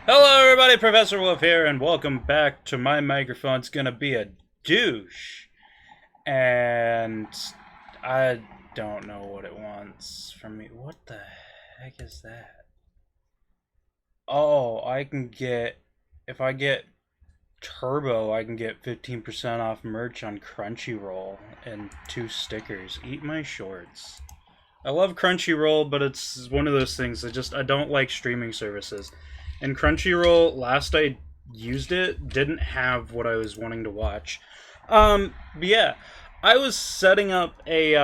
Hello everybody, Professor Wolf here, and welcome back to my microphone. It's gonna be a douche. And I don't know what it wants from me. What the heck is that? Oh, I can get, if I get Turbo, I can get 15% off merch on Crunchyroll and 2 stickers. Eat my shorts. I love Crunchyroll, but it's one of those things I don't like streaming services. And Crunchyroll, last I used it, didn't have what I was wanting to watch. But yeah, I was setting up a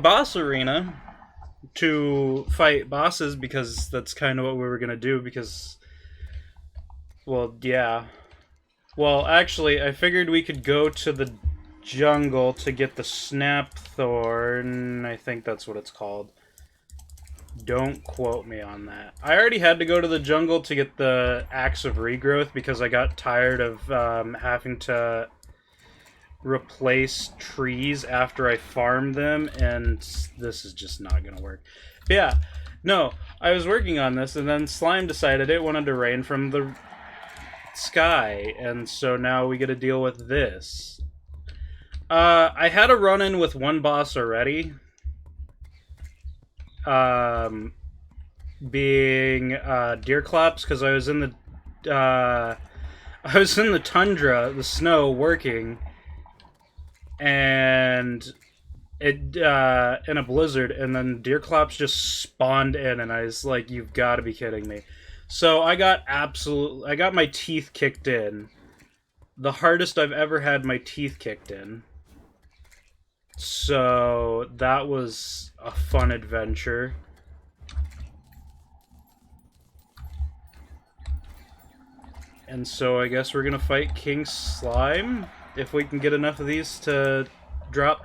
boss arena to fight bosses because that's kind of what we were gonna do. Because, well, yeah. Well, actually, I figured we could go to the jungle to get the snap thorn. I think that's what it's called. Don't quote me on that. I already had to go to the jungle to get the axe of regrowth because I got tired of having to replace trees after I farmed them, and this is just not gonna work. But yeah, no, I was working on this, and then Slime decided it wanted to rain from the sky, and so now we get to deal with this. I had a run-in with one boss already. Being deer claps, because I was in the tundra, the snow, working, and it in a blizzard, and then deer claps just spawned in, and I was like, "You've got to be kidding me!" So I got my teeth kicked in, the hardest I've ever had my teeth kicked in. So that was a fun adventure. And so I guess we're gonna fight King Slime if we can get enough of these to drop.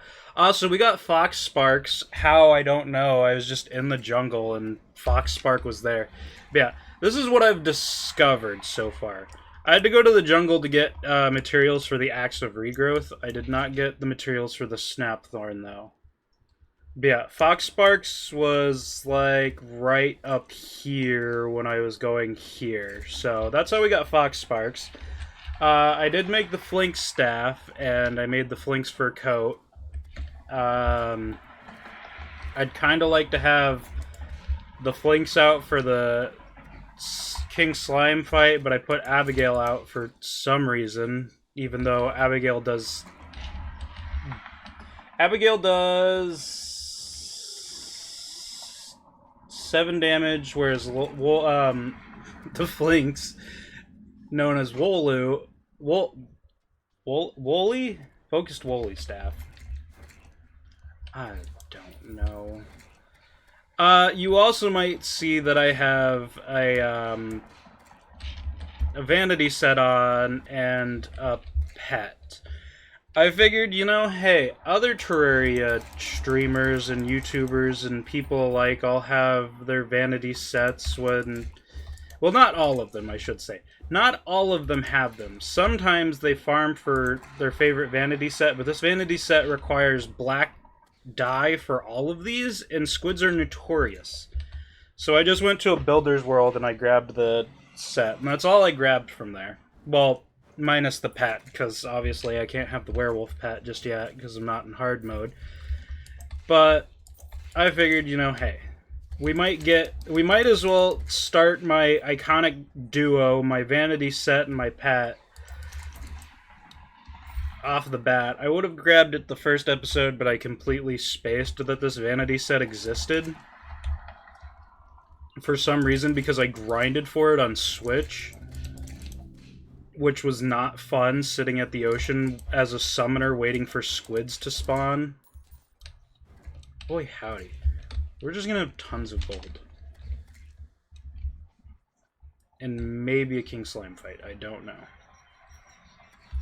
So we got Fox Sparks. How, I don't know. I was just in the jungle and Fox Spark was there. But yeah, this is what I've discovered so far. I had to go to the jungle to get materials for the Axe of Regrowth. I did not get the materials for the Snap Thorn, though. But yeah, Fox Sparks was like right up here when I was going here. So that's how we got Fox Sparks. I did make the Flink Staff, and I made the Flink's fur coat. I'd kind of like to have the Flinks out for the King Slime fight, but I put Abigail out for some reason, even though Abigail does 7 damage, whereas the Flinks, known as Woolly, Focused Woolly Staff. I don't know. You also might see that I have a vanity set on and a pet. I figured, hey, other Terraria streamers and YouTubers and people alike all have their vanity sets when... Well, not all of them, I should say. Not all of them have them. Sometimes they farm for their favorite vanity set, but this vanity set requires black dye for all of these, and squids are notorious. So I just went to a builder's world and I grabbed the set, and that's all I grabbed from there. Well, minus the pet, because obviously I can't have the werewolf pet just yet because I'm not in hard mode. But I figured, hey, we might as well start my iconic duo, my vanity set and my pet, off the bat. I would have grabbed it the first episode, but I completely spaced that this vanity set existed for some reason because I grinded for it on Switch, which was not fun, sitting at the ocean as a summoner waiting for squids to spawn. Boy howdy. We're just gonna have tons of gold. And maybe a King Slime fight, I don't know.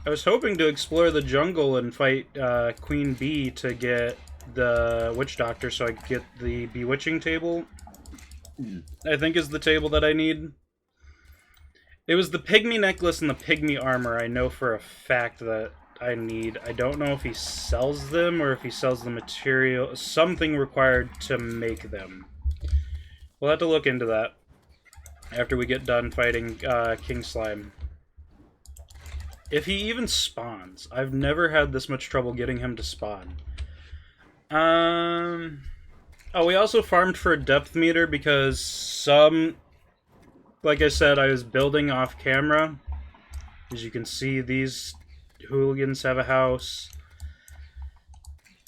I was hoping to explore the jungle and fight Queen Bee to get the Witch Doctor so I could get the Bewitching table. I think is the table that I need. It was the Pygmy necklace and the Pygmy armor I know for a fact that I need. I don't know if he sells them or if he sells the material, something required to make them. We'll have to look into that. After we get done fighting King Slime. If he even spawns. I've never had this much trouble getting him to spawn. Oh, we also farmed for a depth meter because like I said, I was building off camera. As you can see, these hooligans have a house.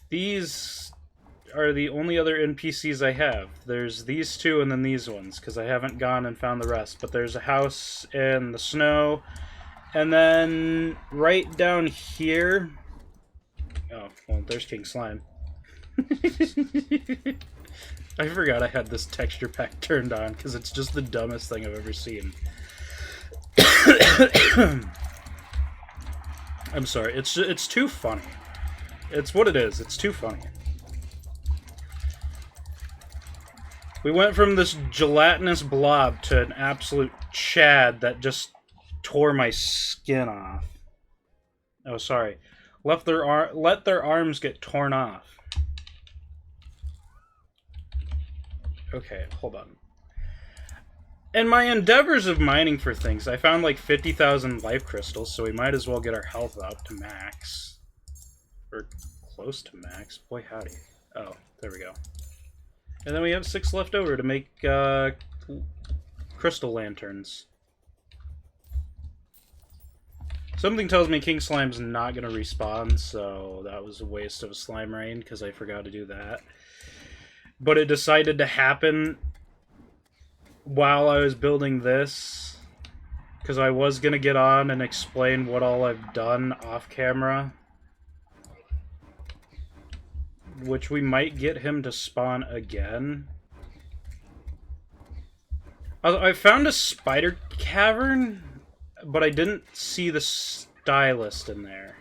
These are the only other NPCs I have. There's these two and then these ones, because I haven't gone and found the rest. But there's a house in the snow. And then right down here... Oh, well, there's King Slime. I forgot I had this texture pack turned on, because it's just the dumbest thing I've ever seen. I'm sorry, it's too funny. It's what it is, it's too funny. We went from this gelatinous blob to an absolute Chad that just tore my skin off. Oh, sorry. Let their arms get torn off. Okay, hold on. In my endeavors of mining for things, I found like 50,000 life crystals, so we might as well get our health up to max. Or close to max. Boy, howdy. Oh, there we go. And then we have 6 left over to make crystal lanterns. Something tells me King Slime's not going to respawn, so that was a waste of a slime rain, because I forgot to do that. But it decided to happen while I was building this, because I was going to get on and explain what all I've done off camera. Which we might get him to spawn again. I found a spider cavern, but I didn't see the stylist in there.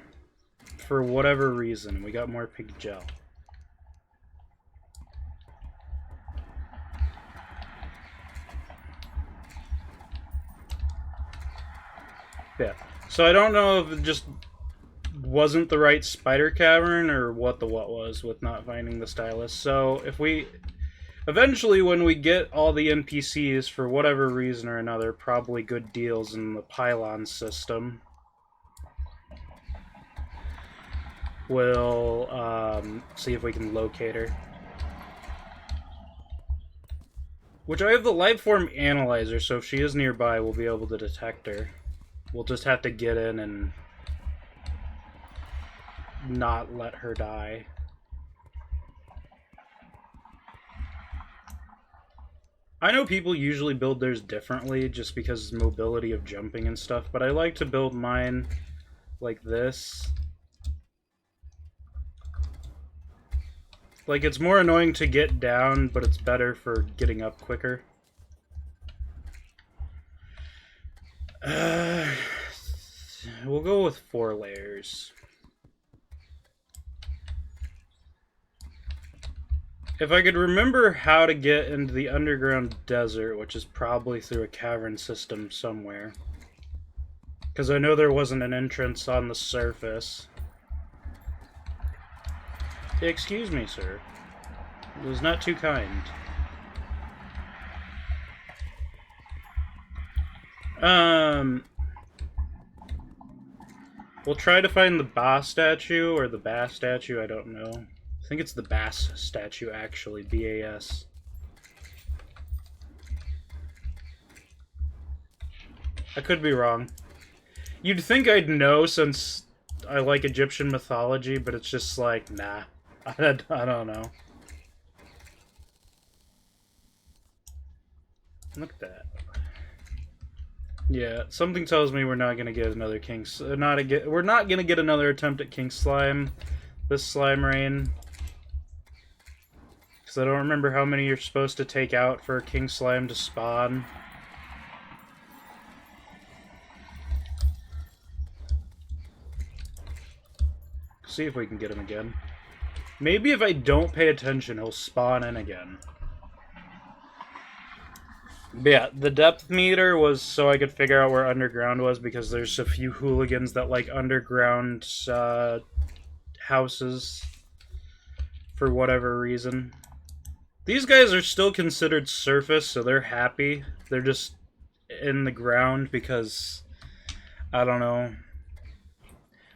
For whatever reason. We got more pig gel. Yeah. So I don't know if it just wasn't the right spider cavern or what was with not finding the stylist. So if we... Eventually, when we get all the NPCs, for whatever reason or another, probably good deals in the pylon system, we'll see if we can locate her. Which I have the life form analyzer, so if she is nearby, we'll be able to detect her. We'll just have to get in and not let her die. I know people usually build theirs differently just because of mobility of jumping and stuff, but I like to build mine like this. Like, it's more annoying to get down, but it's better for getting up quicker. We'll go with 4 layers. If I could remember how to get into the underground desert, which is probably through a cavern system somewhere. Because I know there wasn't an entrance on the surface. Excuse me, sir. It was not too kind. We'll try to find the Ba statue, or the Bass statue, I don't know. I think it's the Bass statue, actually. B-A-S. I could be wrong. You'd think I'd know since I like Egyptian mythology, but it's just like, nah. I don't know. Look at that. Yeah, something tells me we're not gonna get another we're not gonna get another attempt at King Slime this slime rain. Because I don't remember how many you're supposed to take out for a King Slime to spawn. See if we can get him again. Maybe if I don't pay attention, he'll spawn in again. But yeah, the depth meter was so I could figure out where underground was, because there's a few hooligans that like underground houses for whatever reason. These guys are still considered surface, so they're happy. They're just in the ground because, I don't know.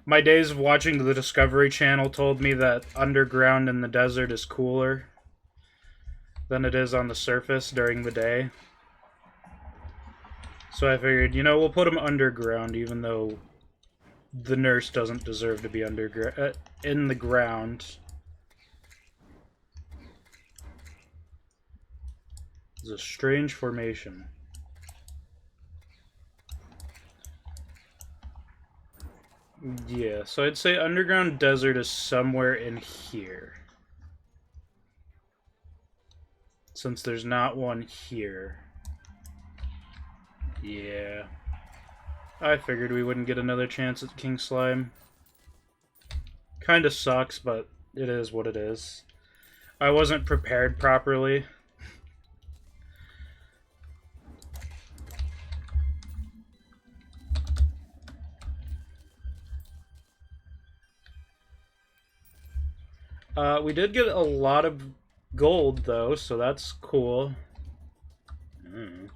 My days of watching the Discovery Channel told me that underground in the desert is cooler than it is on the surface during the day. So I figured, you know, we'll put him underground, even though the nurse doesn't deserve to be in the ground. It's a strange formation. Yeah, so I'd say underground desert is somewhere in here. Since there's not one here. Yeah. I figured we wouldn't get another chance at King Slime. Kinda sucks, but it is what it is. I wasn't prepared properly. We did get a lot of gold, though, so that's cool. Kind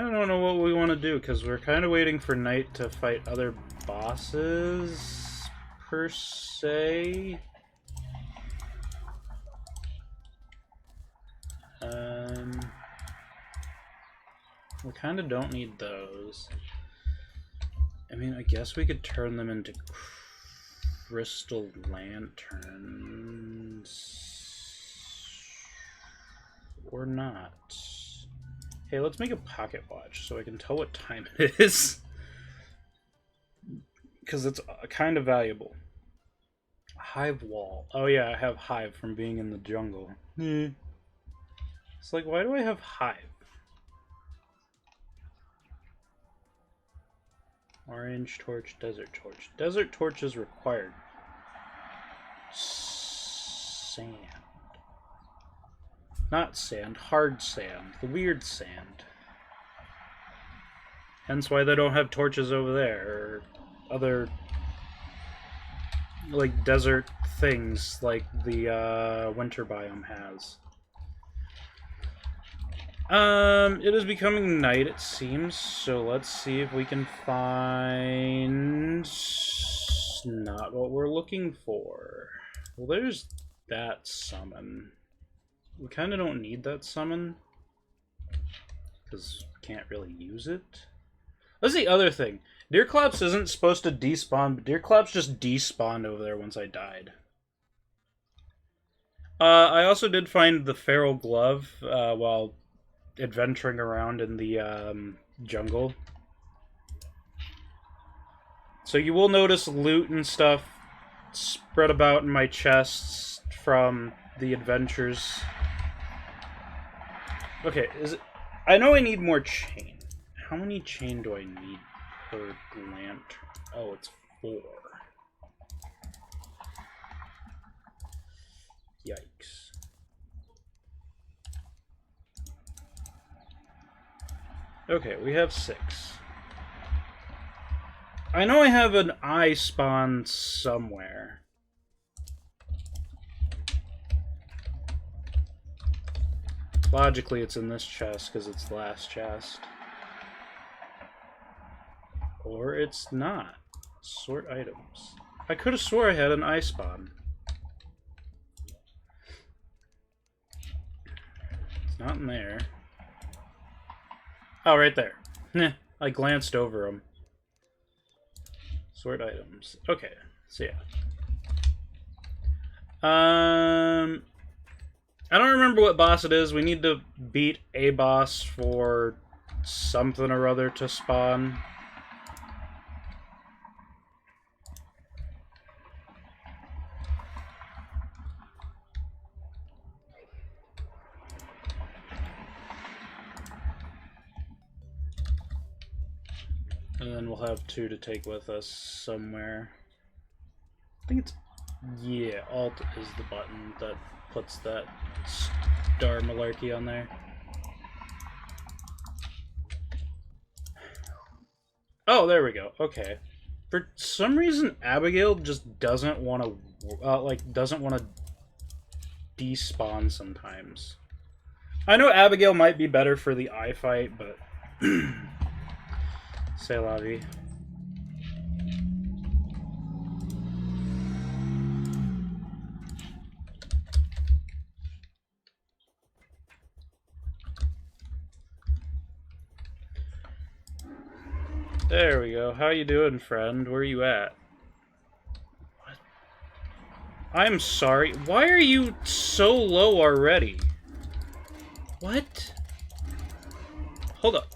of don't know what we want to do, because we're kind of waiting for night to fight other bosses, per se. We kind of don't need those. I mean, I guess we could turn them into crystal lanterns. Or not. Hey, let's make a pocket watch so I can tell what time it is. Because it's kind of valuable. Hive wall. Oh yeah, I have hive from being in the jungle. It's like, why do I have hive? Orange torch, desert torch. Desert torch is required. Sand. Not sand, hard sand. The weird sand. Hence why they don't have torches over there, or other, like, desert things like the winter biome has. It is becoming night, it seems, so let's see if we can find not what we're looking for. Well, there's that summon. We kind of don't need that summon, because we can't really use it. That's the other thing. Deerclops isn't supposed to despawn, but Deerclops just despawned over there once I died. I also did find the feral glove while adventuring around in the jungle. So you will notice loot and stuff spread about in my chests from the adventures. Okay, I know I need more chain. How many chain do I need per lantern? Oh, it's 4. Yikes. Okay, we have 6. I know I have an eye spawn somewhere. Logically, it's in this chest because it's the last chest. Or it's not. Sort items. I could have swore I had an eye spawn. It's not in there. Oh, right there. Nah, I glanced over them. Sort items. Okay, so yeah. I don't remember what boss it is. We need to beat a boss for something or other to spawn. And then we'll have 2 to take with us somewhere. I think it's... yeah, Alt is the button that puts that star malarkey on there. Oh, there we go. Okay. For some reason, Abigail just doesn't want to... doesn't want to despawn sometimes. I know Abigail might be better for the eye fight, but c'est la vie. There we go. How you doing, friend? Where are you at? What? I'm sorry. Why are you so low already? What? Hold up.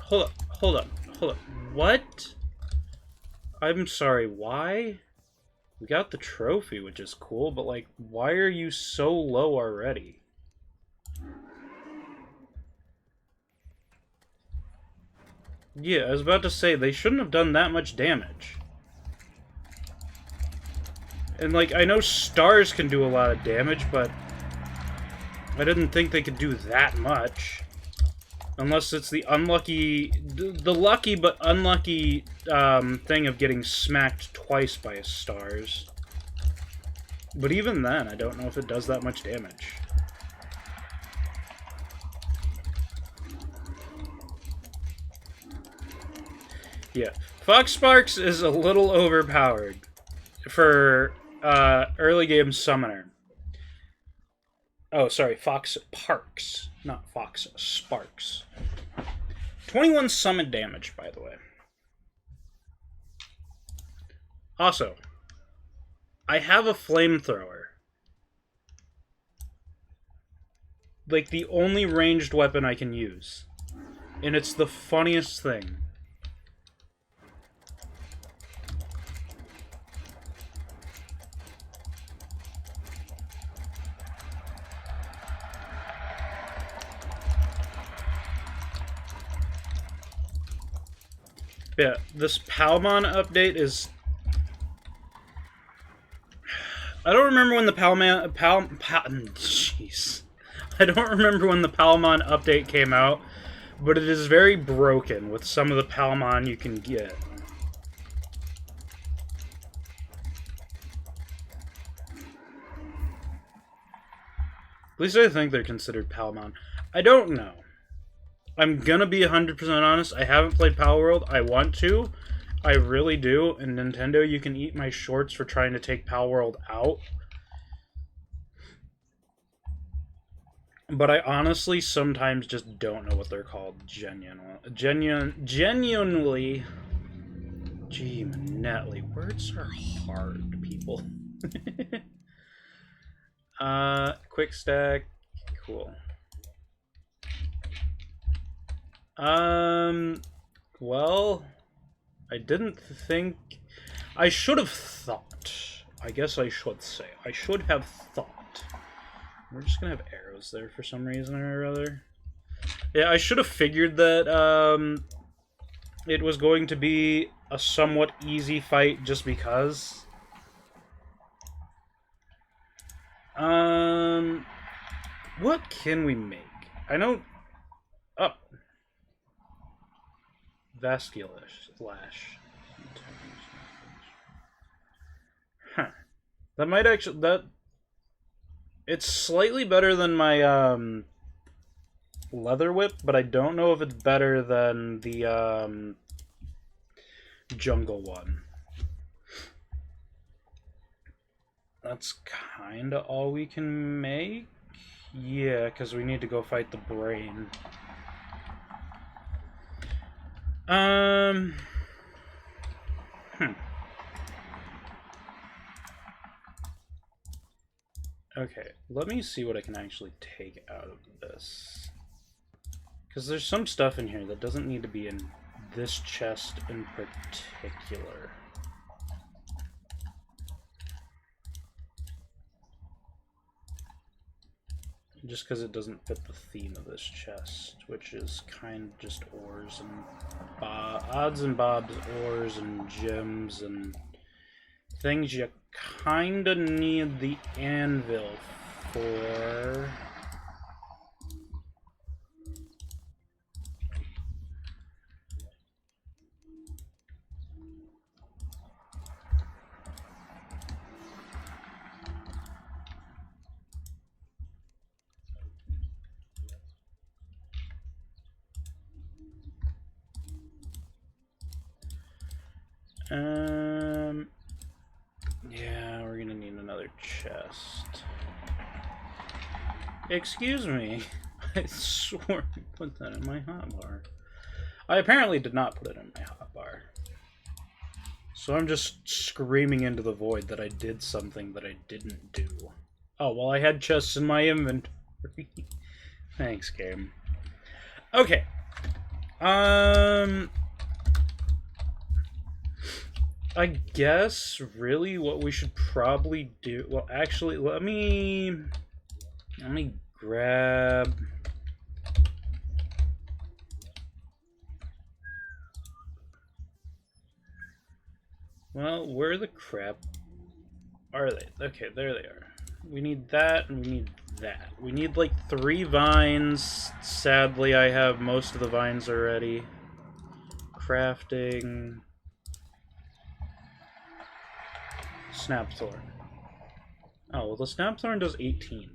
What? I'm sorry, why? We got the trophy, which is cool, but like, why are you so low already? Yeah, I was about to say, they shouldn't have done that much damage. And like, I know stars can do a lot of damage, but I didn't think they could do that much. Unless it's the unlucky, the lucky but unlucky thing of getting smacked twice by stars. But even then, I don't know if it does that much damage. Yeah, Fox Sparks is a little overpowered for early game summoner. Oh, sorry, Fox Parks, not Fox Sparks. 21 summon damage, by the way. Also, I have a flamethrower. Like, the only ranged weapon I can use. And it's the funniest thing. Yeah, this Palmon update is... I don't remember when the jeez. I don't remember when the Palmon update came out, but it is very broken with some of the Palmon you can get. At least I think they're considered Palmon. I don't know. I'm gonna be 100% honest. I haven't played Palworld. I want to. I really do. And Nintendo, you can eat my shorts for trying to take Palworld out. But I honestly sometimes just don't know what they're called. Genuinely. Gee, Manetly. Words are hard, people. Quick stack. Cool. Well, I didn't think... I should have thought. I guess I should say. I should have thought. We're just gonna have arrows there for some reason or other. Yeah, I should have figured that, it was going to be a somewhat easy fight just because. What can we make? I know... Oh. Vascular Lash. Huh. That might actually... That... It's slightly better than my, Leather Whip, but I don't know if it's better than the, Jungle one. That's kinda all we can make? Yeah, because we need to go fight the brain. Okay, let me see what I can actually take out of this. Because there's some stuff in here that doesn't need to be in this chest in particular. Just because it doesn't fit the theme of this chest, which is kind of just ores and odds and bobs, ores and gems and things you kind of need the anvil for. Yeah, we're gonna need another chest. Excuse me. I swore I put that in my hotbar. I apparently did not put it in my hotbar. So I'm just screaming into the void that I did something that I didn't do. Oh, well, I had chests in my inventory. Thanks, game. Okay. I guess really what we should probably do. Well, actually, let me grab. Well, where the crap are they? Okay, there they are. We need that, and we need that. We need like 3 vines. Sadly, I have most of the vines already. Crafting. Snapthorn. Oh, well, the Snapthorn does 18.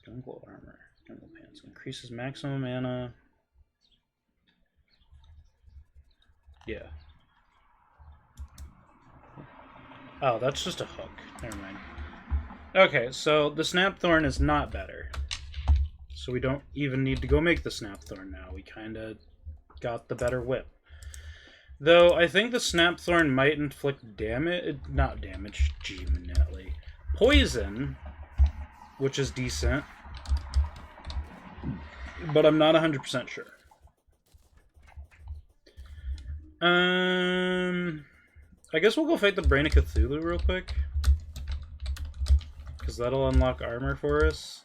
Jungle armor. Jungle pants. Increases maximum mana. Yeah. Oh, that's just a hook. Never mind. Okay, so the Snapthorn is not better. So we don't even need to go make the Snapthorn now. We kind of got the better whip. Though, I think the Snapthorn might inflict damage... Not damage, gee, Manelli. Poison, which is decent. But I'm not 100% sure. I guess we'll go fight the Brain of Cthulhu real quick. Because that'll unlock armor for us.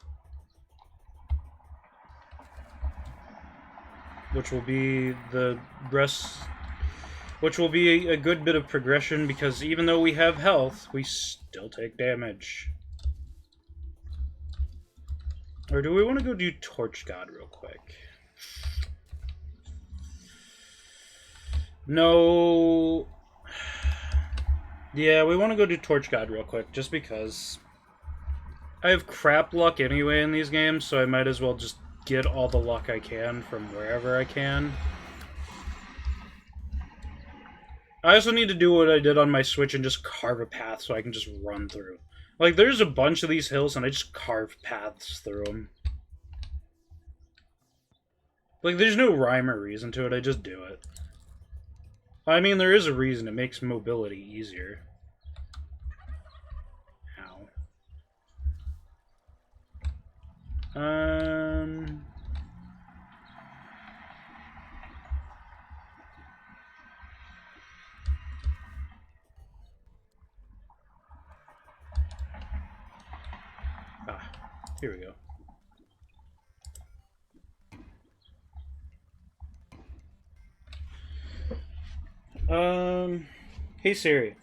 Which will be the rest... Which will be a good bit of progression, because even though we have health, we still take damage. Or do we want to go do Torch God real quick? No... Yeah, we want to go do Torch God real quick, just because... I have crap luck anyway in these games, so I might as well just get all the luck I can from wherever I can. I also need to do what I did on my Switch and just carve a path so I can just run through. Like, there's a bunch of these hills and I just carve paths through them. Like, there's no rhyme or reason to it, I just do it. I mean, there is a reason. It makes mobility easier. Ow. Here we go. Hey Siri.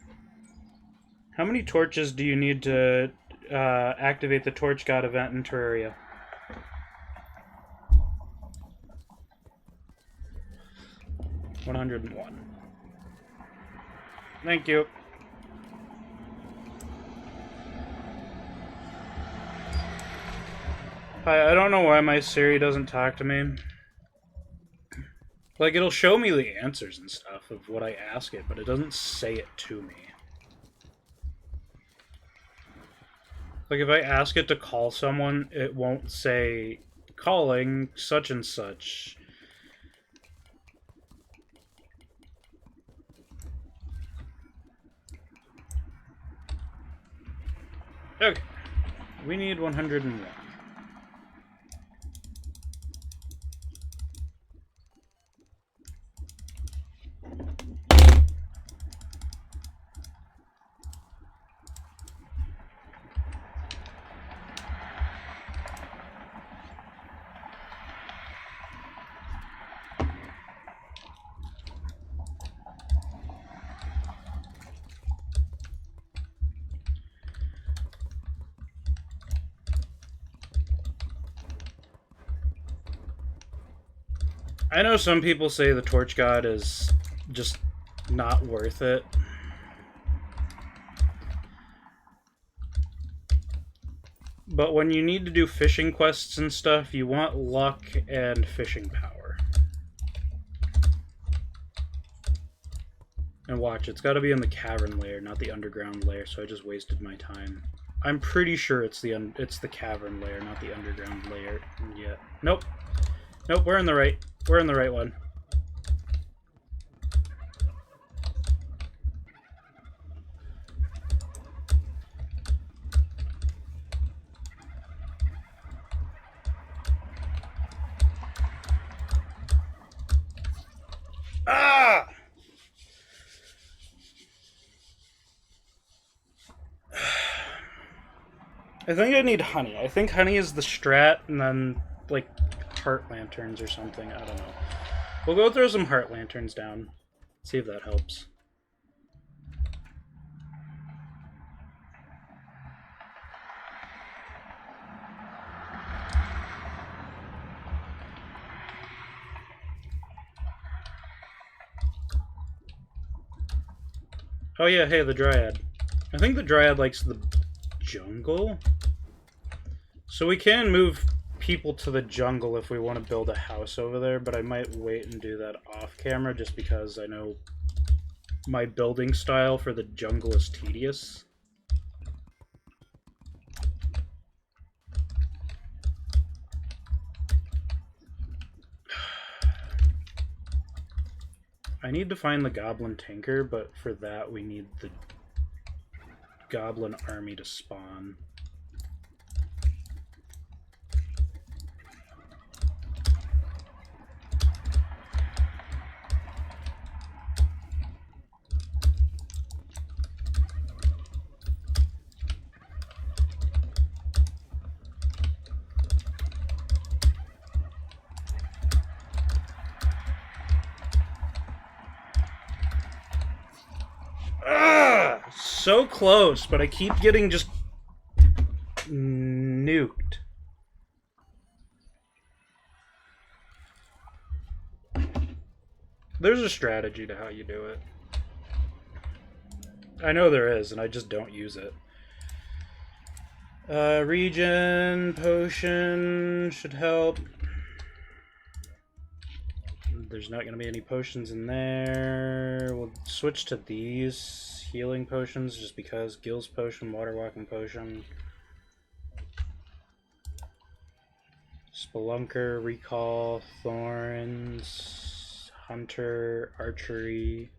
How many torches do you need to activate the Torch God event in Terraria? 101. Thank you. I don't know why my Siri doesn't talk to me. Like, it'll show me the answers and stuff of what I ask it, but it doesn't say it to me. Like, if I ask it to call someone, it won't say, calling such and such. Okay. We need 101. I know some people say the Torch God is just not worth it. But when you need to do fishing quests and stuff, you want luck and fishing power. And watch, it's got to be in the cavern layer, not the underground layer, so I just wasted my time. I'm pretty sure it's the cavern layer, not the underground layer. Yeah. Nope. Nope, we're in the right. We're in the right one. Ah! I think I need honey. I think honey is the strat, and then, like, heart lanterns or something. I don't know. We'll go throw some heart lanterns down. See if that helps. Oh yeah, hey, the Dryad. I think the Dryad likes the jungle? So we can move people to the jungle if we want to build a house over there, but I might wait and do that off camera just because I know my building style for the jungle is tedious. I need to find the goblin tinker, but for that we need the goblin army to spawn. So close, but I keep getting just nuked. There's a strategy to how you do it. I know there is, and I just don't use it. Regen, potion should help. There's not going to be any potions in there. We'll switch to these healing potions just because. Gills potion, water walking potion. Spelunker, recall, thorns, hunter, archery,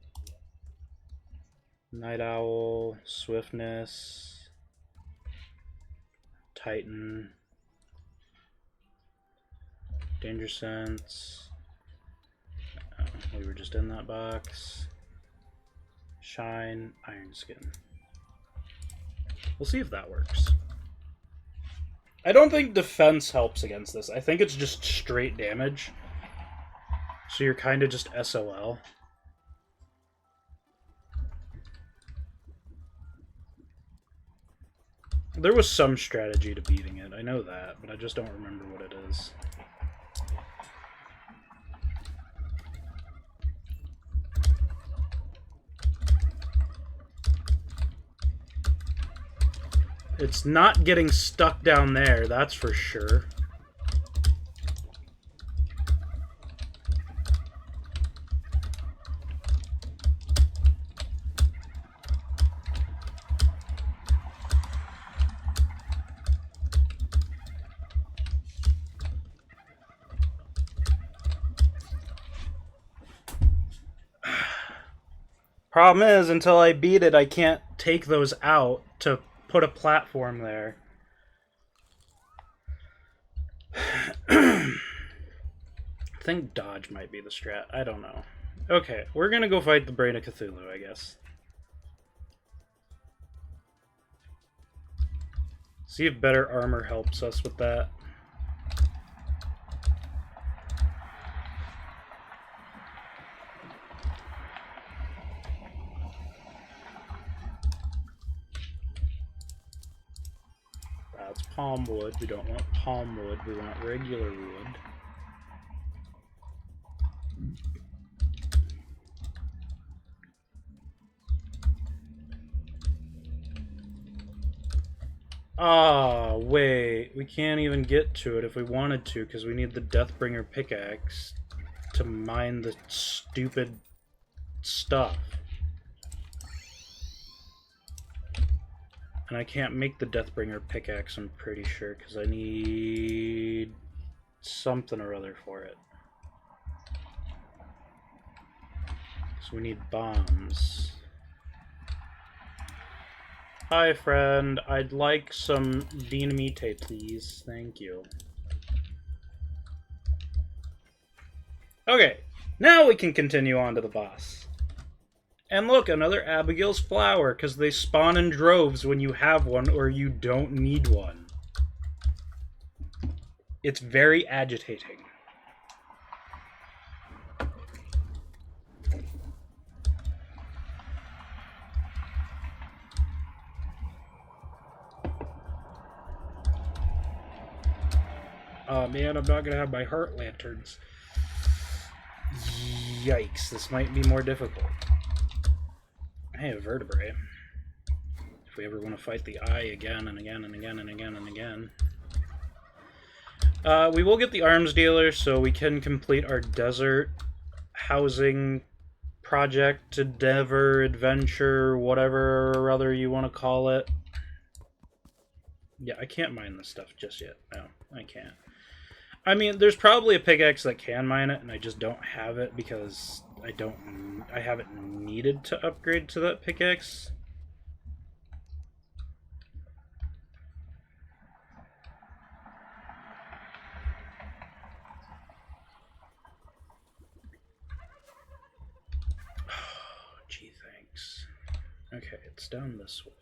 night owl, swiftness, titan, danger sense. We were just in that box. Shine, iron skin. We'll see if that works. I don't think defense helps against this. I think it's just straight damage. So you're kind of just SOL. There was some strategy to beating it. I know that, but I just don't remember what it is. It's not getting stuck down there, that's for sure. Problem is, until I beat it, I can't take those out to put a platform there. I think dodge might be the strat. I don't know. Okay, we're gonna go fight the Brain of Cthulhu, I guess. See if better armor helps us with that. That's palm wood. We don't want palm wood. We want regular wood. Ah, wait. We can't even get to it if we wanted to because we need the Deathbringer pickaxe to mine the stupid stuff. And I can't make the Deathbringer pickaxe, I'm pretty sure, because I need something or other for it. So we need bombs. Hi, friend. I'd like some dynamite, please. Thank you. Okay, now we can continue on to the boss. And look, another Abigail's flower, because they spawn in droves when you have one or you don't need one. It's very agitating. Oh man, I'm not gonna have my heart lanterns. Yikes, this might be more difficult. Hey, a vertebrae. If we ever want to fight the eye again and again and again and again and again. We will get the arms dealer so we can complete our desert housing project, endeavor, adventure, whatever or other you want to call it. Yeah, I can't mine this stuff just yet. No, I can't. I mean, there's probably a pickaxe that can mine it, and I just don't have it because I haven't needed to upgrade to that pickaxe. Oh, gee, thanks. Okay, it's down this way.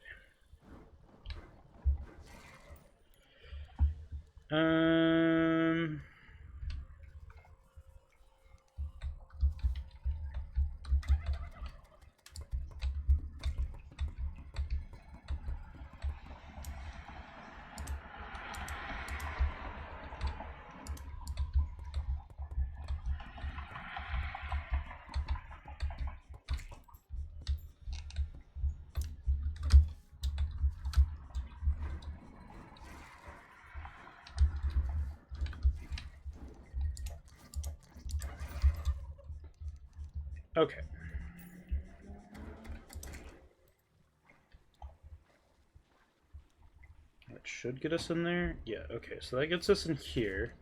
Okay. That should get us in there. Yeah, okay, so that gets us in here.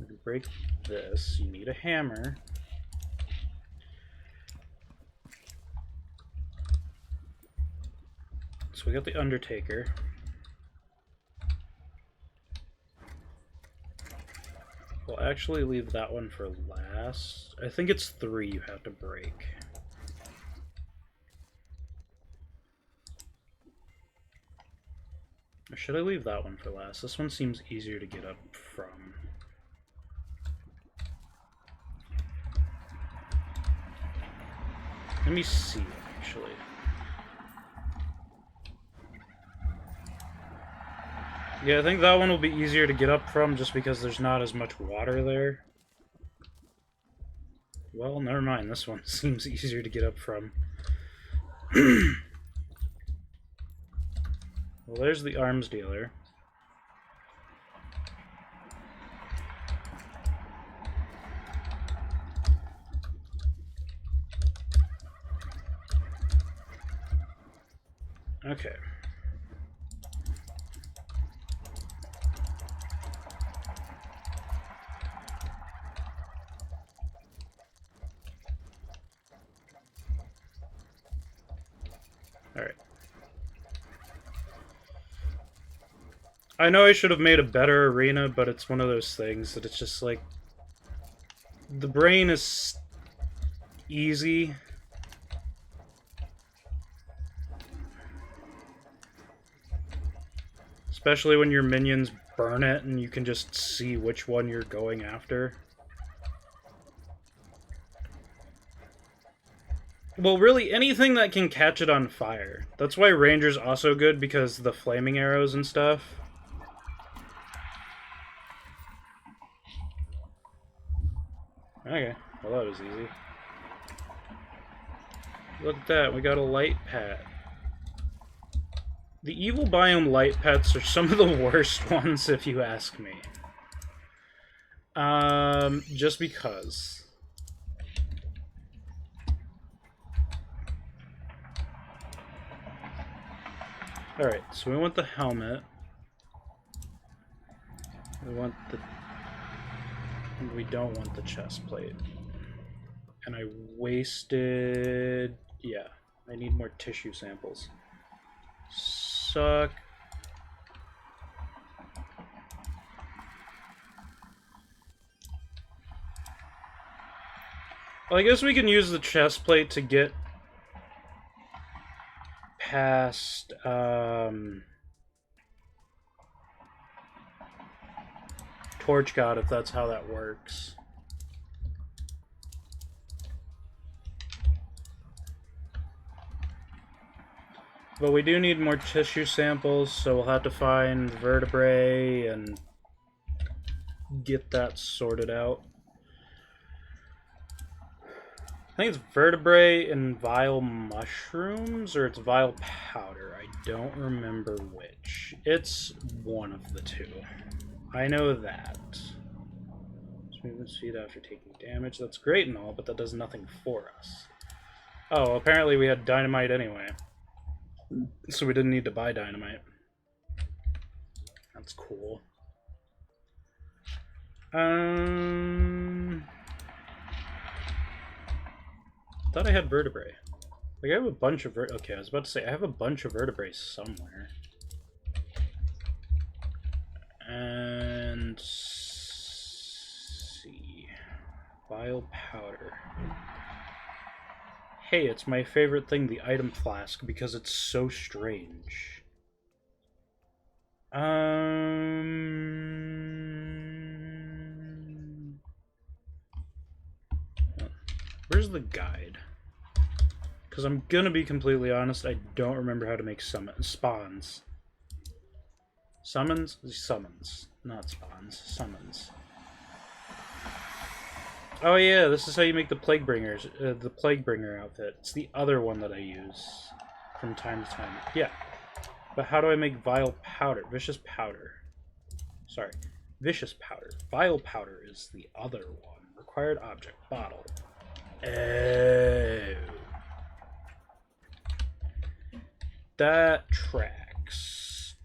We can break this. You need a hammer. So we got the Undertaker. We'll actually leave that one for last. I think it's 3 you have to break. Or should I leave that one for last? This one seems easier to get up from. Let me see, actually. Yeah, I think that one will be easier to get up from just because there's not as much water there. Well, never mind. This one seems easier to get up from. Well, there's the arms dealer. Okay. Alright. I know I should have made a better arena, but it's one of those things that it's just like... The brain is easy. Especially when your minions burn it and you can just see which one you're going after. Well, really, anything that can catch it on fire. That's why Ranger's also good, because the flaming arrows and stuff. Okay, well that was easy. Look at that, we got a light pet. The evil biome light pets are some of the worst ones, if you ask me. Just because. Alright, so we want the helmet. We don't want the chest plate. And I wasted... Yeah, I need more tissue samples. Suck. Well, I guess we can use the chest plate to get past, Torch God, if that's how that works. But we do need more tissue samples, so we'll have to find vertebrae and get that sorted out. I think it's vertebrae and vile mushrooms, or it's vile powder. I don't remember which. It's one of the two. I know that. Movement speed after taking damage. That's great and all, but that does nothing for us. Oh, apparently we had dynamite anyway. So we didn't need to buy dynamite. That's cool. Thought I had vertebrae. Like, I have a bunch of okay, I was about to say, I have a bunch of vertebrae somewhere. And... see... Vile powder. Hey, it's my favorite thing, the item flask, because it's so strange. Where's the guide? Because I'm gonna be completely honest, I don't remember how to make spawns. Summons? Summons. Not spawns. Summons. Oh yeah, this is how you make the the Plaguebringer outfit. It's the other one that I use from time to time. Yeah. But how do I make vile powder? Vicious powder. Sorry. Vicious powder. Vile powder is the other one. Required object. Bottle. Oh. That tracks.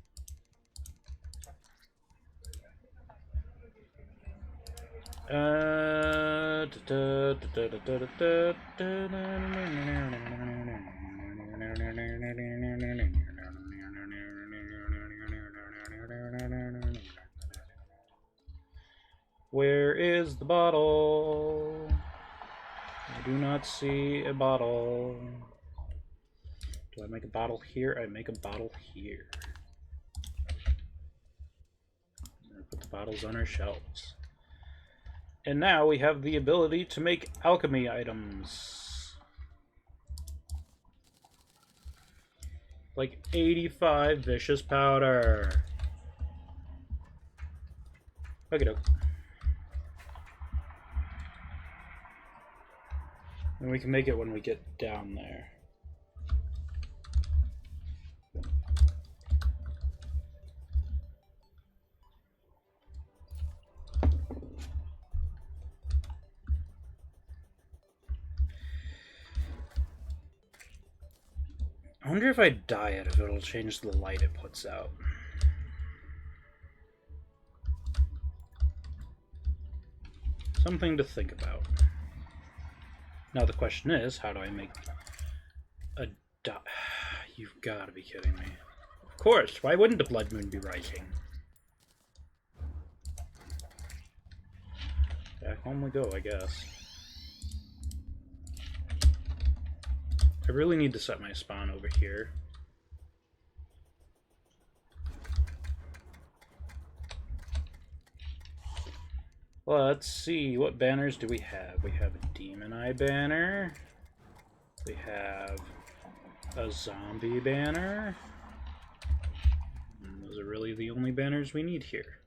Where is the bottle? I do not see a bottle. Do I make a bottle here? I make a bottle here. Put the bottles on our shelves. And now we have the ability to make alchemy items. Like 85 vicious powder. Okie doke. And we can make it when we get down there. I wonder if I dye it, if it'll change the light it puts out. Something to think about. Now the question is, how do I make a dye? You've got to be kidding me. Of course, why wouldn't a blood moon be rising? Back home we go, I guess. I really need to set my spawn over here. Let's see, what banners do we have? We have a Demon Eye banner. We have a zombie banner. And those are really the only banners we need here.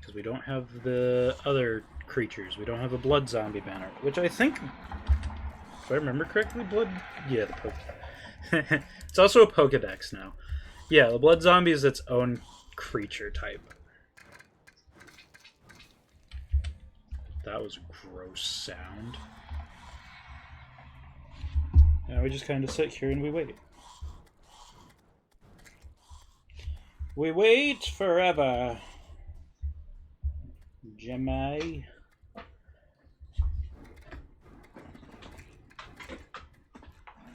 Because we don't have the other creatures. We don't have a blood zombie banner, which I think, if I remember correctly, yeah, the Pokedex. It's also a Pokedex now. Yeah, the blood zombie is its own creature type. That was a gross sound. Now we just kind of sit here and we wait. We wait forever. Jemai.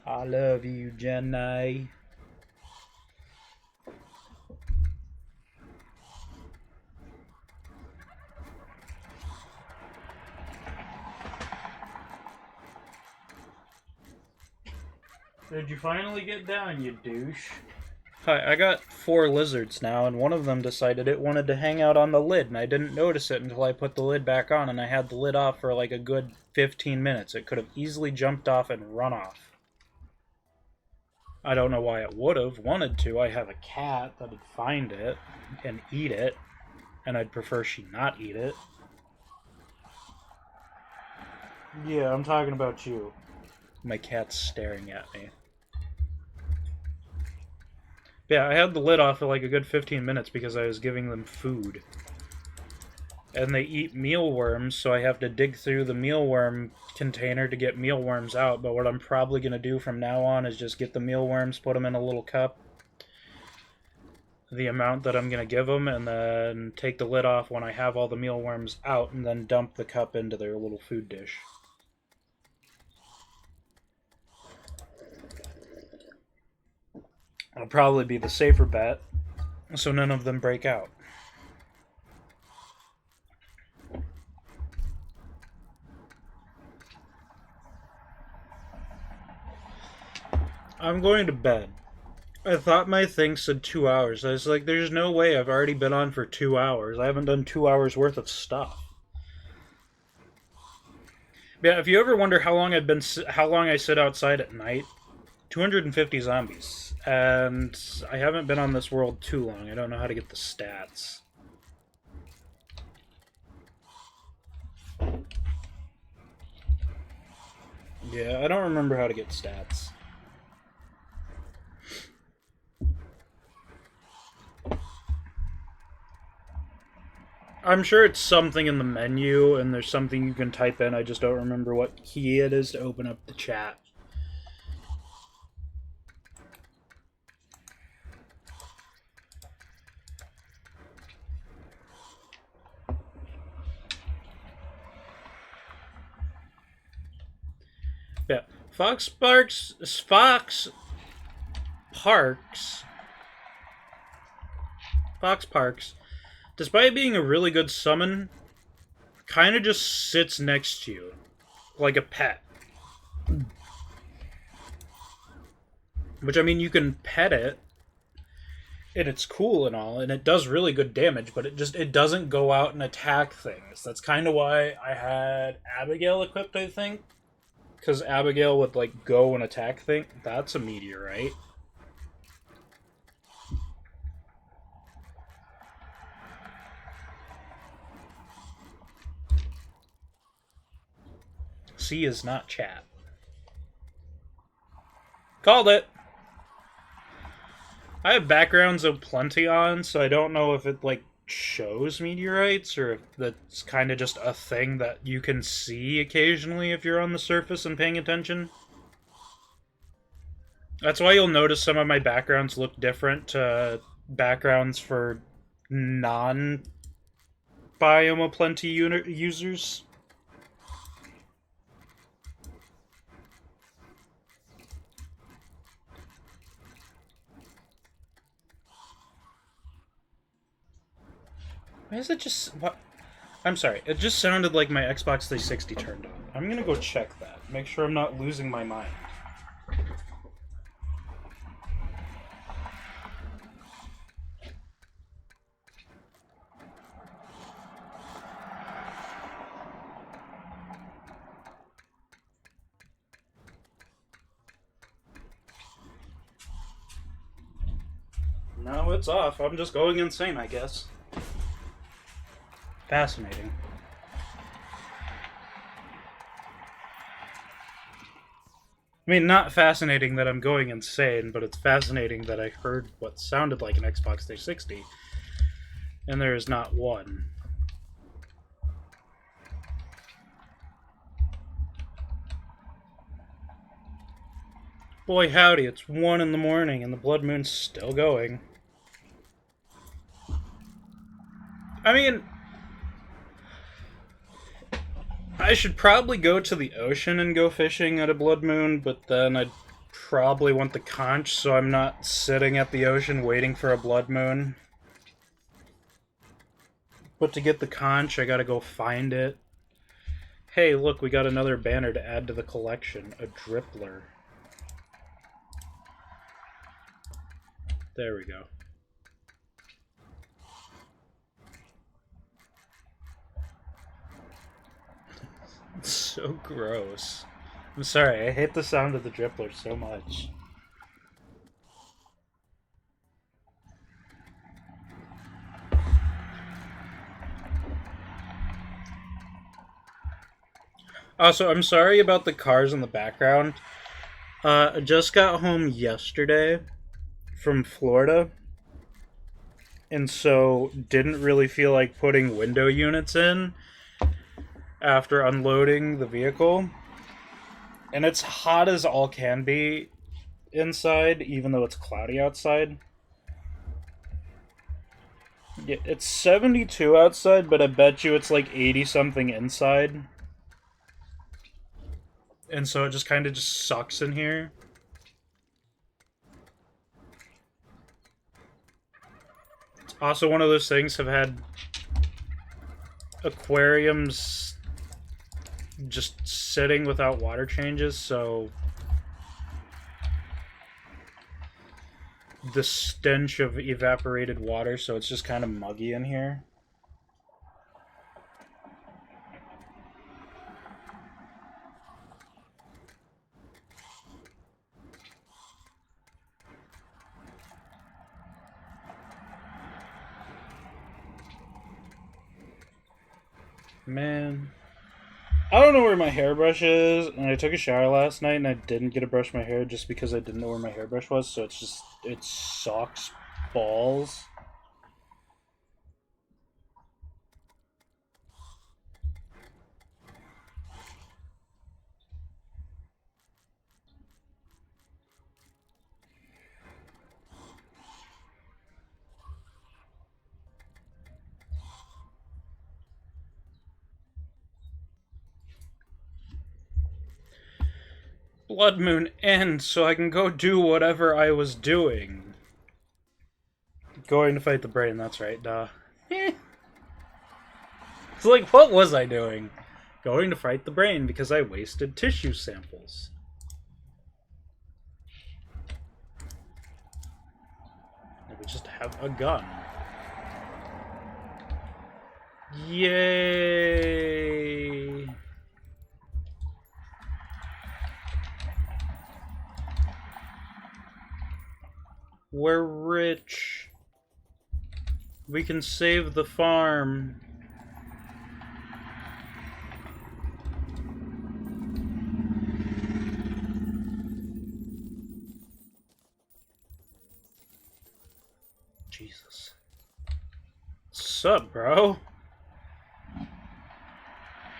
I love you, Jenny. Did you finally get down, you douche? Hi, I got 4 lizards now, and one of them decided it wanted to hang out on the lid, and I didn't notice it until I put the lid back on, and I had the lid off for like a good 15 minutes. It could have easily jumped off and run off. I don't know why it would have wanted to. I have a cat that'd find it and eat it, and I'd prefer she not eat it. Yeah, I'm talking about you. My cat's staring at me. Yeah, I had the lid off for like a good 15 minutes because I was giving them food. And they eat mealworms, so I have to dig through the mealworm container to get mealworms out. But what I'm probably going to do from now on is just get the mealworms, put them in a little cup, the amount that I'm going to give them, and then take the lid off when I have all the mealworms out, and then dump the cup into their little food dish. It'll probably be the safer bet, so none of them break out. I'm going to bed. I thought my thing said 2 hours. I was like, there's no way. I've already been on for 2 hours. I haven't done 2 hours worth of stuff. Yeah, if you ever wonder how long I sit outside at night, 250 zombies. And I haven't been on this world too long. I don't know how to get the stats. Yeah, I don't remember how to get stats. I'm sure it's something in the menu, and there's something you can type in. I just don't remember what key it is to open up the chat. Yeah, Fox Parks, despite being a really good summon, kind of just sits next to you, like a pet. Which, I mean, you can pet it, and it's cool and all, and it does really good damage, but it doesn't go out and attack things. That's kind of why I had Abigail equipped, I think. Because Abigail would, like, go and attack things. That's a meteorite. C is not chat. Called it! I have backgrounds of plenty on, so I don't know if it, like, shows meteorites, or if that's kind of just a thing that you can see occasionally if you're on the surface and paying attention. That's why you'll notice some of my backgrounds look different to backgrounds for non-Biome-A-Plenty users. Why is it just... What? I'm sorry, it just sounded like my Xbox 360 turned on. I'm gonna go check that. Make sure I'm not losing my mind. No, it's off. I'm just going insane, I guess. Fascinating. I mean, not fascinating that I'm going insane, but it's fascinating that I heard what sounded like an Xbox 360, and there is not one. Boy howdy, it's 1 in the morning and the blood moon's still going. I mean, I should probably go to the ocean and go fishing at a blood moon, but then I'd probably want the conch, so I'm not sitting at the ocean waiting for a blood moon. But to get the conch, I gotta go find it. Hey, look, we got another banner to add to the collection. A drippler. There we go. It's so gross. I'm sorry, I hate the sound of the drippler so much. Also, I'm sorry about the cars in the background. I just got home yesterday from Florida, and so didn't really feel like putting window units in after unloading the vehicle. And it's hot as all can be inside, even though it's cloudy outside. Yeah, it's 72 outside, but I bet you it's like 80 something inside. And so it just kind of just sucks in here. It's also one of those things have had aquariums just sitting without water changes, so the stench of evaporated water, so it's just kind of muggy in here. Man, I don't know where my hairbrush is, and I took a shower last night and I didn't get to brush my hair just because I didn't know where my hairbrush was, so it's just, it sucks balls. Blood moon ends so I can go do whatever I was doing. Going to fight the brain, that's right, duh. It's like, what was I doing? Going to fight the brain because I wasted tissue samples. We just have a gun. Yay! We're rich. We can save the farm. Jesus. Sup, bro?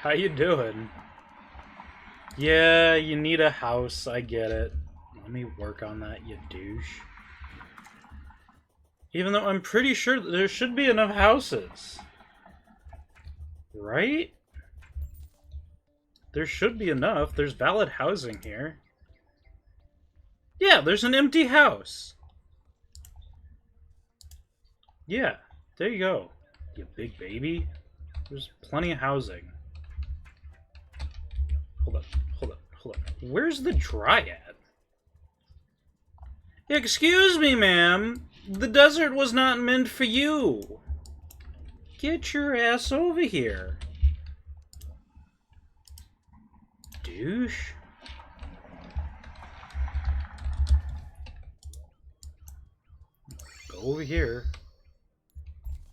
How you doing? Yeah, you need a house, I get it. Let me work on that, you douche. Even though I'm pretty sure that there should be enough houses. Right? There should be enough. There's valid housing here. Yeah, there's an empty house. Yeah, there you go. You big baby. There's plenty of housing. Hold up. Where's the dryad? Excuse me, ma'am. The desert was not meant for you. Get your ass over here. Douche. Go over here.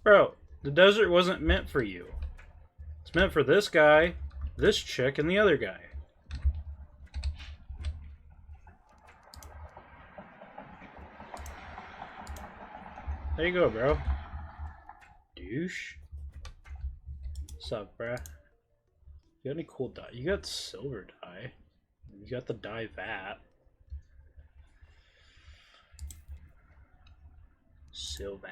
Bro, the desert wasn't meant for you. It's meant for this guy, this chick, and the other guy. There you go, bro. Douche. What's up, bruh? You got any cool dye? You got silver dye. You got the dye vat. Silver.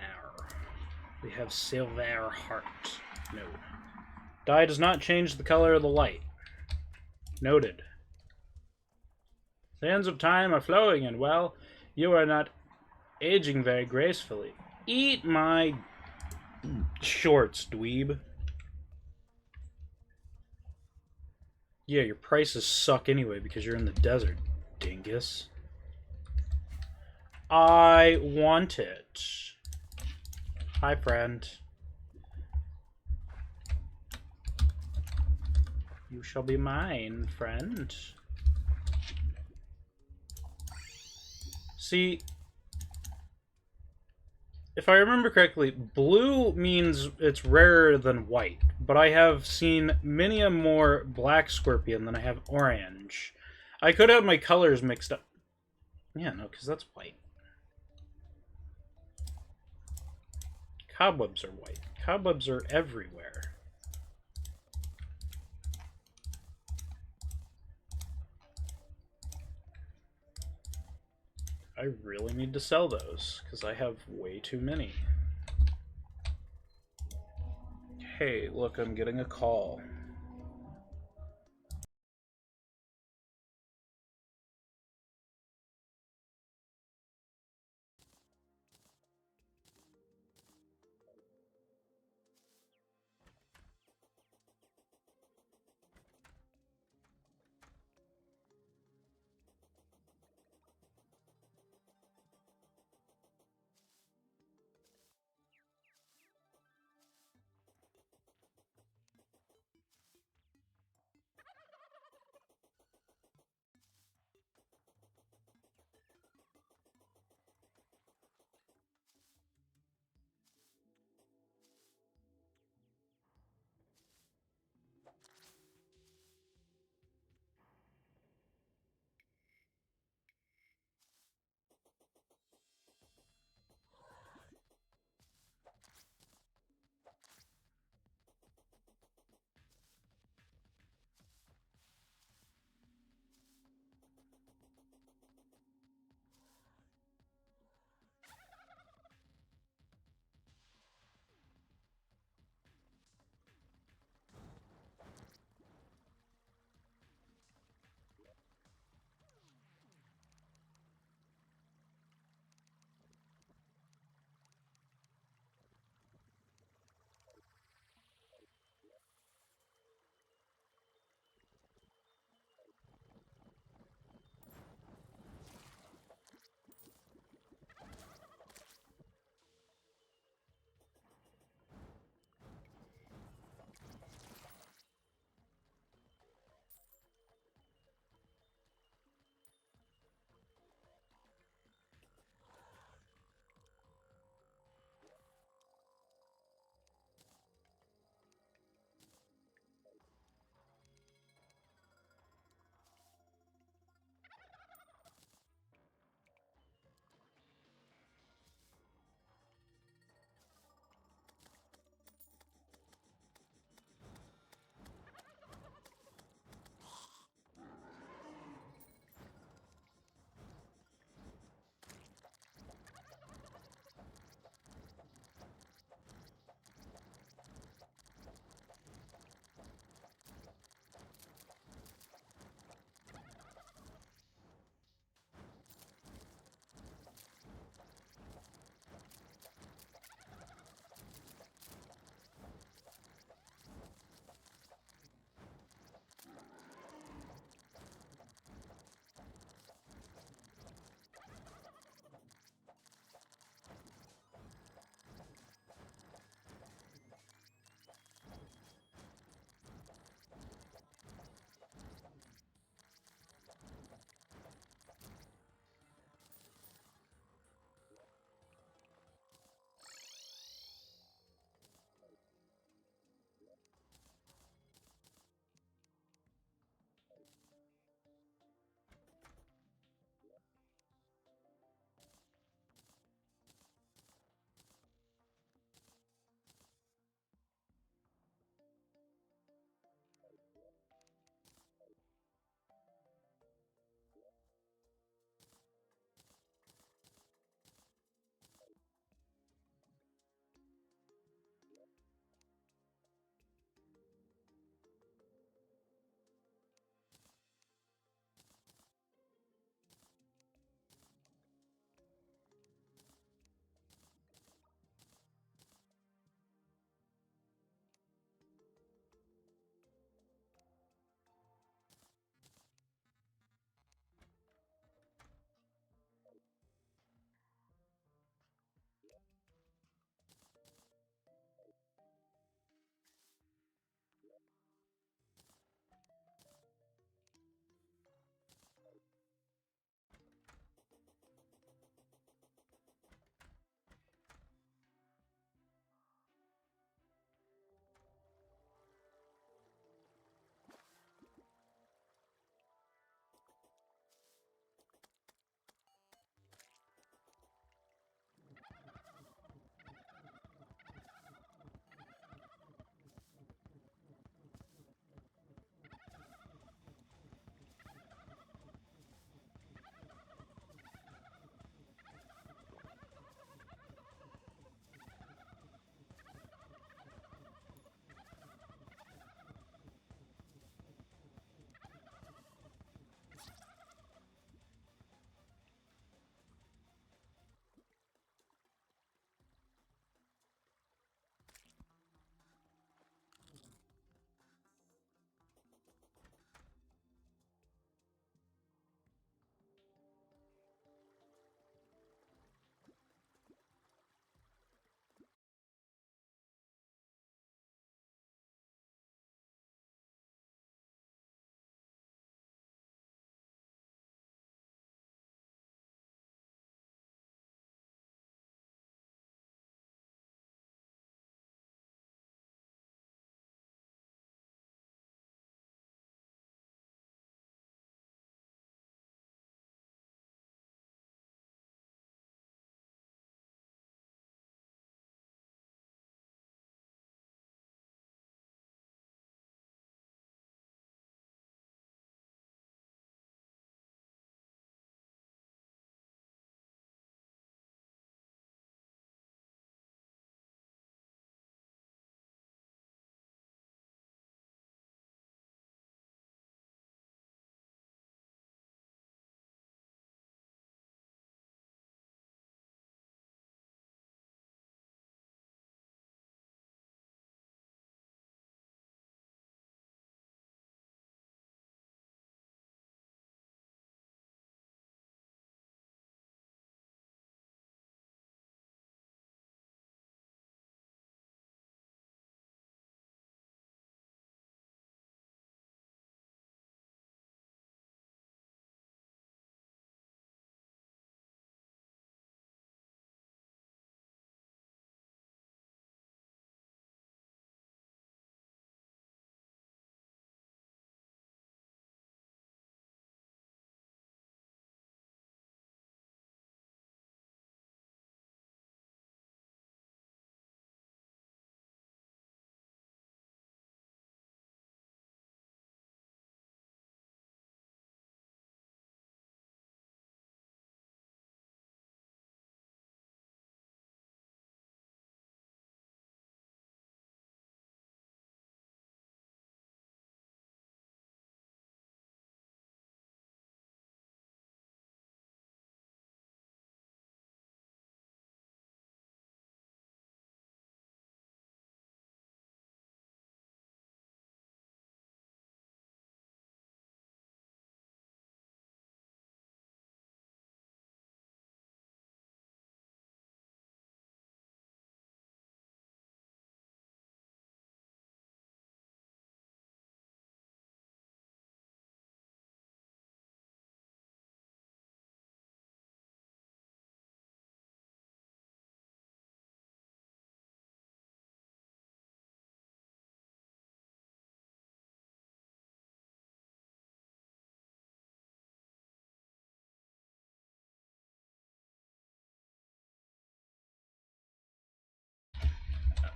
We have silver heart. No. Dye does not change the color of the light. Noted. Sands of time are flowing, and well, you are not aging very gracefully. Eat my shorts, dweeb. Yeah, your prices suck anyway because you're in the desert, dingus. I want it. Hi, friend. You shall be mine, friend. See, if I remember correctly, blue means it's rarer than white, but I have seen many a more black scorpion than I have orange. I could have my colors mixed up. Yeah, no, because that's white. Cobwebs are white. Cobwebs are everywhere. I really need to sell those, because I have way too many. Hey, look, I'm getting a call.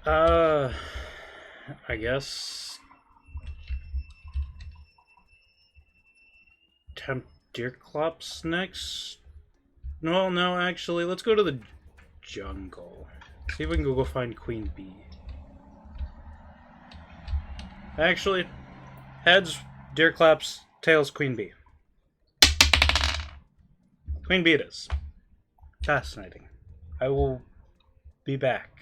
Uh, I guess tempt Deerclops next. No, no, actually, let's go to the jungle. See if we can go find Queen Bee. Actually, heads Deerclops, tails Queen Bee. Queen Bee it is. Fascinating. I will be back.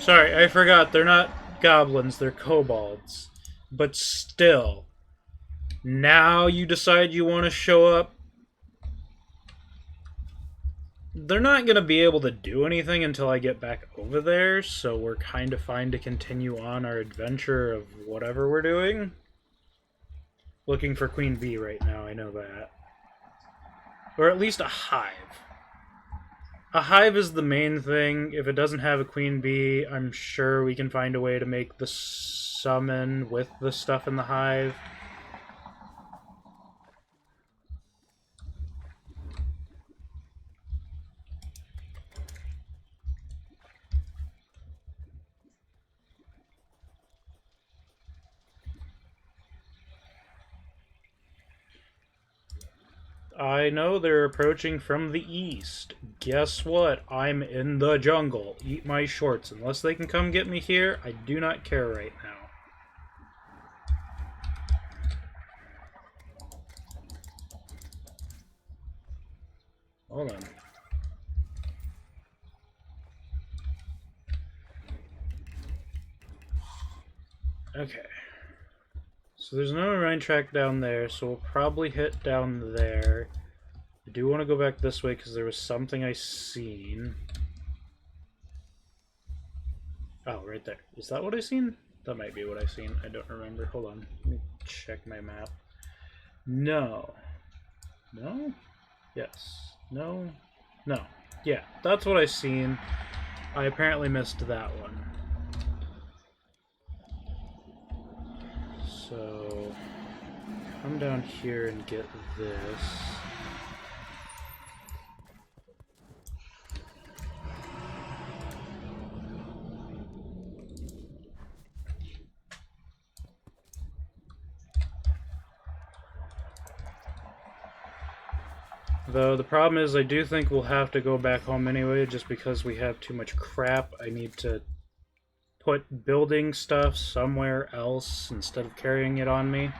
Sorry, I forgot. They're not goblins, they're kobolds. But still, now you decide you want to show up. They're not going to be able to do anything until I get back over there, so we're kind of fine to continue on our adventure of whatever we're doing. Looking for Queen Bee right now, I know that. Or at least a hive. A hive is the main thing. If it doesn't have a Queen Bee, I'm sure we can find a way to make the summon with the stuff in the hive. I know they're approaching from the east. Guess what? I'm in the jungle. Eat my shorts. Unless they can come get me here, I do not care right now. Hold on. Okay. So there's no rain track down there, so we'll probably hit down there. I do want to go back this way because there was something I seen. Oh, right there. Is that what I seen? That might be what I seen. I don't remember. Hold on. Let me check my map. No. No? Yes. No? No. Yeah, that's what I seen. I apparently missed that one. So, come down here and get this. Though the problem is I do think we'll have to go back home anyway just because we have too much crap. I need to put building stuff somewhere else instead of carrying it on me.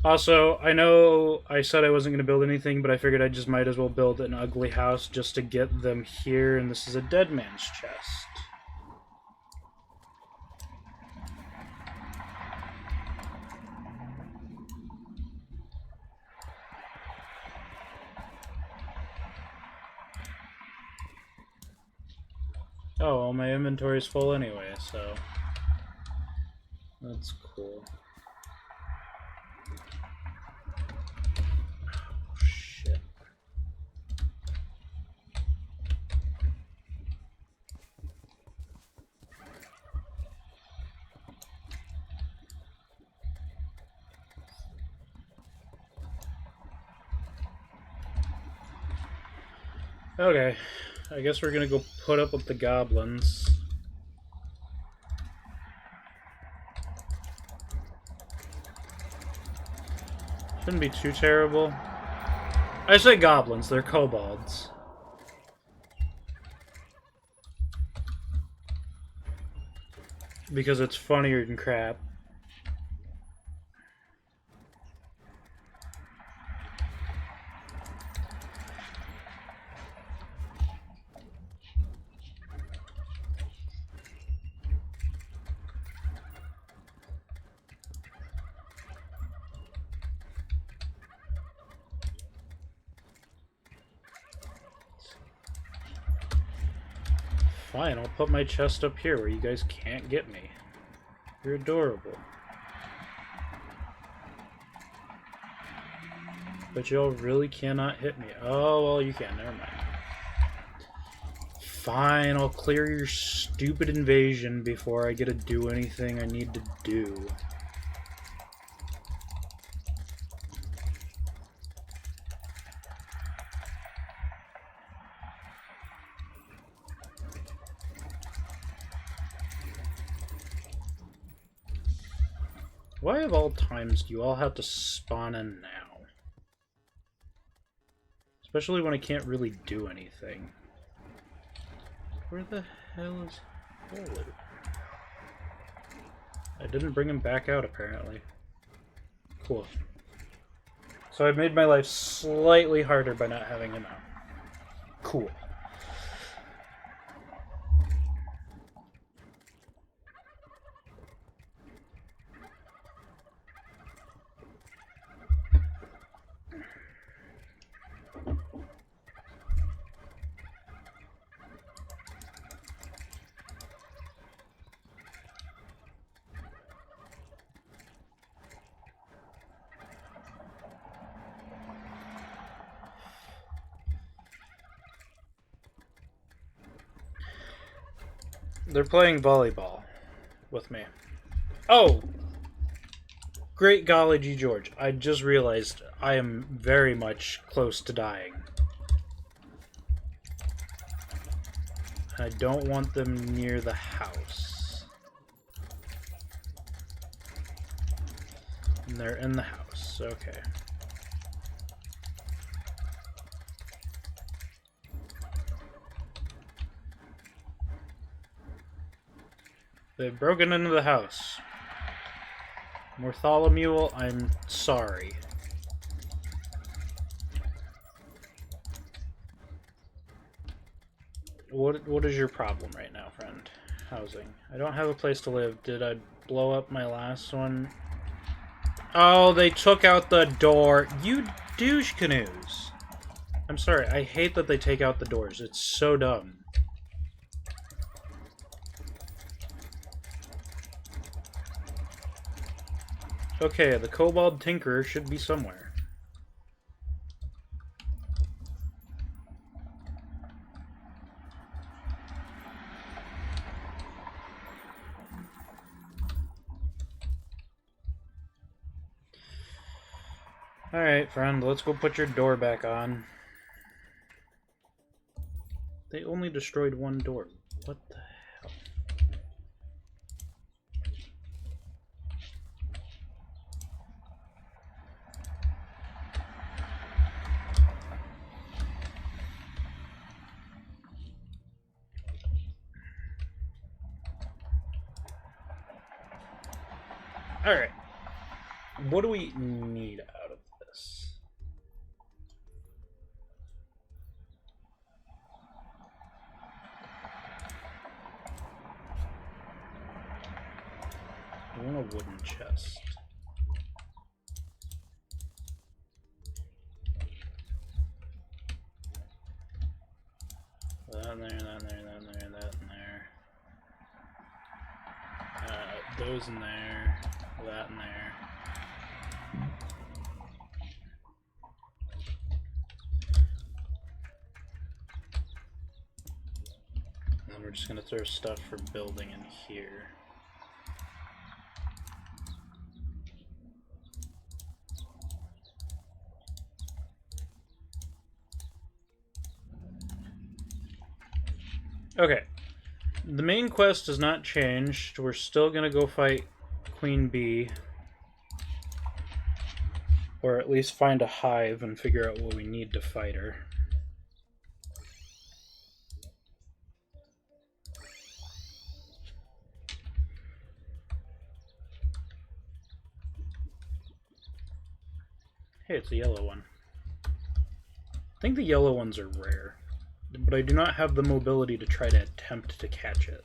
Also, I know I said I wasn't going to build anything, but I figured I just might as well build an ugly house just to get them here, and this is a dead man's chest. Oh, well, my inventory's full anyway, so that's cool. Oh, shit. Okay, I guess we're gonna go put up with the goblins. Shouldn't be too terrible. I say goblins, they're kobolds. Because it's funnier than crap. Fine, I'll put my chest up here where you guys can't get me. You're adorable. But y'all really cannot hit me. Oh, well, you can. Never mind. Fine, I'll clear your stupid invasion before I get to do anything I need to do. Why of all times do you all have to spawn in now? Especially when I can't really do anything. Where the hell is Holy? I didn't bring him back out, apparently. Cool. So I've made my life slightly harder by not having him out. Cool. They're playing volleyball with me. Oh! Great golly gee George. I just realized I am very much close to dying. I don't want them near the house. And they're in the house. Okay. They've broken into the house. Bartholomew, I'm sorry. What is your problem right now, friend? Housing. I don't have a place to live. Did I blow up my last one? Oh, they took out the door. You douche canoes. I'm sorry. I hate that they take out the doors. It's so dumb. Okay, the Kobold Tinkerer should be somewhere. Alright, friend, let's go put your door back on. They only destroyed one door. What the hell? Alright. What do we need out of this? I want a wooden chest. That in there, that in there, that in there, that in there. Those in there, that in there. And then we're just gonna throw stuff for building in here. Okay. The main quest has not changed. We're still gonna go fight Queen Bee. Or at least find a hive and figure out what we need to fight her. Hey, it's a yellow one. I think the yellow ones are rare, but I do not have the mobility to try to attempt to catch it.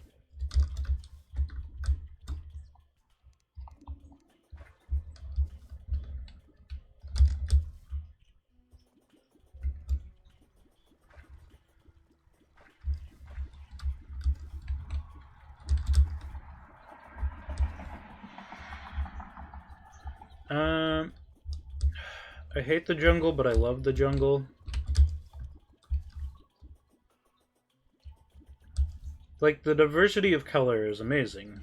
I hate the jungle, but I love the jungle. Like, the diversity of color is amazing.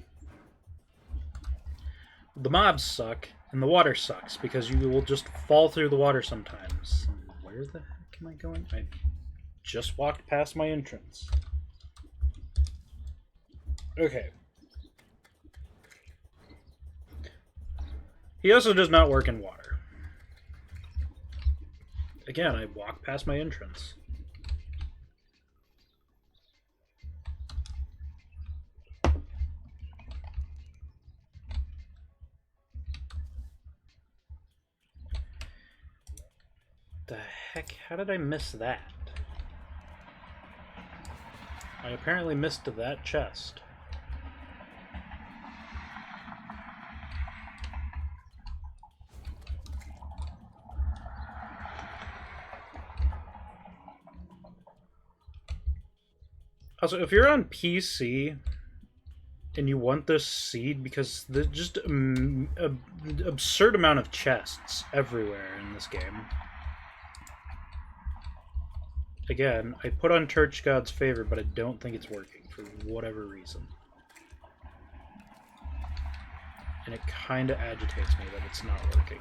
The mobs suck, and the water sucks, because you will just fall through the water sometimes. Where the heck am I going? I just walked past my entrance. Okay. He also does not work in water. Again, I walked past my entrance. The heck? How did I miss that? I apparently missed that chest. Also, if you're on PC and you want this seed, because there's just an absurd amount of chests everywhere in this game. Again, I put on Church God's favor, but I don't think it's working for whatever reason. And it kind of agitates me that it's not working.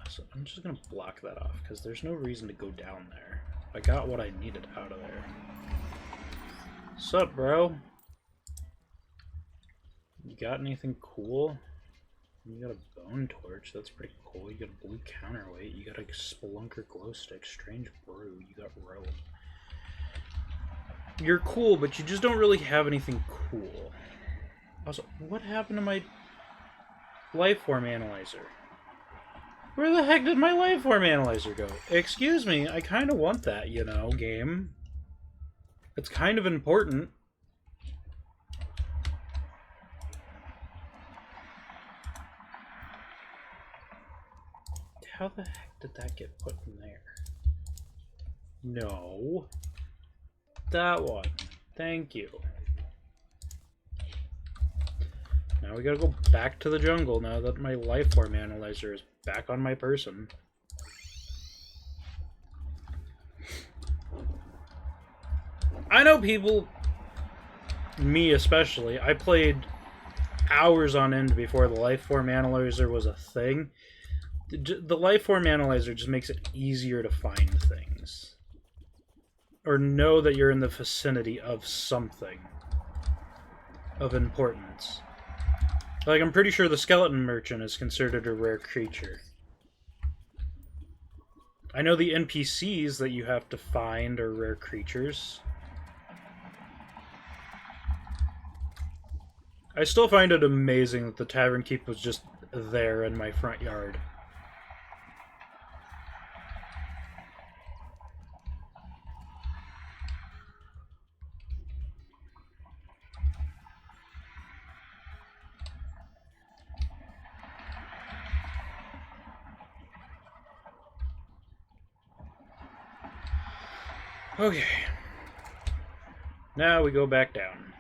So I'm just going to block that off, because there's no reason to go down there. I got what I needed out of there. Sup, bro? You got anything cool? You got a bone torch, that's pretty cool. You got a blue counterweight, you got a spelunker glow stick, strange brew, you got rope. You're cool, but you just don't really have anything cool. Also, what happened to my life form analyzer? Where the heck did my life form analyzer go? Excuse me, I kind of want that, you know, game. It's kind of important. How the heck did that get put in there? No. That one. Thank you. Now we gotta go back to the jungle now that my life form analyzer is back on my person. I know people, me especially, I played hours on end before the life form analyzer was a thing. The life form analyzer just makes it easier to find things. Or know that you're in the vicinity of something of importance. Like, I'm pretty sure the skeleton merchant is considered a rare creature. I know the NPCs that you have to find are rare creatures. I still find it amazing that the Tavern Keep was just there in my front yard. Okay. Now we go back down.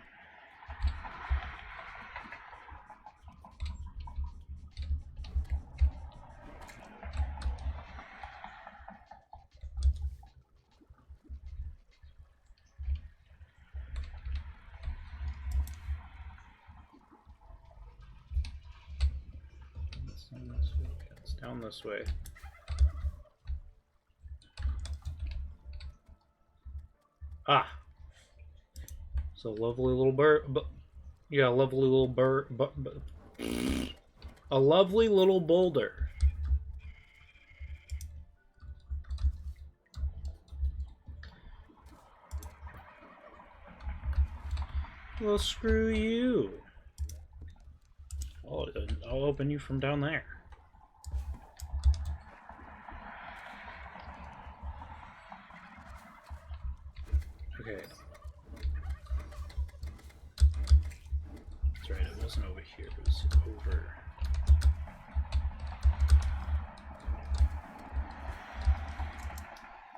It's down this way. Ah. It's a lovely little bird. Yeah, a lovely little bird. A lovely little boulder. Well, screw you. I'll open you from down there. Okay. That's right, it wasn't over here, it was over.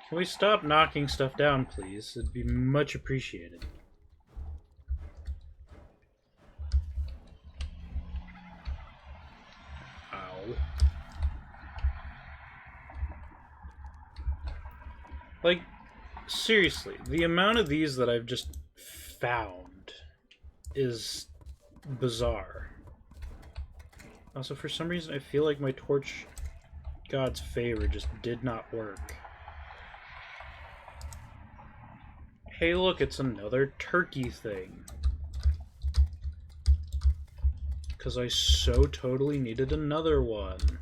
Can we stop knocking stuff down, please? It'd be much appreciated. Ow. Like, seriously, the amount of these that I've just found is bizarre. Also, for some reason, I feel like my Torch God's favor just did not work. Hey, look, it's another turkey thing. Because I so totally needed another one.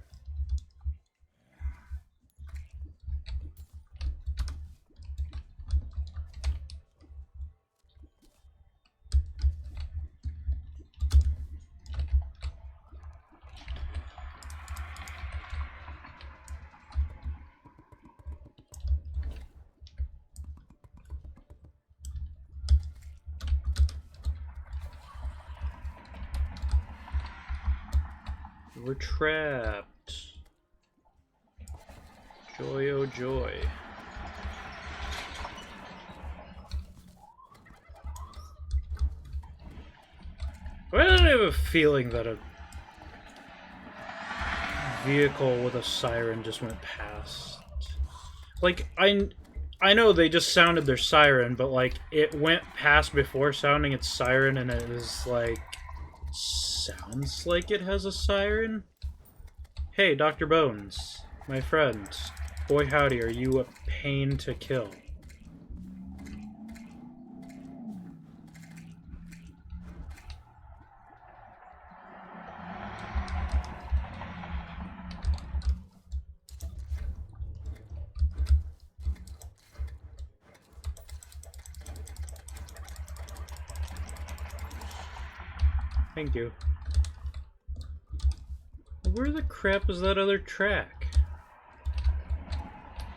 We're trapped. Joy, oh joy. Why did I have a feeling that a vehicle with a siren just went past? Like, I know they just sounded their siren, but, like, it went past before sounding its siren, and it is, like, sounds like it has a siren? Hey, Dr. Bones, my friend. Boy howdy, are you a pain to kill? Thank you. Where the crap is that other track?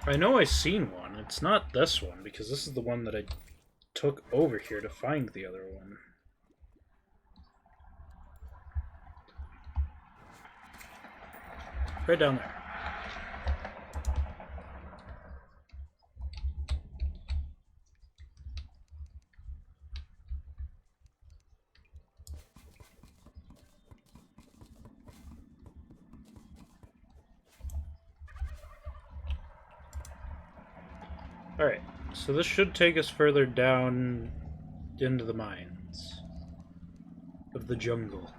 I know I've seen one. It's not this one, because this is the one that I took over here to find the other one. Right down there. Alright, so this should take us further down into the mines of the jungle.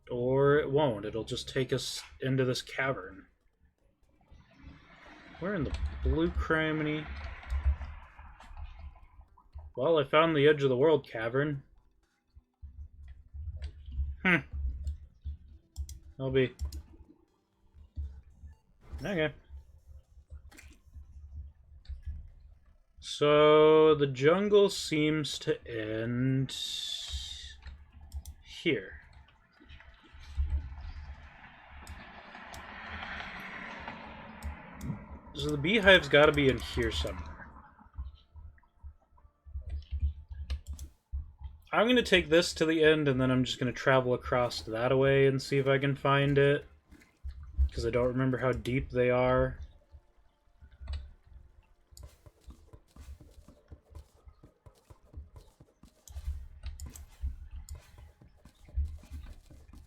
Or it won't, it'll just take us into this cavern. Where in the blue criminy? Well, I found the edge of the world cavern. I'll be... Okay. So the jungle seems to end here. So the beehive's got to be in here somewhere. I'm going to take this to the end, and then I'm just going to travel across that way and see if I can find it. Because I don't remember how deep they are.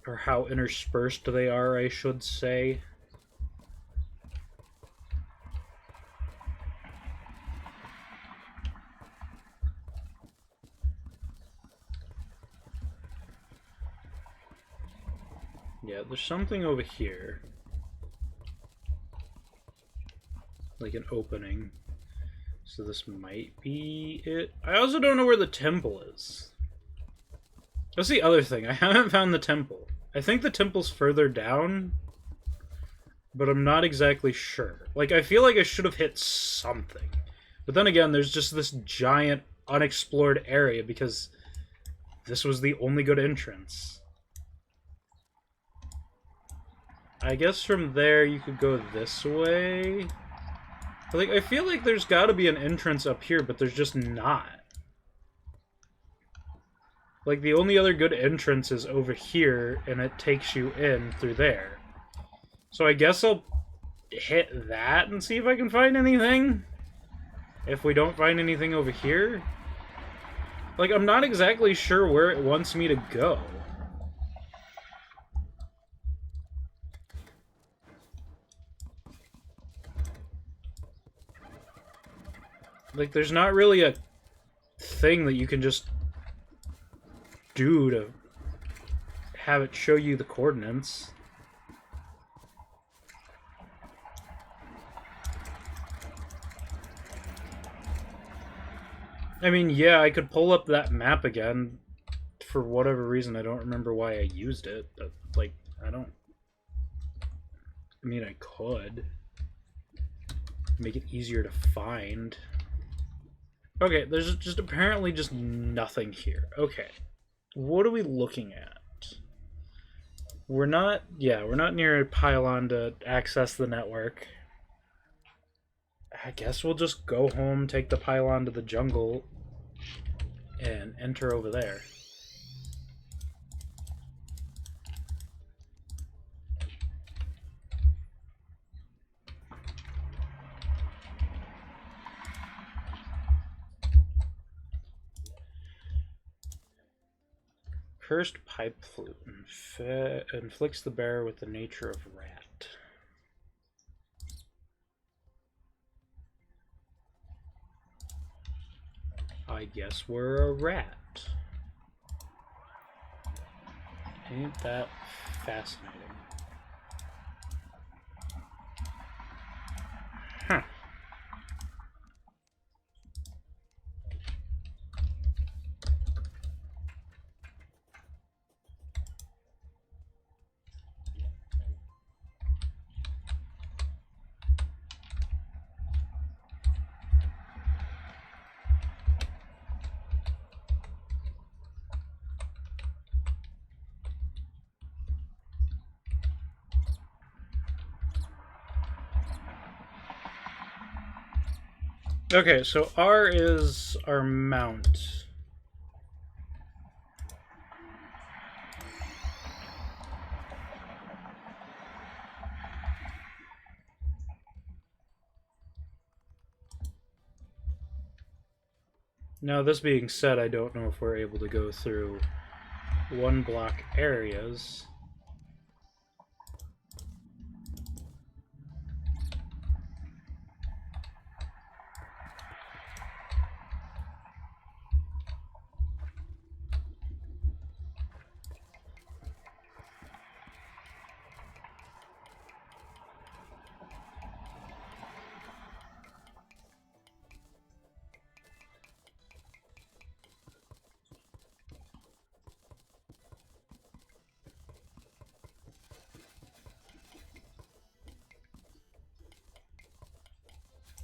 Or how interspersed they are, I should say. Yeah, there's something over here. Like an opening. So this might be it. I also don't know where the temple is. That's the other thing. I haven't found the temple. I think the temple's further down, but I'm not exactly sure. Like, I feel like I should have hit something. But then again, there's just this giant unexplored area because this was the only good entrance. I guess from there you could go this way. Like, I feel like there's got to be an entrance up here, but there's just not. Like, the only other good entrance is over here, and it takes you in through there. So I guess I'll hit that and see if I can find anything. If we don't find anything over here. Like, I'm not exactly sure where it wants me to go. Like, there's not really a thing that you can just do to have it show you the coordinates. I mean, yeah, I could pull up that map again. For whatever reason, I don't remember why I used it, but, like, I don't... I mean, I could. Make it easier to find. Okay, there's just apparently just nothing here. Okay. What are we looking at? We're not near a pylon to access the network. I guess we'll just go home, take the pylon to the jungle, and enter over there. Cursed pipe flute inflicts the bearer with the nature of rat. I guess we're a rat. Ain't that fascinating? Huh. Okay, so R is our mount. Now, this being said, I don't know if we're able to go through one block areas.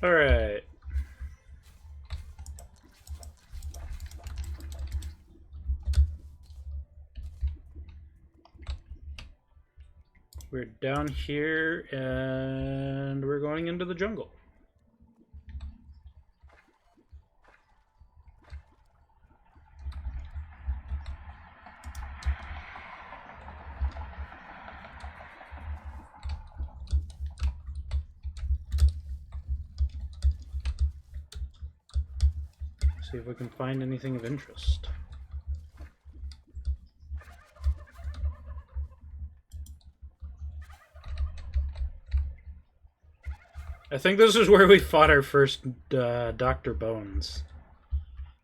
Alright. We're down here and we're going into the jungle. See if we can find anything of interest. I think this is where we fought our first Dr. Bones.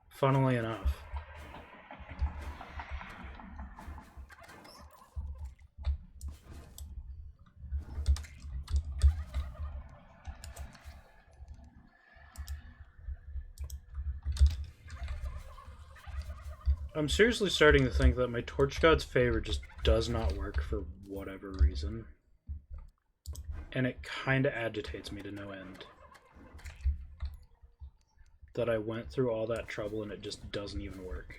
Funnily enough. I'm seriously starting to think that my Torch God's Favor just does not work for whatever reason. And it kind of agitates me to no end. That I went through all that trouble and it just doesn't even work.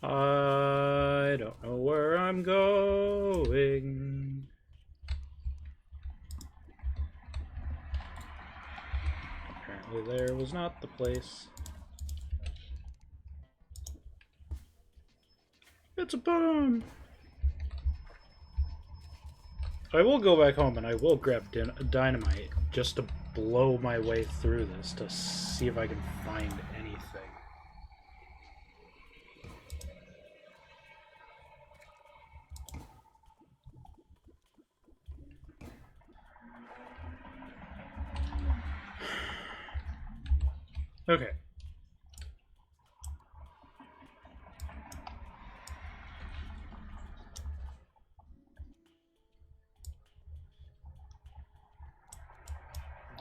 I don't know where I'm going. Apparently there was not the place. It's a bomb! I will go back home and I will grab dynamite just to blow my way through this to see if I can find anything. Okay.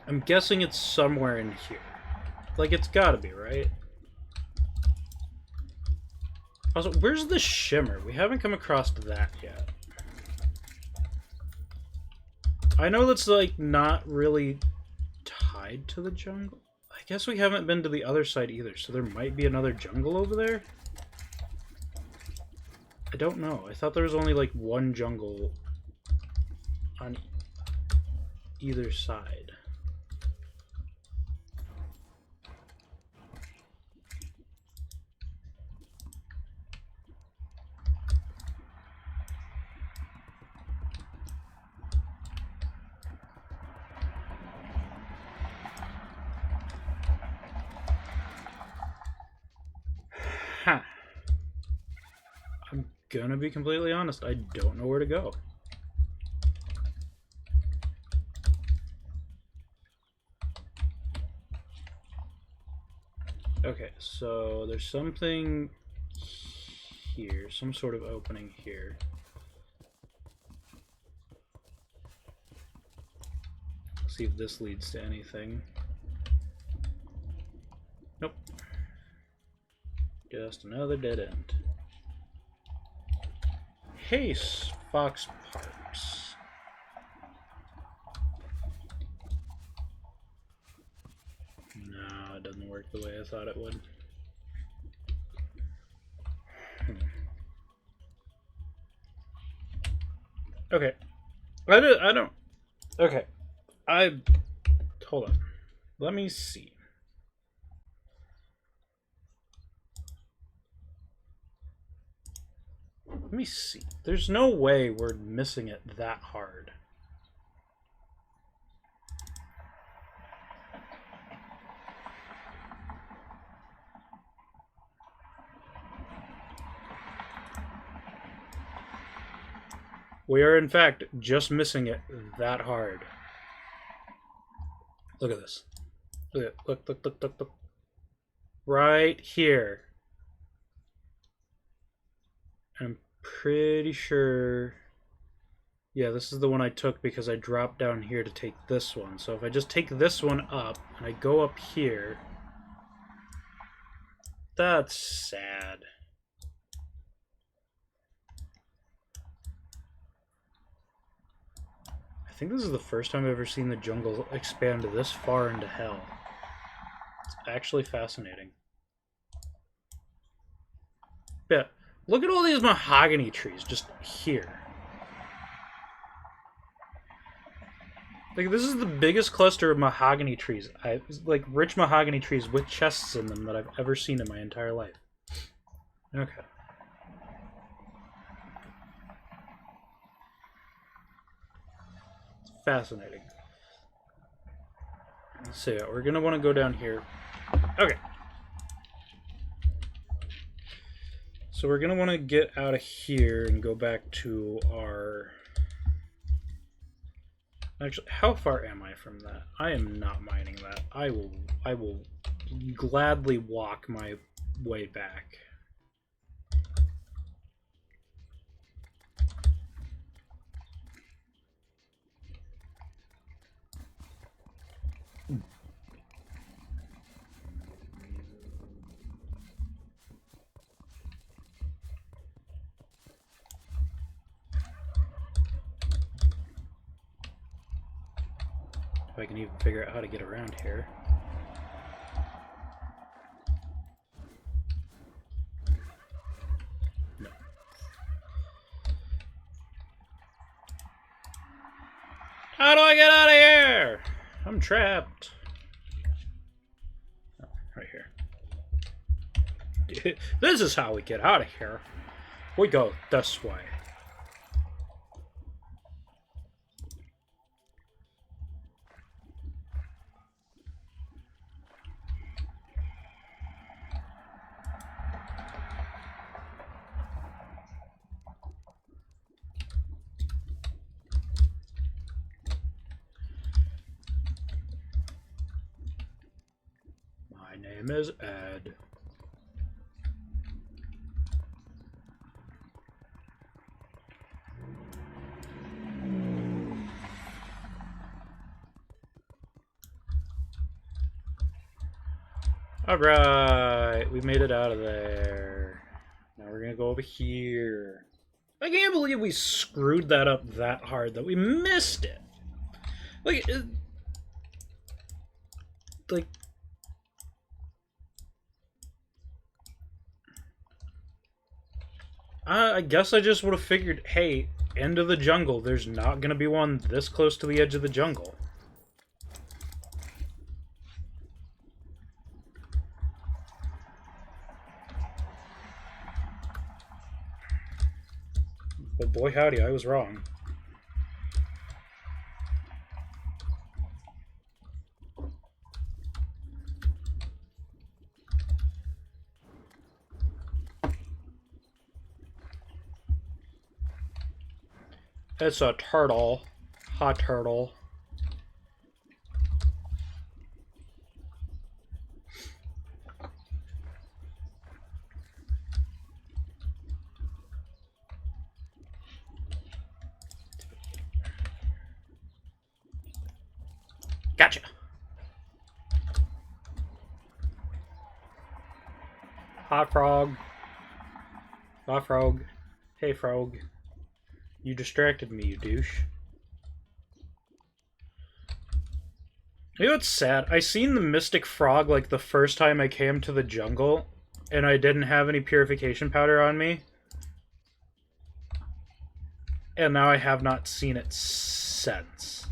I'm guessing it's somewhere in here. Like, it's gotta be, right? Also, where's the shimmer? We haven't come across that yet. I know that's, like, not really tied to the jungle. I guess we haven't been to the other side either, so there might be another jungle over there? I don't know. I thought there was only, like, one jungle on either side. Huh. I'm gonna be completely honest. I don't know where to go. Okay, so there's something here, some sort of opening here. See if this leads to anything. Nope. Just another dead end. Hey, Fox Parks. No, it doesn't work the way I thought it would. Okay. I don't... Okay. Hold on. Let me see. Let me see. There's no way we're missing it that hard. We are, in fact, just missing it that hard. Look at this. Look at it. Look. Right here. I'm pretty sure... Yeah, this is the one I took because I dropped down here to take this one. So if I just take this one up, and I go up here... That's sad. I think this is the first time I've ever seen the jungle expand this far into hell. It's actually fascinating. Yeah, look at all these mahogany trees just here. Like, this is the biggest cluster of mahogany trees, like rich mahogany trees with chests in them that I've ever seen in my entire life. Okay. It's fascinating. So yeah, we're gonna want to go down here. Okay. So we're gonna want to get out of here and go back to our... Actually, how far am I from that? I am not mining that. I will gladly walk my way back. If I can even figure out how to get around here. No. How do I get out of here? I'm trapped. Oh, right here. This is how we get out of here. We go this way. My name name is Ed. Alright, we made it out of there. Now we're gonna go over here. I can't believe we screwed that up that hard that we missed it. Like, I guess I just would have figured, hey, end of the jungle, there's not gonna be one this close to the edge of the jungle. But boy howdy, I was wrong. It's a turtle. Hot turtle. Gotcha. Hot frog. Hot frog. Hey, frog. You distracted me, you douche. You know what's sad? I seen the mystic frog like the first time I came to the jungle, and I didn't have any purification powder on me. And now I have not seen it since.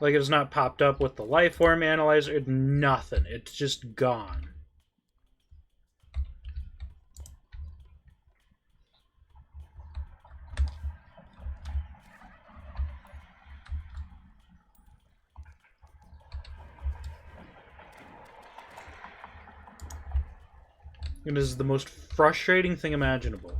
Like, it's not popped up with the life form analyzer, nothing. It's just gone. It is the most frustrating thing imaginable.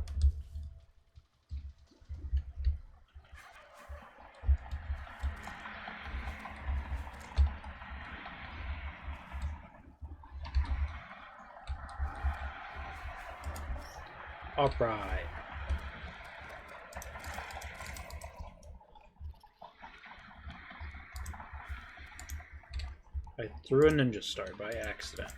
Alright. I threw a ninja star by accident.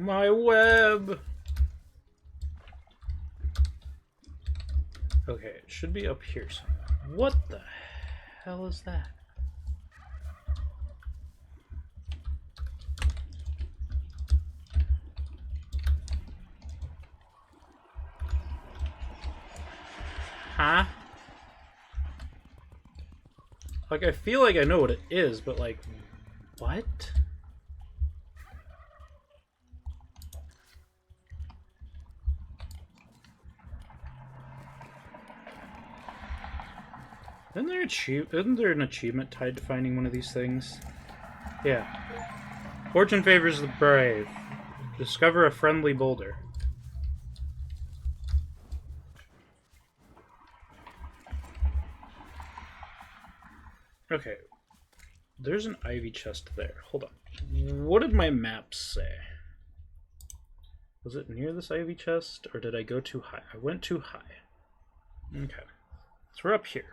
My web! Okay, it should be up here somewhere. What the hell is that? Huh? Like, I feel like I know what it is, but like, what? Isn't there an achievement tied to finding one of these things? Yeah. Fortune favors the brave. Discover a friendly boulder. Okay. There's an ivy chest there. Hold on. What did my map say? Was it near this ivy chest, or did I go too high? I went too high. Okay. So we're up here.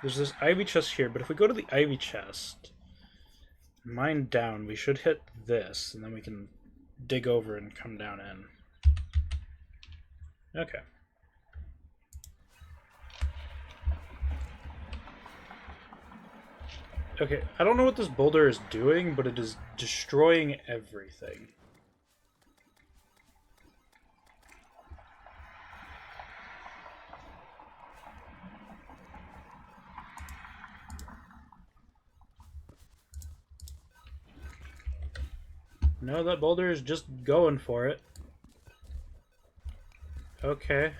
There's this ivy chest here, but if we go to the ivy chest, mine down, we should hit this, and then we can dig over and come down in. Okay. Okay, I don't know what this boulder is doing, but it is destroying everything. No, that boulder is just going for it. Okay.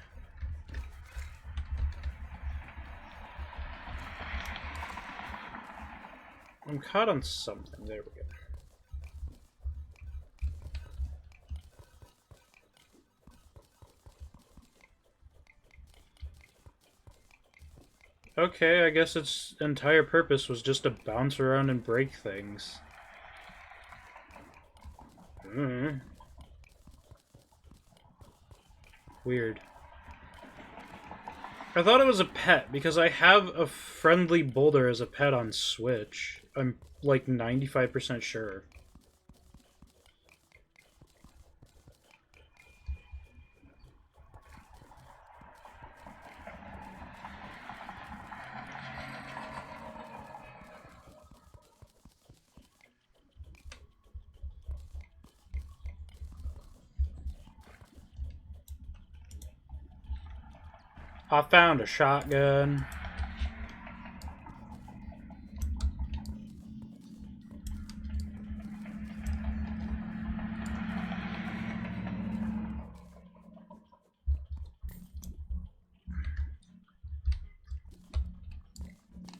I'm caught on something. There we go. Okay, I guess its entire purpose was just to bounce around and break things. Weird. I thought it was a pet, because I have a friendly boulder as a pet on Switch. I'm like 95% sure. I found a shotgun.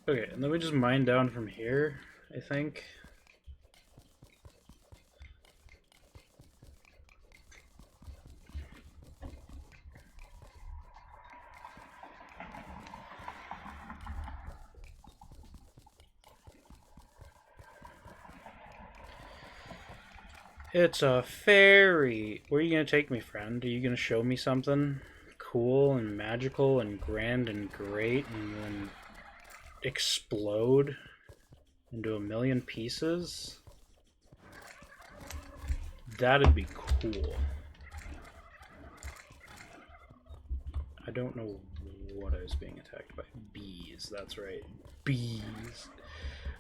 Okay, and then we just mine down from here, I think. It's a ferry. Where are you going to take me, friend? Are you going to show me something cool and magical and grand and great and then explode into a million pieces? That'd be cool. I don't know what I was being attacked by. Bees, that's right. Bees.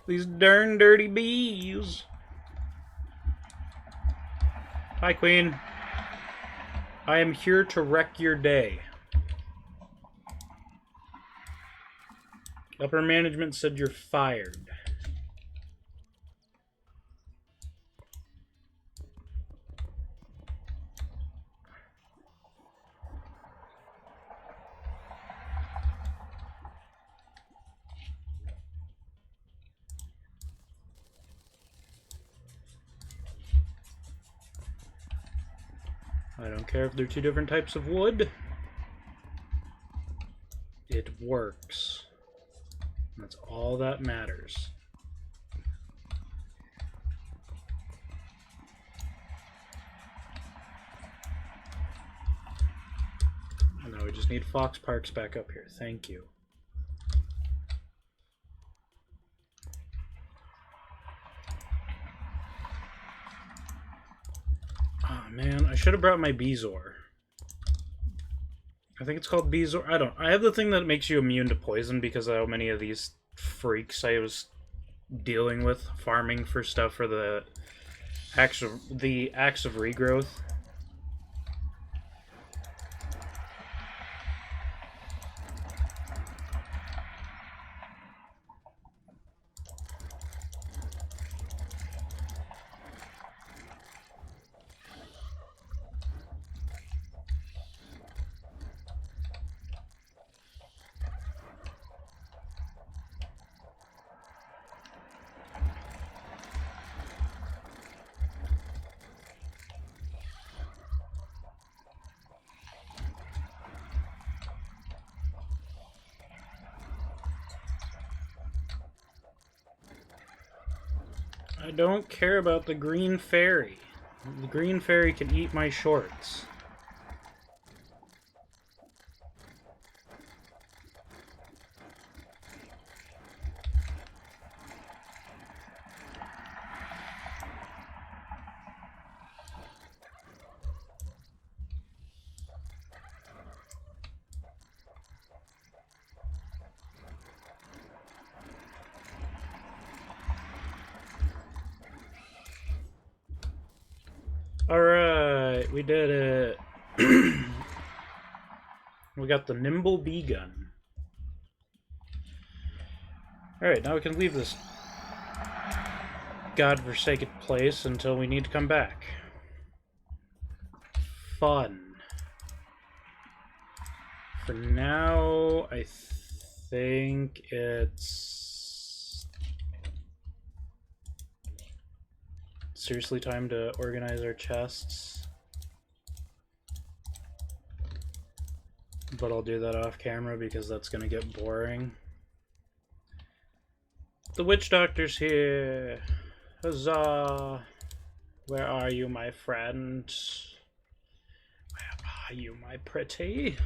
These darn dirty bees. Hi, Queen. I am here to wreck your day. Upper management said you're fired. I don't care if they're two different types of wood. It works. That's all that matters. And now we just need Fox Parks back up here. Thank you. Oh man, I should have brought my Beezor. I think it's called Beezor. I have the thing that makes you immune to poison because of how many of these freaks I was dealing with farming for stuff for the axe of regrowth. I don't care about the green fairy. The green fairy can eat my shorts. Alright, we did it. We got the nimble bee gun. Alright, now we can leave this. godforsaken place until we need to come back. Fun. For now, I think it's seriously time to organize our chests. But I'll do that off camera because that's gonna get boring. The witch doctor's here. Huzzah! Where are you, my friend? Where are you, my pretty?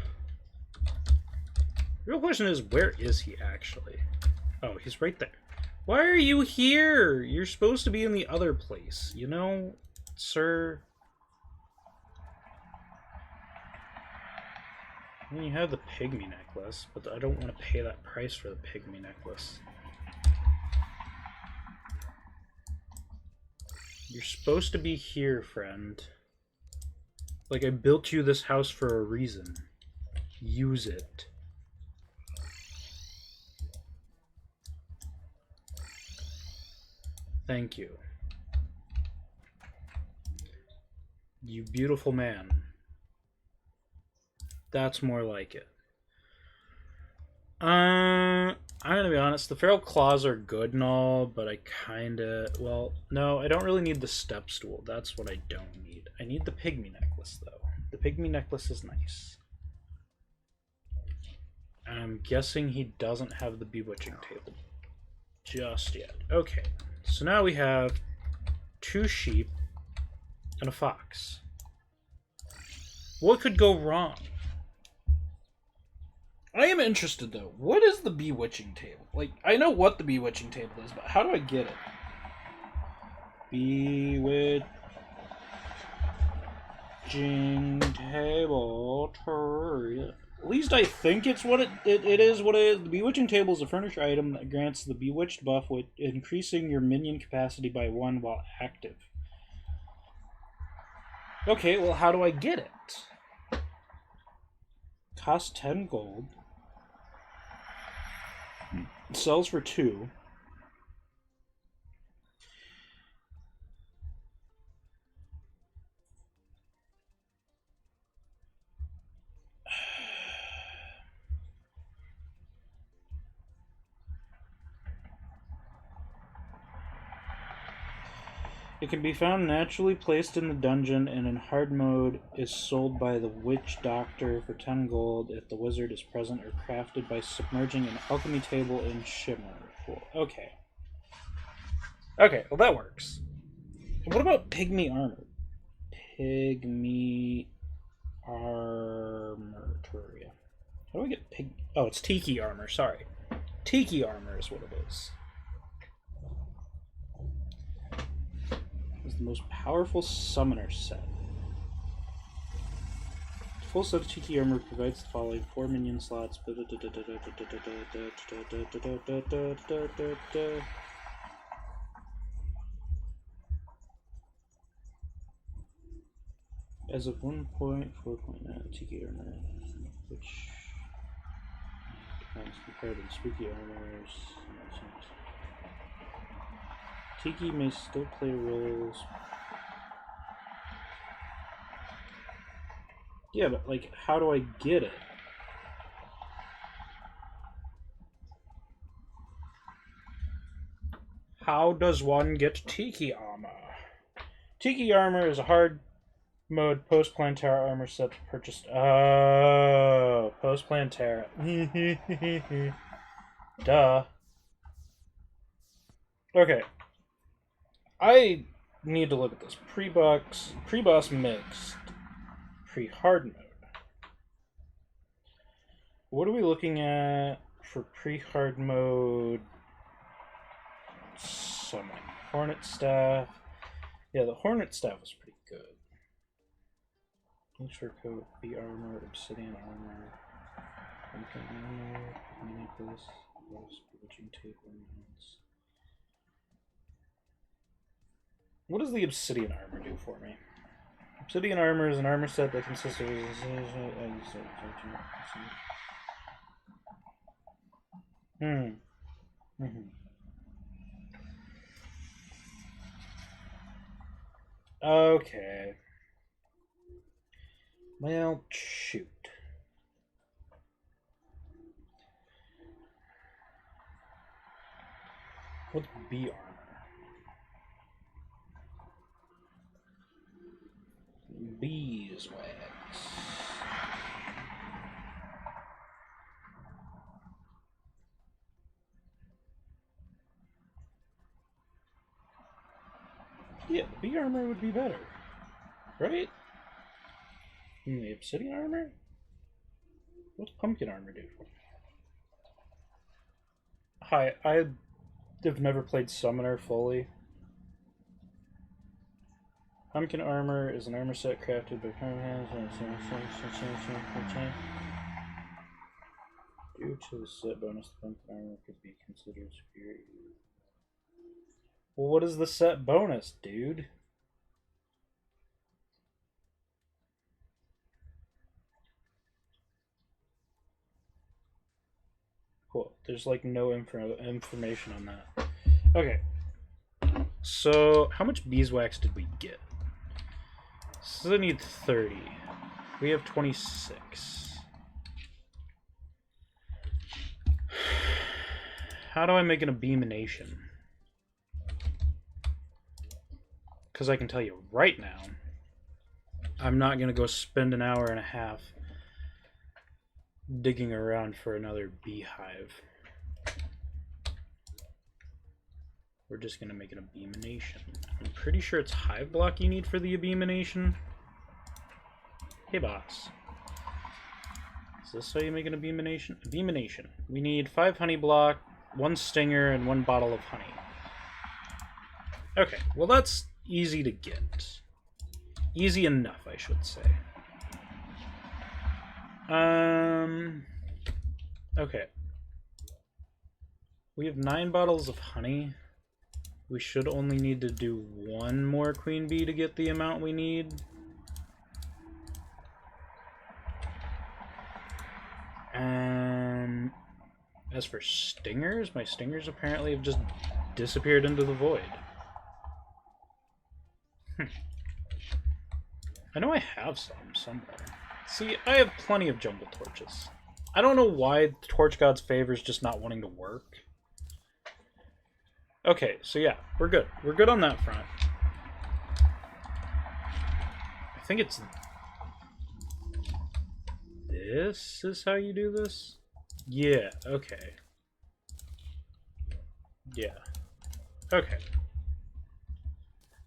The real question is, where is he actually? Oh, he's right there. Why are you here? You're supposed to be in the other place, you know, sir? I mean, you have the pygmy necklace, but I don't want to pay that price for the pygmy necklace. You're supposed to be here, friend. Like, I built you this house for a reason. Use it. Thank you. You beautiful man. That's more like it. I'm gonna be honest, the feral claws are good and all, but I kinda... Well, no, I don't really need the step stool. That's what I don't need. I need the pygmy necklace, though. The pygmy necklace is nice. I'm guessing he doesn't have the bewitching table just yet. Okay, so now we have 2 sheep and a fox. What could go wrong? I am interested, though. What is the bewitching table? Like, I know what the bewitching table is, but how do I get it? Bewitching table. Terraria. At least I think it's what it is what it is. The bewitching table is a furniture item that grants the bewitched buff with increasing your minion capacity by 1 while active. Okay, well, how do I get it? Costs 10 gold. It sells for 2. It can be found naturally placed in the dungeon and in hard mode is sold by the witch doctor for 10 gold if the wizard is present or crafted by submerging an alchemy table in shimmer pool. Okay. Okay, well that works. What about pygmy armor? Pygmy armor. Terraria. How do I get pig... Oh, it's tiki armor, sorry. Tiki armor is what it is. It's the most powerful summoner set. The full set of Tiki armor provides the following 4 minion slots. As of 1.4.9 Tiki armor, which compared to the spooky armors. Tiki may still play roles. Yeah, but like, how do I get it? How does one get Tiki armor? Tiki armor is a hard mode post-Plantera armor set purchased. Oh, post-Plantera. Duh. Okay. I need to look at this. Pre-boss mixed. Pre-hard mode. What are we looking at for pre-hard mode? Summon. Hornet staff. Yeah, the Hornet staff was pretty good. Fur coat, B armor, obsidian armor, pumpkin armor, necklace, bewitching tape ornaments. What does the obsidian armor do for me? Obsidian armor is an armor set that consists of... Okay. Well, shoot. What's B armor? Beeswax. Yeah, B armor would be better. Right? The obsidian armor? What's pumpkin armor do? Hi, I have never played Summoner fully. Pumpkin armor is an armor set crafted by due to the set bonus, the pumpkin armor could be considered superior. Well, what is the set bonus, dude? Cool. There's like no information on that. Okay. So, how much beeswax did we get? So I need 30. We have 26. How do I make an abomination? Because I can tell you right now, I'm not going to go spend an hour and a half digging around for another beehive. We're just going to make an abomination. I'm pretty sure it's hive block you need for the abomination. Hey, boss. Is this how you make an abomination? Abomination. We need 5 honey block, 1 stinger, and 1 bottle of honey. Okay, well that's easy to get. Easy enough, I should say. Okay. We have 9 bottles of honey. We should only need to do 1 more queen bee to get the amount we need. As for stingers, my stingers apparently have just disappeared into the void. I know I have some somewhere. See, I have plenty of jungle torches. I don't know why the Torch God's favor is just not wanting to work. Okay, so yeah, we're good. We're good on that front. I think it's... This is how you do this? Yeah, okay. Yeah. Okay.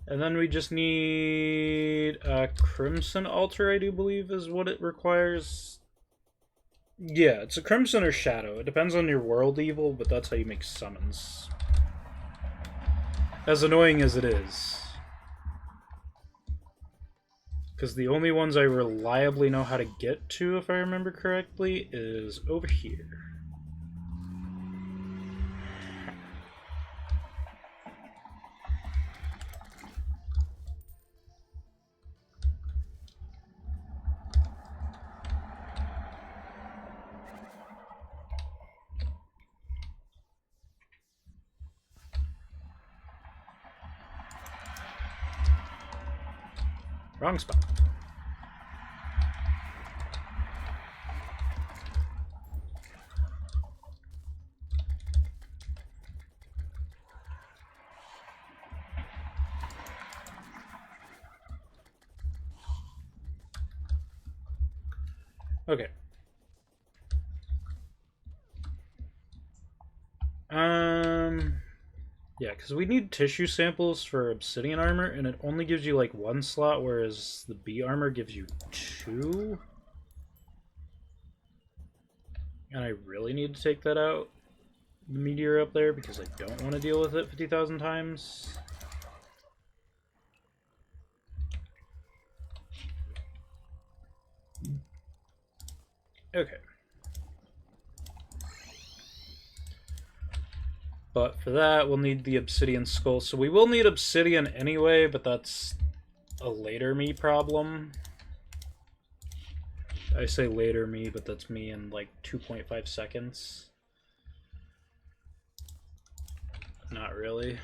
And then we just need a Crimson Altar, I do believe is what it requires. Yeah, it's a Crimson or Shadow. It depends on your world evil, but that's how you make summons. As annoying as it is. Because the only ones I reliably know how to get to, if I remember correctly, is over here. Wrong spot. Okay. Yeah, because we need tissue samples for obsidian armor, and it only gives you like 1 slot, whereas the bee armor gives you 2. And I really need to take that out, the meteor up there, because I don't want to deal with it 50,000 times. Okay. But for that, we'll need the obsidian skull. So we will need obsidian anyway, but that's a later me problem. I say later me, but that's me in like 2.5 seconds. Not really.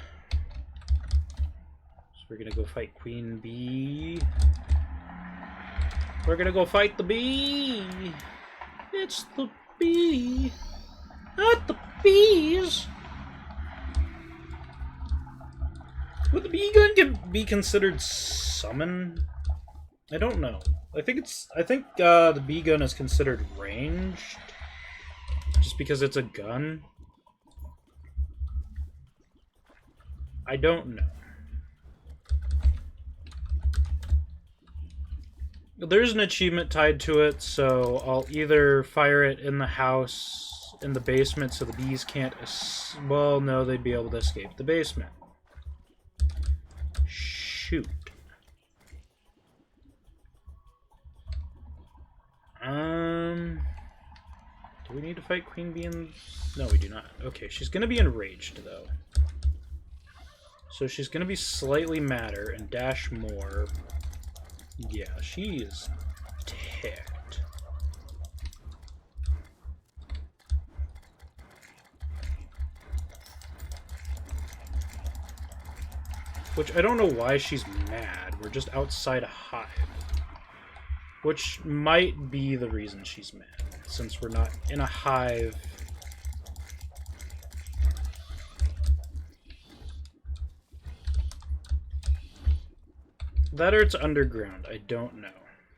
So we're gonna go fight Queen Bee. We're gonna go fight the bee. It's the bee. Not the bees. Would the bee gun be considered summon? I don't know. I think the bee gun is considered ranged, just because it's a gun. I don't know. There's an achievement tied to it, so I'll either fire it in the house, in the basement, so the bees can't... Well, no, they'd be able to escape the basement. Shoot. Do we need to fight Queen Bee in... No, we do not. Okay, she's gonna be enraged, though. So she's gonna be slightly madder and dash more. Yeah, she is ticked. Which, I don't know why she's mad. We're just outside a hive. Which might be the reason she's mad, since we're not in a hive. That or it's underground, I don't know.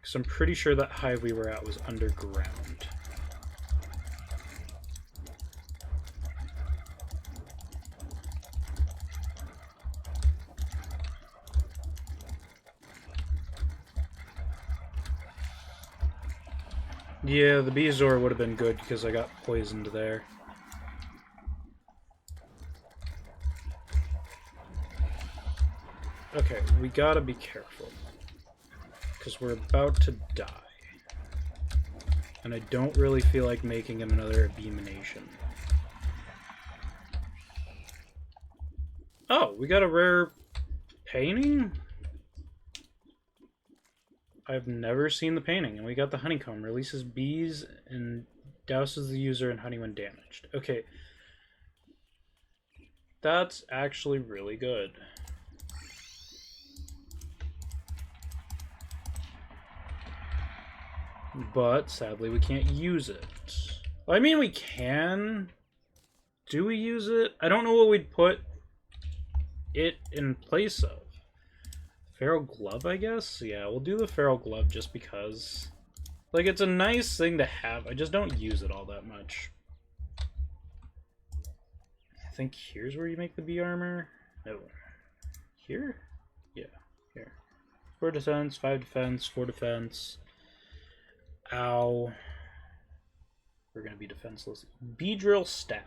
Because I'm pretty sure that hive we were at was underground. Yeah, the Beezor would have been good because I got poisoned there. Okay, we gotta be careful. Because we're about to die. And I don't really feel like making him another abomination. Oh, we got a rare painting? I've never seen the painting, and we got the honeycomb. Releases bees and douses the user in honey when damaged. Okay. That's actually really good. But, sadly, we can't use it. Well, I mean, we can. Do we use it? I don't know what we'd put it in place of. Feral Glove, I guess? Yeah, we'll do the Feral Glove just because. Like, it's a nice thing to have. I just don't use it all that much. I think here's where you make the bee armor. No. Here? Yeah, here. 4 defense, 5 defense, 4 defense. Ow. We're gonna be defenseless. Beedrill Staff.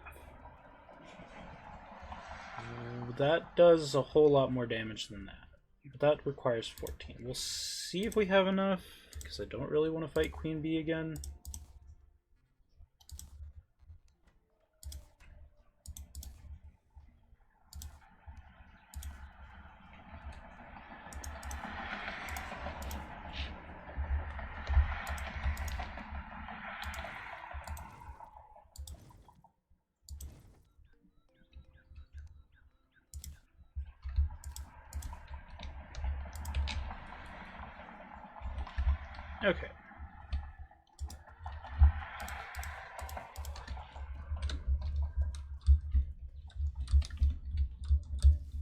That does a whole lot more damage than that. But that requires 14. We'll see if we have enough, because I don't really want to fight Queen Bee again. Okay.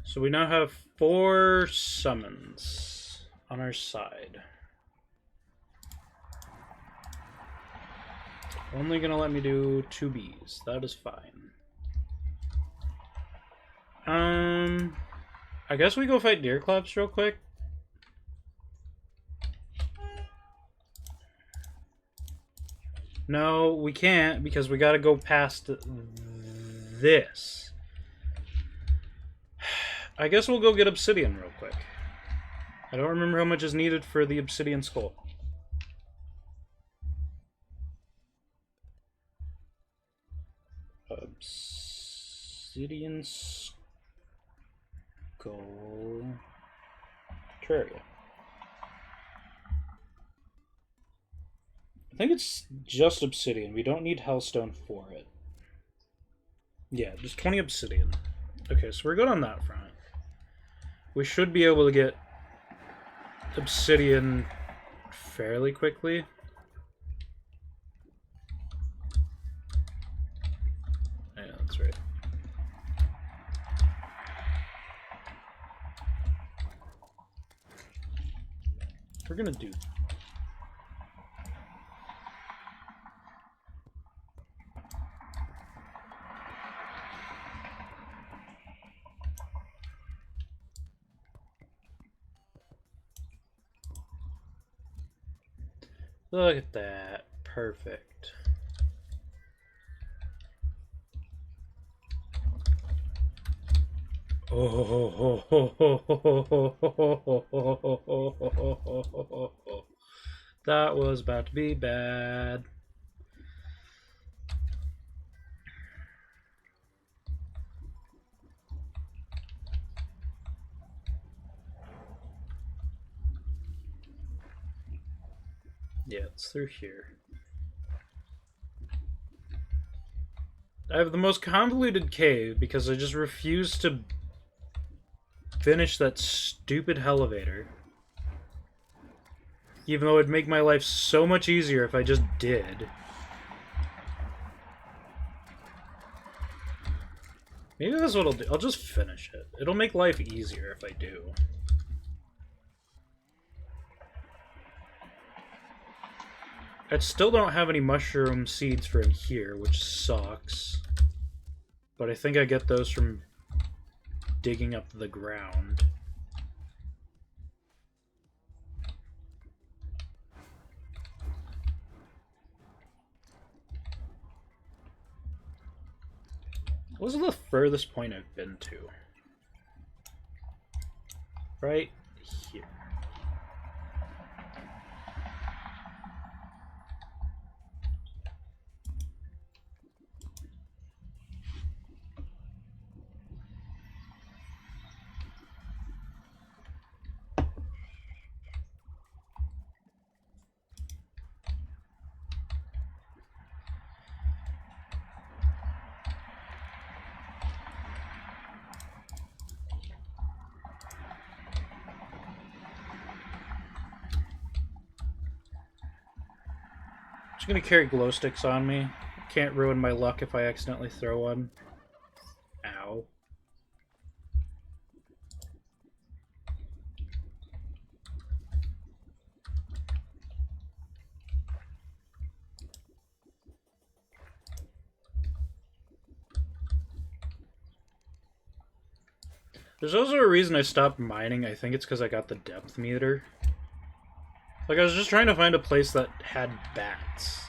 So we now have 4 summons on our side. Only gonna let me do 2 bees. That is fine. I guess we go fight Deerclaps real quick. No, we can't, because we gotta go past this. I guess we'll go get obsidian real quick. I don't remember how much is needed for the obsidian skull. Obsidian skull... Terraria. I think it's just obsidian. We don't need hellstone for it. Yeah, just 20 obsidian. Okay, so we're good on that front. We should be able to get obsidian fairly quickly. Yeah, that's right. We're gonna do... Look at that. Perfect. That was about to be bad. Yeah, it's through here. I have the most convoluted cave because I just refuse to finish that stupid elevator. Even though it'd make my life so much easier if I just did. Maybe that's what I'll do. I'll just finish it. It'll make life easier if I do. I still don't have any mushroom seeds for in here, which sucks. But I think I get those from digging up the ground. What was the furthest point I've been to? Right here. I'm gonna carry glow sticks on me. Can't ruin my luck if I accidentally throw one. Ow. There's also a reason I stopped mining. I think it's because I got the depth meter. Like, I was just trying to find a place that had bats.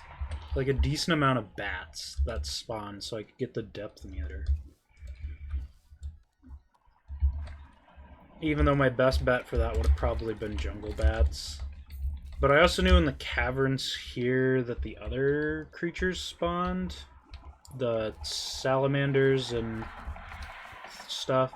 Like, a decent amount of bats that spawned so I could get the depth meter. Even though my best bet for that would have probably been jungle bats. But I also knew in the caverns here that the other creatures spawned. The salamanders and stuff.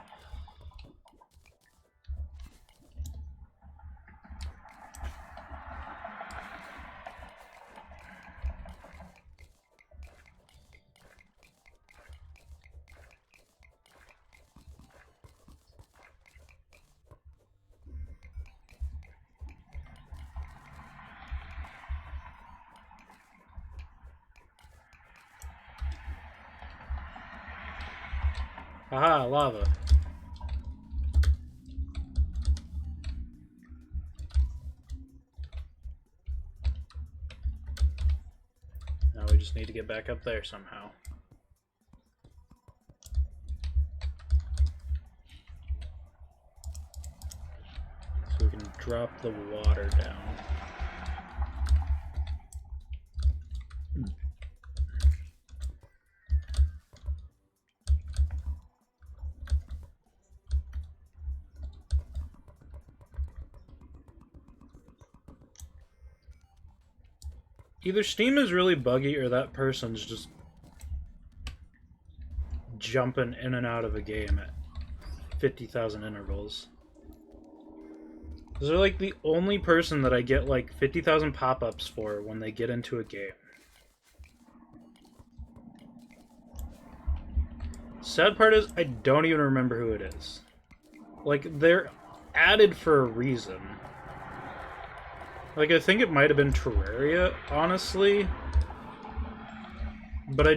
Aha, lava. Now we just need to get back up there somehow. So we can drop the water down. Either Steam is really buggy or that person's just jumping in and out of a game at 50,000 intervals. They're like the only person that I get like 50,000 pop-ups for when they get into a game. Sad part is, I don't even remember who it is. Like, they're added for a reason. Like, I think it might have been Terraria, honestly. But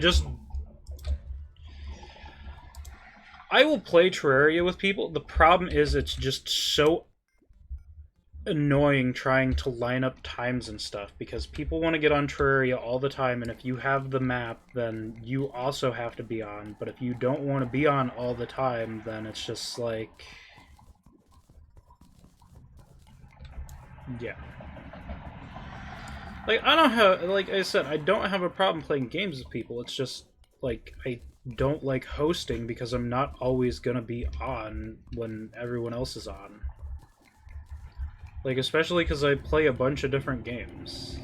I will play Terraria with people. The problem is it's just so annoying trying to line up times and stuff because people want to get on Terraria all the time, and if you have the map, then you also have to be on. But if you don't want to be on all the time, then it's just like... yeah. Like, I don't have... like I said, I don't have a problem playing games with people. It's just, like, I don't like hosting because I'm not always gonna be on when everyone else is on. Like, especially because I play a bunch of different games.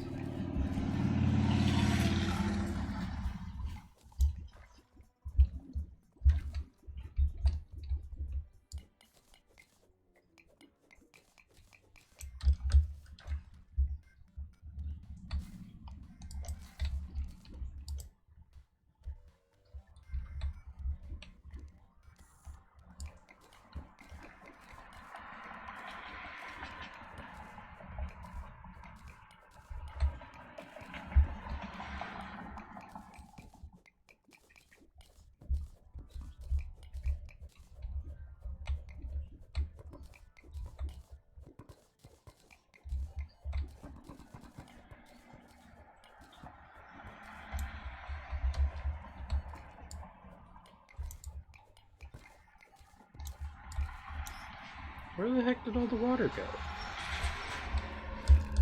Where the heck did all the water go?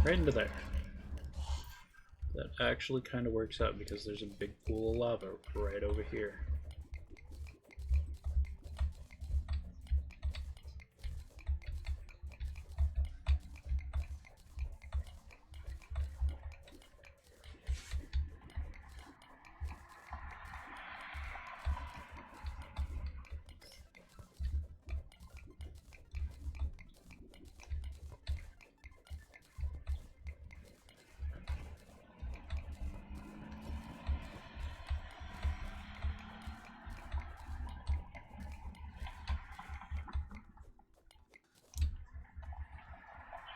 Right into there. That actually kind of works out because there's a big pool of lava right over here.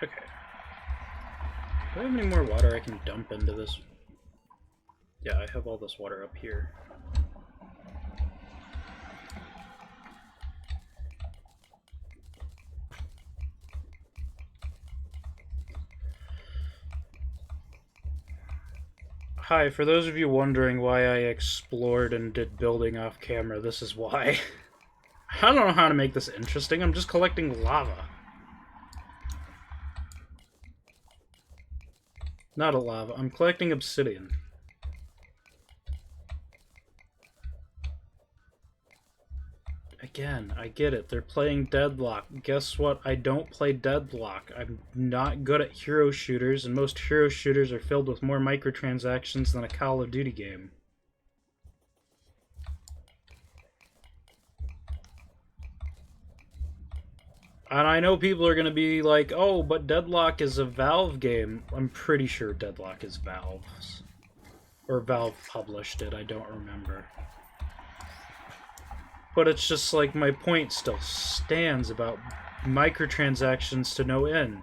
Okay. Do I have any more water I can dump into this? Yeah, I have all this water up here. Hi, for those of you wondering why I explored and did building off camera, this is why. I don't know how to make this interesting, I'm just collecting lava. Not a lava, I'm collecting obsidian. Again, I get it, they're playing Deadlock. Guess what? I don't play Deadlock. I'm not good at hero shooters, and most hero shooters are filled with more microtransactions than a Call of Duty game. And I know people are going to be like, oh, but Deadlock is a Valve game. I'm pretty sure Deadlock is Valve's. Or Valve published it, I don't remember. But it's just like, my point still stands about microtransactions to no end.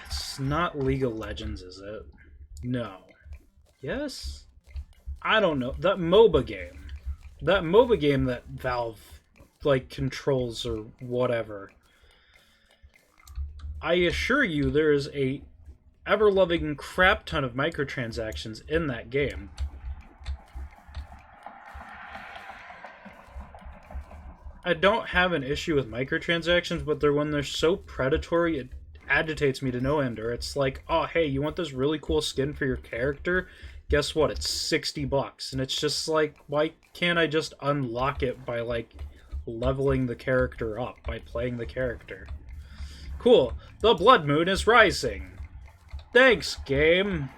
It's not League of Legends, is it? No. Yes? I don't know. That MOBA game. That MOBA game that Valve like controls or whatever. I assure you there is a ever-loving crap ton of microtransactions in that game. I don't have an issue with microtransactions, but when they're so predatory, it agitates me to no end. Or it's like, oh, hey, you want this really cool skin for your character? Guess what? It's $60. And it's just like, why can't I just unlock it by, like, leveling the character up by playing the character? Cool. The blood moon is rising. Thanks, game.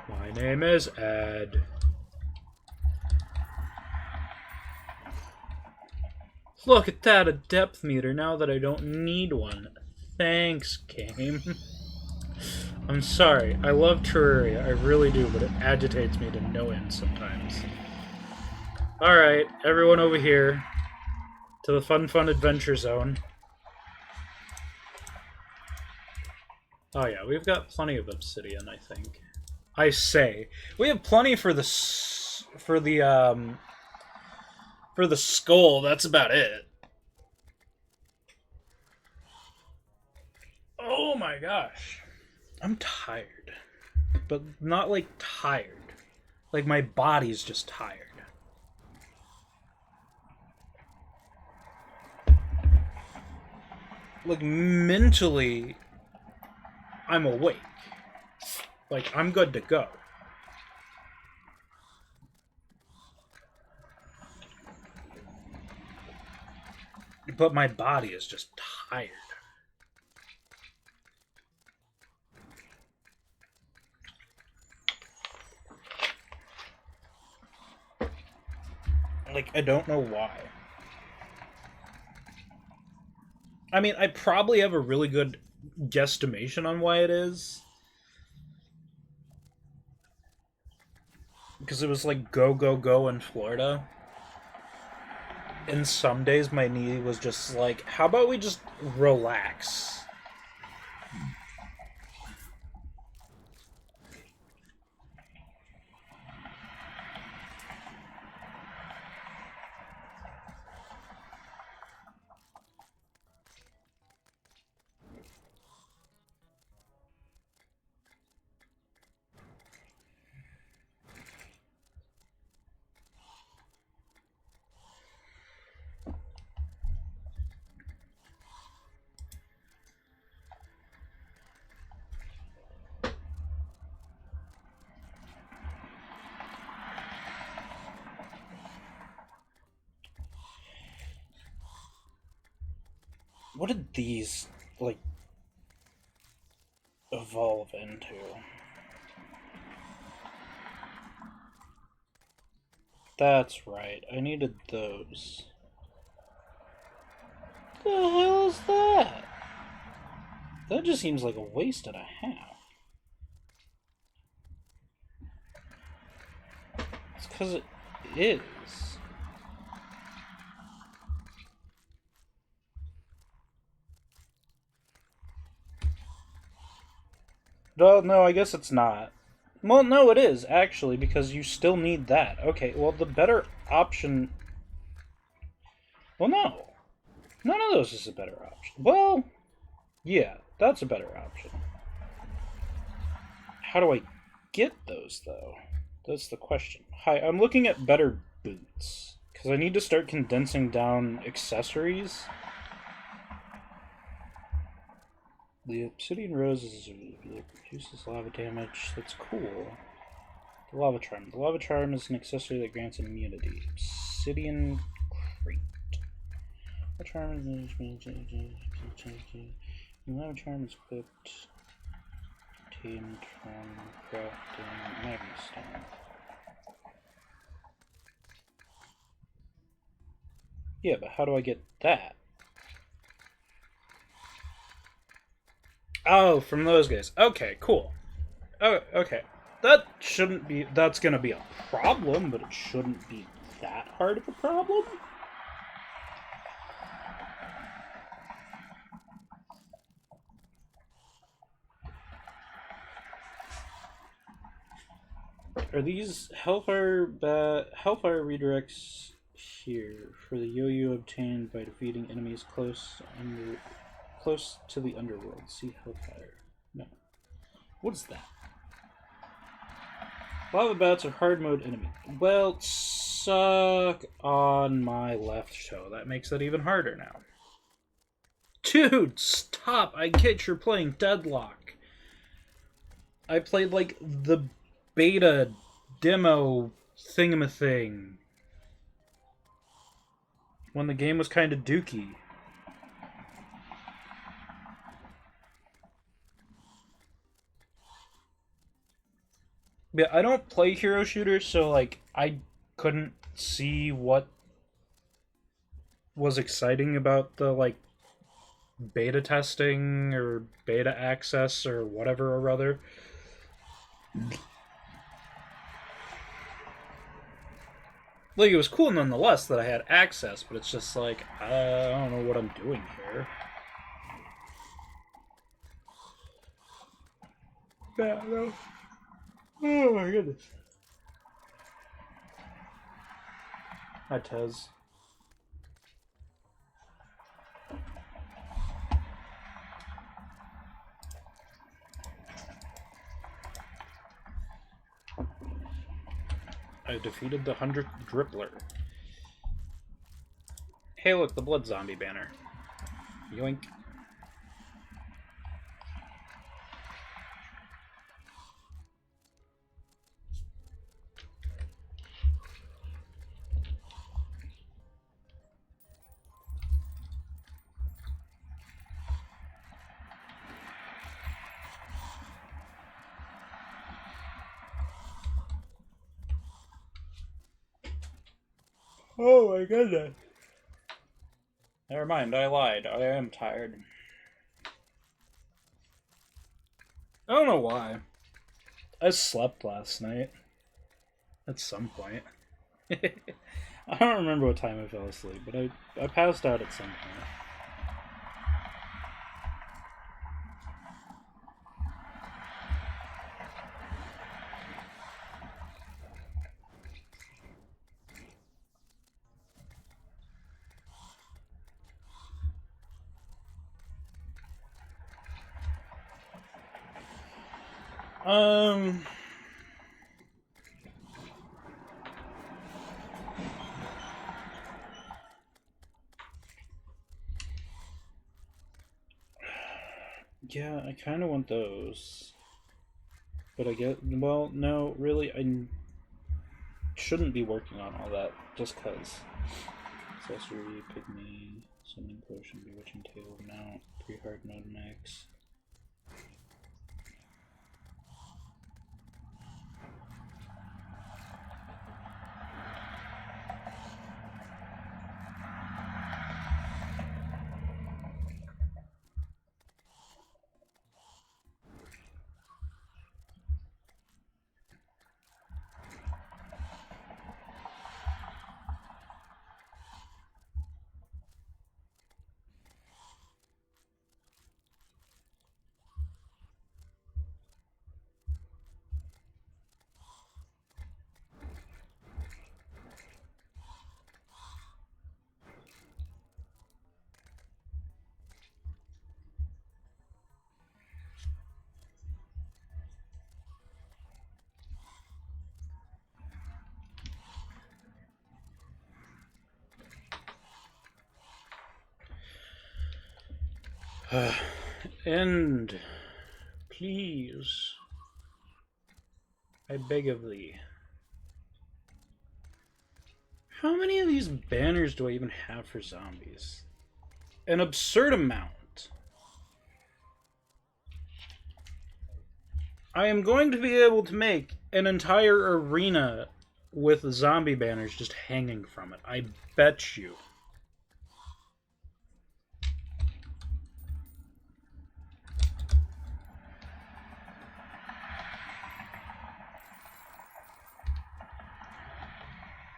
My name is Ed. Look at that, a depth meter, now that I don't need one. Thanks, game. I'm sorry, I love Terraria, I really do, but it agitates me to no end sometimes. Alright, everyone over here to the Fun Adventure Zone. Oh yeah, we've got plenty of obsidian, I think. I say. We have plenty for the skull, that's about it. Oh my gosh. I'm tired. But not like tired. Like my body's just tired. Like mentally, I'm awake. Like I'm good to go. But my body is just tired. Like, I don't know why. I mean, I probably have a really good guesstimation on why it is. Because it was like go, go, go in Florida. And some days my knee was just like, how about we just relax? What did these, like, evolve into? That's right, I needed those. What the hell is that? That just seems like a waste and a half. It's because it is. Well, no, I guess it's not. Well, no, it is, actually, because you still need that. Okay, well, the better option... Well, no. None of those is a better option. Well, yeah, that's a better option. How do I get those, though? That's the question. Hi, I'm looking at better boots. Because I need to start condensing down accessories. The obsidian rose reduces lava damage. That's cool. The lava charm. The lava charm is an accessory that grants immunity. Obsidian crate. The charm is the lava charm is equipped. Obtained from crafting magnestone. Yeah, but how do I get that? Oh, from those guys. Okay, cool. Oh, okay. That shouldn't be... That's gonna be a problem, but it shouldn't be that hard of a problem. Are these Hellfire redirects here for the yo-yo obtained by defeating enemies close to the underworld? See Hellfire. No. What is that? Lava bats are hard mode enemy. Well, suck on my left toe. That makes it even harder now. Dude, stop! I get you're playing Deadlock. I played like the beta demo thingamathing when the game was kind of dookie. Yeah, I don't play hero shooters, so like I couldn't see what was exciting about the like beta testing or beta access or whatever or other. Like, it was cool nonetheless that I had access, but it's just like, I don't know what I'm doing here. Yeah, no. Oh my goodness. Hi, Tez. I defeated the 100th Drippler. Hey, look, the blood zombie banner. Yoink. Oh my goodness. Never mind, I lied. I am tired. I don't know why. I slept last night. At some point. I don't remember what time I fell asleep, but I passed out at some point. Um... Yeah, I kind of want those. But I get... Well, no, really, I shouldn't be working on all that, just cause. Accessory, pygmy, summoning potion, bewitching table, mount, pre-hard mode max. End. Please. I beg of thee. How many of these banners do I even have for zombies? An absurd amount. I am going to be able to make an entire arena with zombie banners just hanging from it. I bet you.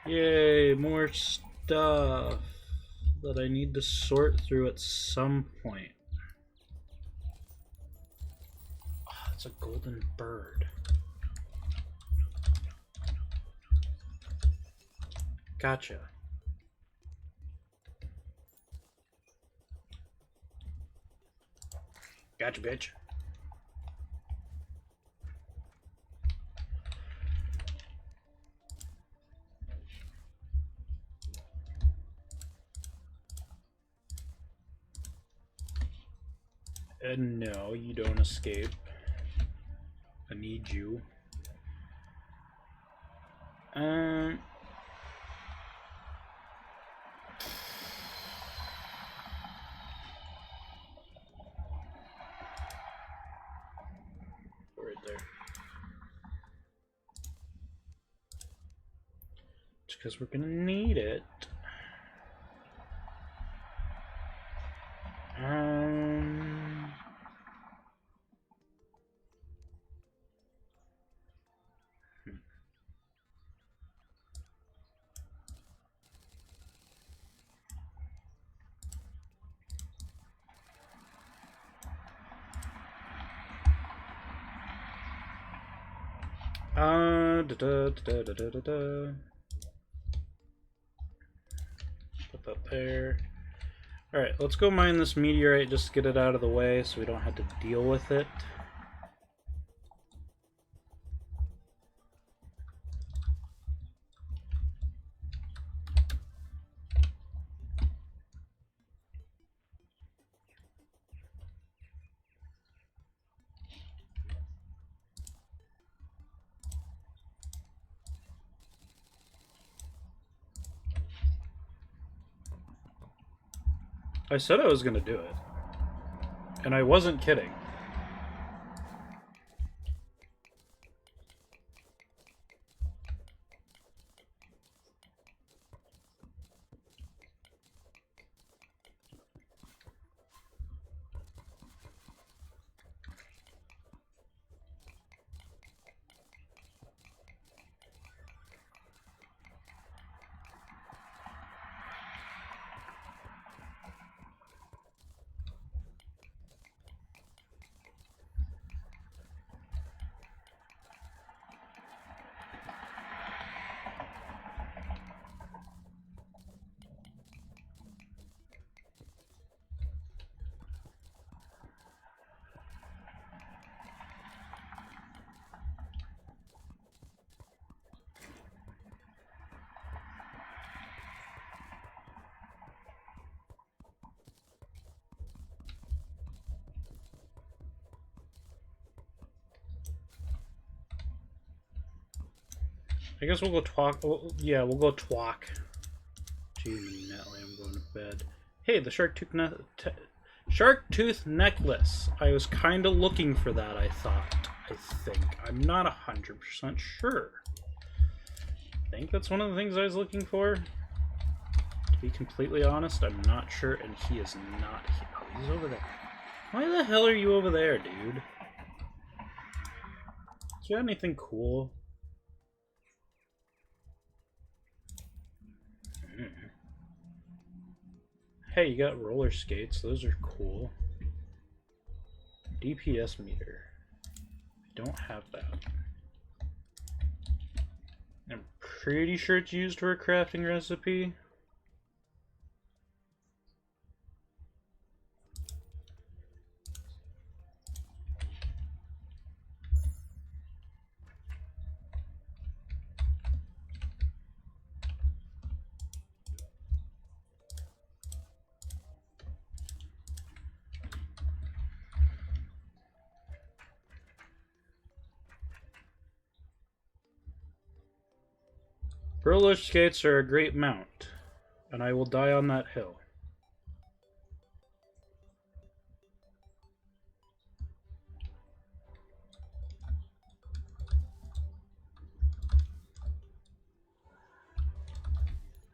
Yay, more stuff that I need to sort through at some point. Oh, it's a golden bird. Gotcha. Gotcha, bitch. And no, you don't escape. I need you. Right there. Just because we're gonna need it. Put that there. Alright, let's go mine this meteorite just to get it out of the way so we don't have to deal with it. I said I was going to do it. And I wasn't kidding. I guess we'll go twalk. Yeah, we'll go twalk. Gee, Natalie, I'm going to bed. Hey, the shark tooth necklace. I was kind of looking for that, I thought. I think. I'm not 100% sure. I think that's one of the things I was looking for. To be completely honest, I'm not sure, and he is not here. Oh, he's over there. Why the hell are you over there, dude? Do you have anything cool? Hey, you got roller skates. Those are cool. DPS meter. I don't have that. I'm pretty sure it's used for a crafting recipe. Roller skates are a great mount, and I will die on that hill.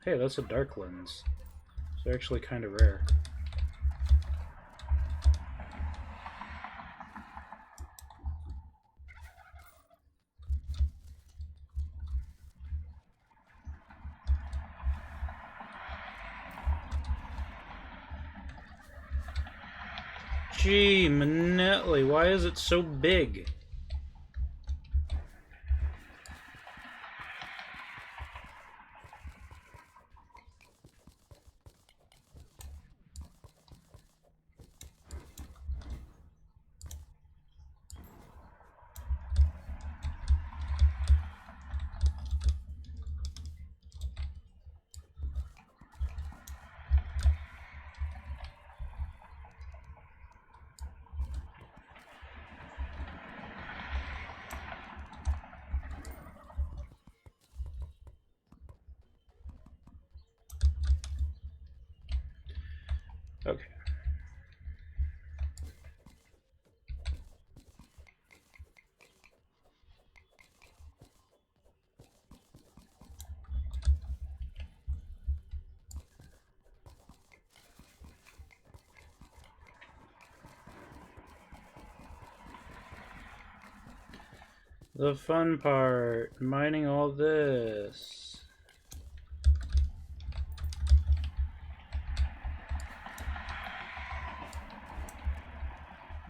Hey, that's a dark lens. It's actually kind of rare. Gee, Manetli, why is it so big? Okay. The fun part, mining all this.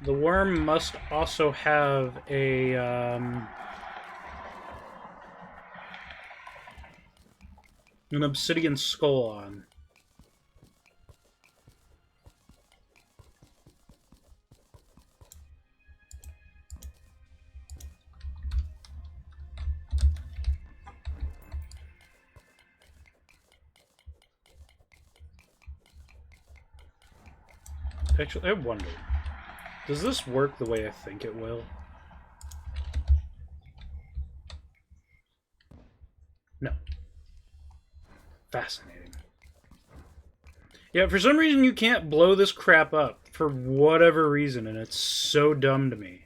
The worm must also have a An obsidian skull on. Actually, I wonder, does this work the way I think it will? No. Fascinating. Yeah, for some reason you can't blow this crap up. For whatever reason, and it's so dumb to me.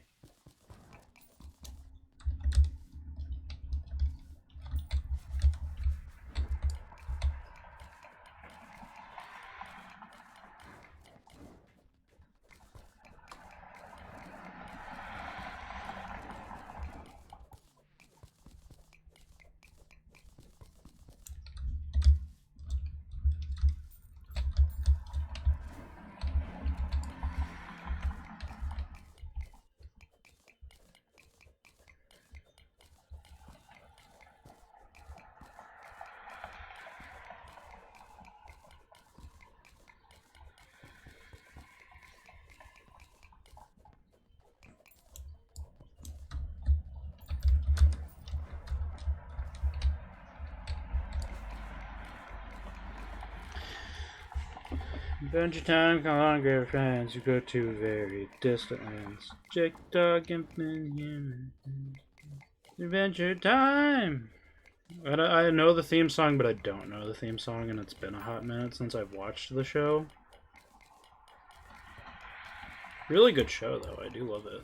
Adventure time, come on, great friends. You go to very distant lands. Jake, dog, and human. Adventure time! I know the theme song, but I don't know the theme song, and it's been a hot minute since I've watched the show. Really good show, though. I do love it.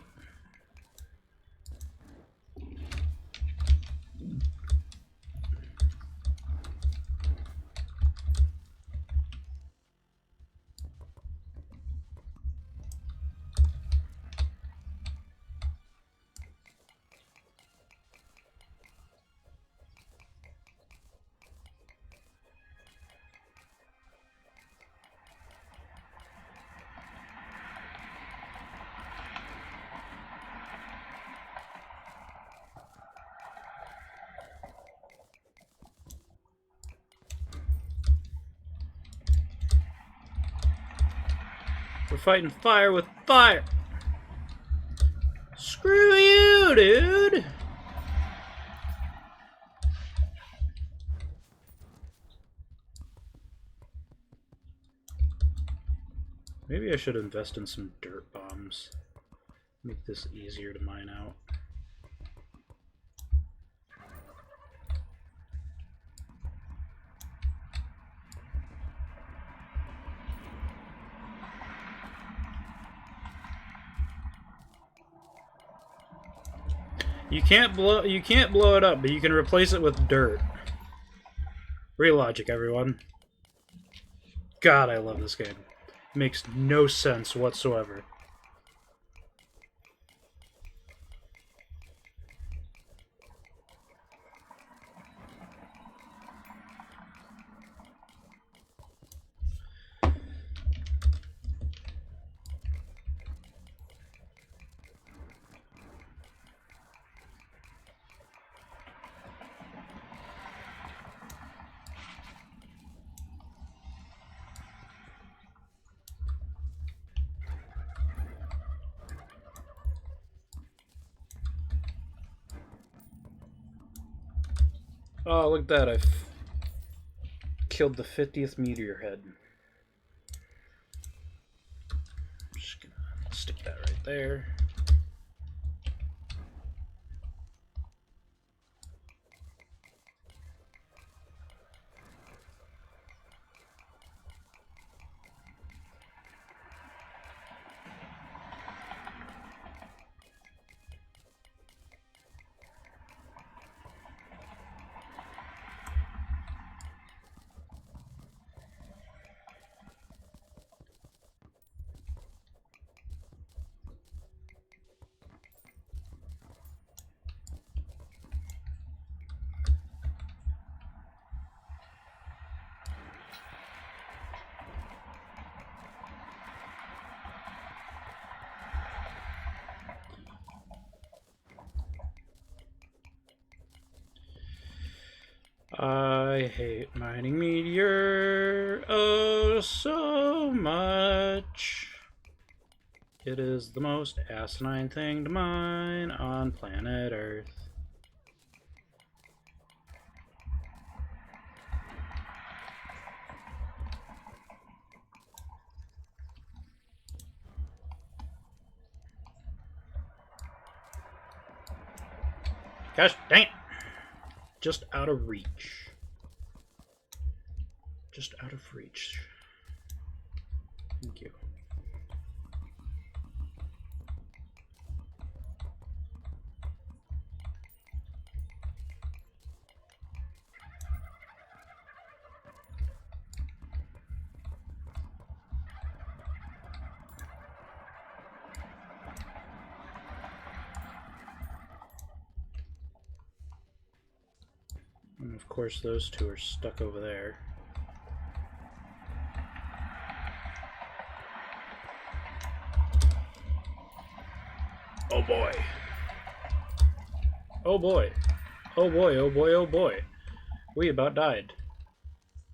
We're fighting fire with fire! Screw you, dude! Maybe I should invest in some dirt bombs. Make this easier to mine out. You can't blow it up, but you can replace it with dirt. Real logic, everyone. God, I love this game. It makes no sense whatsoever. Oh, look at that. I've killed the 50th meteor head. I'm just gonna stick that right there. I hate mining meteor oh so much. It is the most asinine thing to mine on planet Earth. Gosh dang it! Just out of reach. Just out of reach. Thank you. And of course those two are stuck over there. Oh boy. Oh boy. Oh boy, oh boy, oh boy. We about died.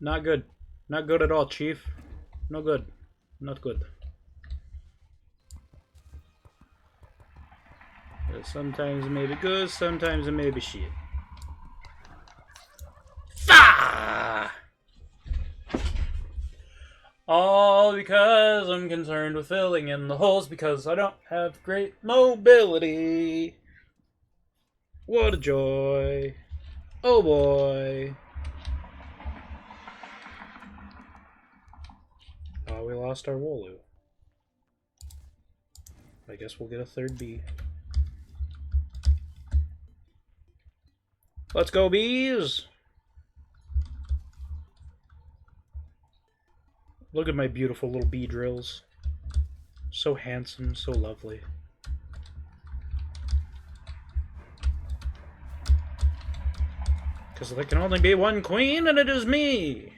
Not good. Not good at all, Chief. No good. Not good. Sometimes it may be good, sometimes it may be shit. Ah! All because I'm concerned with filling in the holes because I don't have great mobility. What a joy. Oh boy. We lost our Wooloo. I guess we'll get a third bee. Let's go, bees! Look at my beautiful little bee drills. So handsome, so lovely. Because there can only be one queen, and it is me!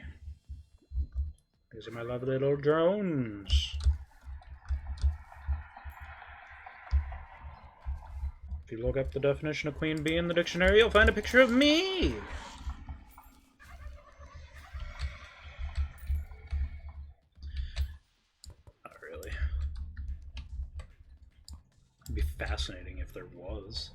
These are my lovely little drones. If you look up the definition of queen bee in the dictionary, you'll find a picture of me! Not really. It'd be fascinating if there was.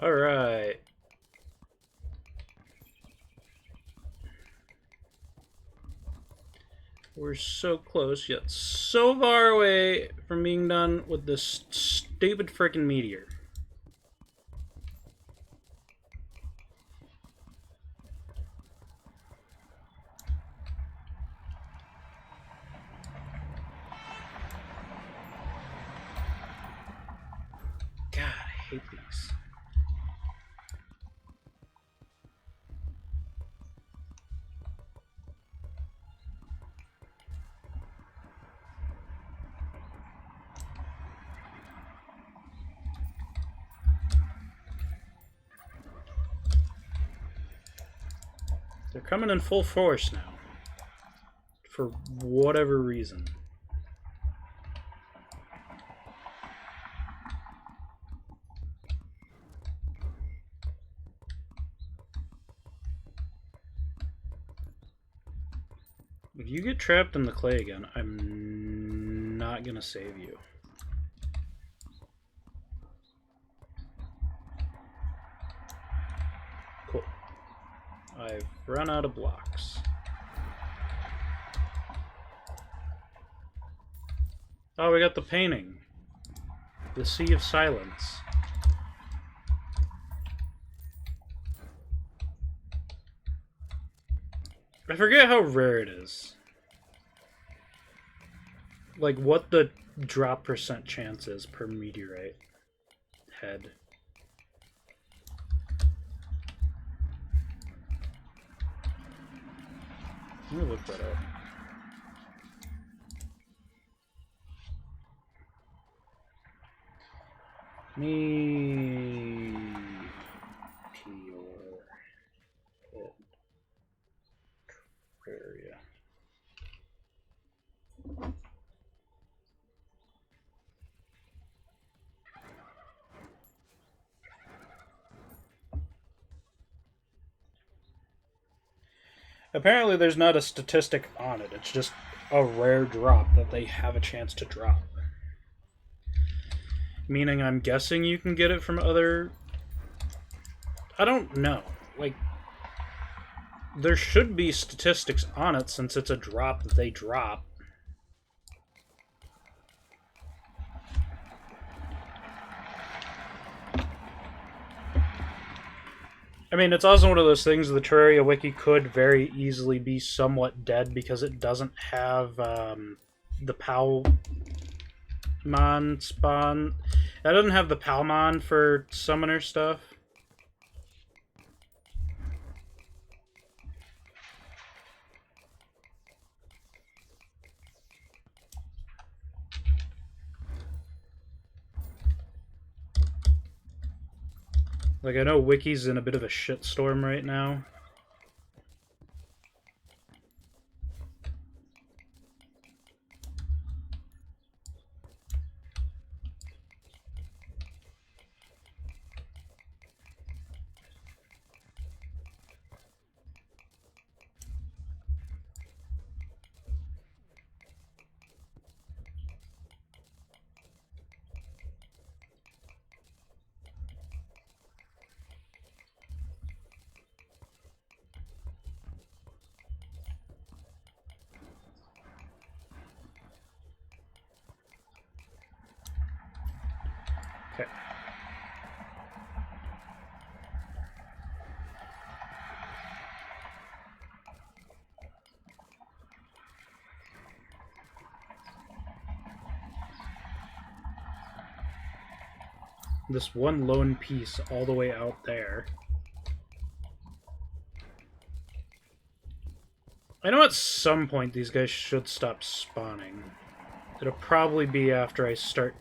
Alright. We're so close, yet so far away from being done with this stupid freaking meteor. God, I hate these. They're coming in full force now. For whatever reason. If you get trapped in the clay again, I'm not gonna save you. Cool. I've run out of blocks. Oh, we got the painting. The Sea of Silence. I forget how rare it is. Like, what the drop percent chance is per meteorite head. Let me look that up. Meteor head Terraria. Apparently there's not a statistic on it, it's just a rare drop that they have a chance to drop. Meaning I'm guessing you can get it from other... I don't know. Like, there should be statistics on it since it's a drop that they drop. I mean, it's also one of those things, the Terraria wiki could very easily be somewhat dead because it doesn't have the Palmon spawn. It doesn't have the Palmon for summoner stuff. Like, I know Wiki's in a bit of a shitstorm right now. Okay. This one lone piece all the way out there. I know at some point these guys should stop spawning. It'll probably be after I start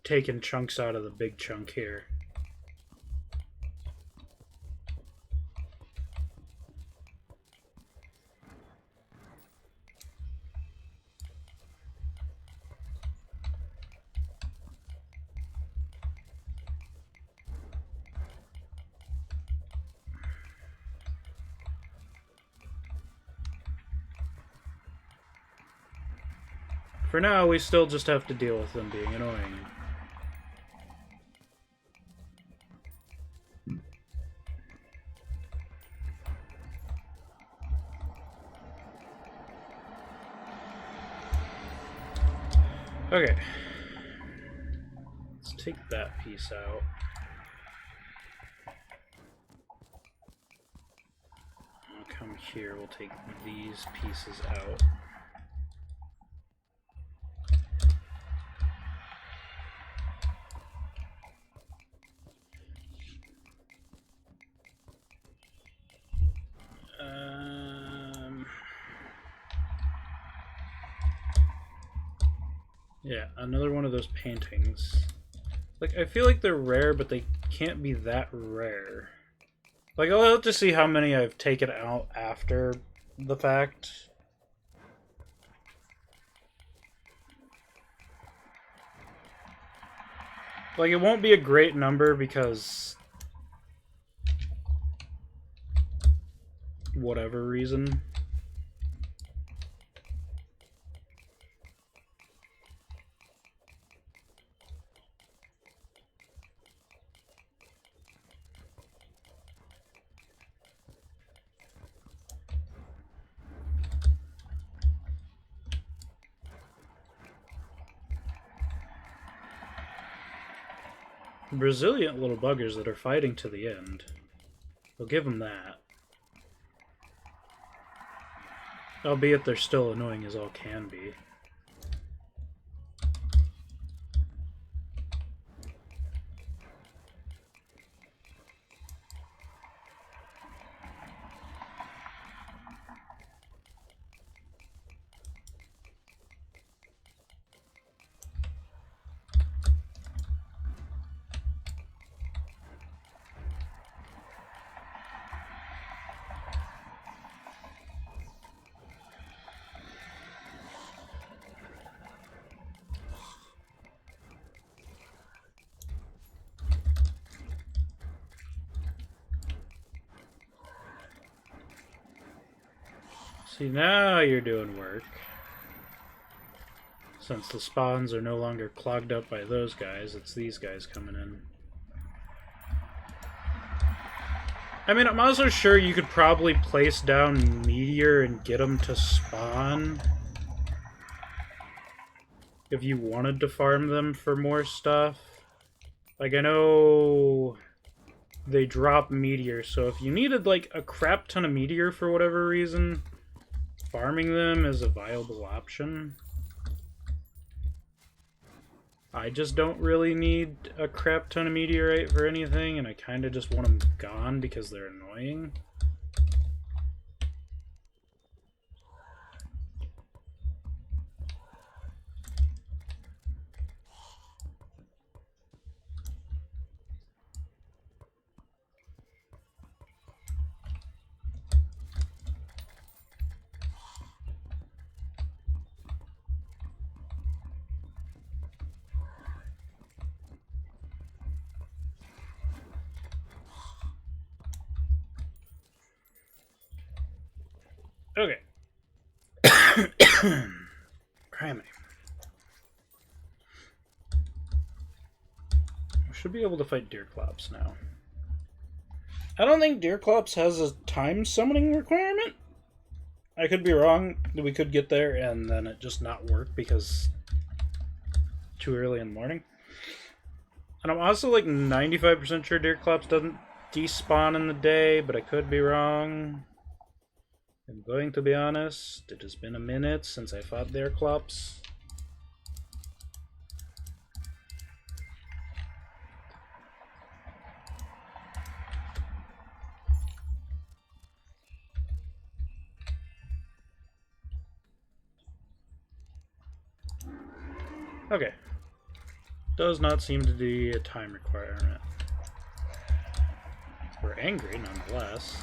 taking chunks out of the big chunk here. For now, we still just have to deal with them being annoying. Okay. Let's take that piece out. I'll come here, we'll take these pieces out. Yeah, another one of those paintings. Like, I feel like they're rare, but they can't be that rare. Like, I'll have to see how many I've taken out after the fact. Like, it won't be a great number because... whatever reason. Resilient little buggers that are fighting to the end. We'll give them that. Albeit they're still annoying as all can be. See, now you're doing work. Since the spawns are no longer clogged up by those guys, it's these guys coming in. I mean, I'm also sure you could probably place down Meteor and get them to spawn if you wanted to farm them for more stuff. Like, I know they drop Meteor, so if you needed, like, a crap ton of Meteor for whatever reason, farming them is a viable option. I just don't really need a crap ton of meteorite for anything, and I kind of just want them gone because they're annoying. Okay. Criminy. We should be able to fight Deerclops now. I don't think Deerclops has a time summoning requirement. I could be wrong. We could get there and then it just not work because too early in the morning. And I'm also like 95% sure Deerclops doesn't despawn in the day, but I could be wrong. I'm going to be honest, it has been a minute since I fought Deerclops. Okay. Does not seem to be a time requirement. We're angry nonetheless.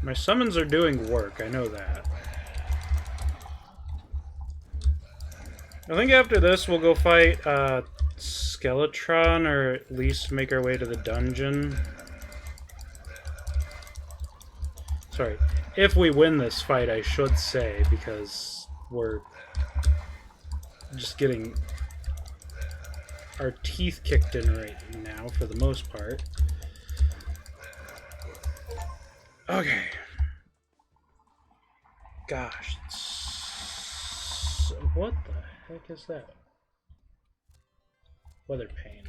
My summons are doing work, I know that. I think after this we'll go fight Skeletron, or at least make our way to the dungeon. Sorry, if we win this fight, I should say, because we're just getting our teeth kicked in right now for the most part. Okay. Gosh. What the heck is that? Weather pane.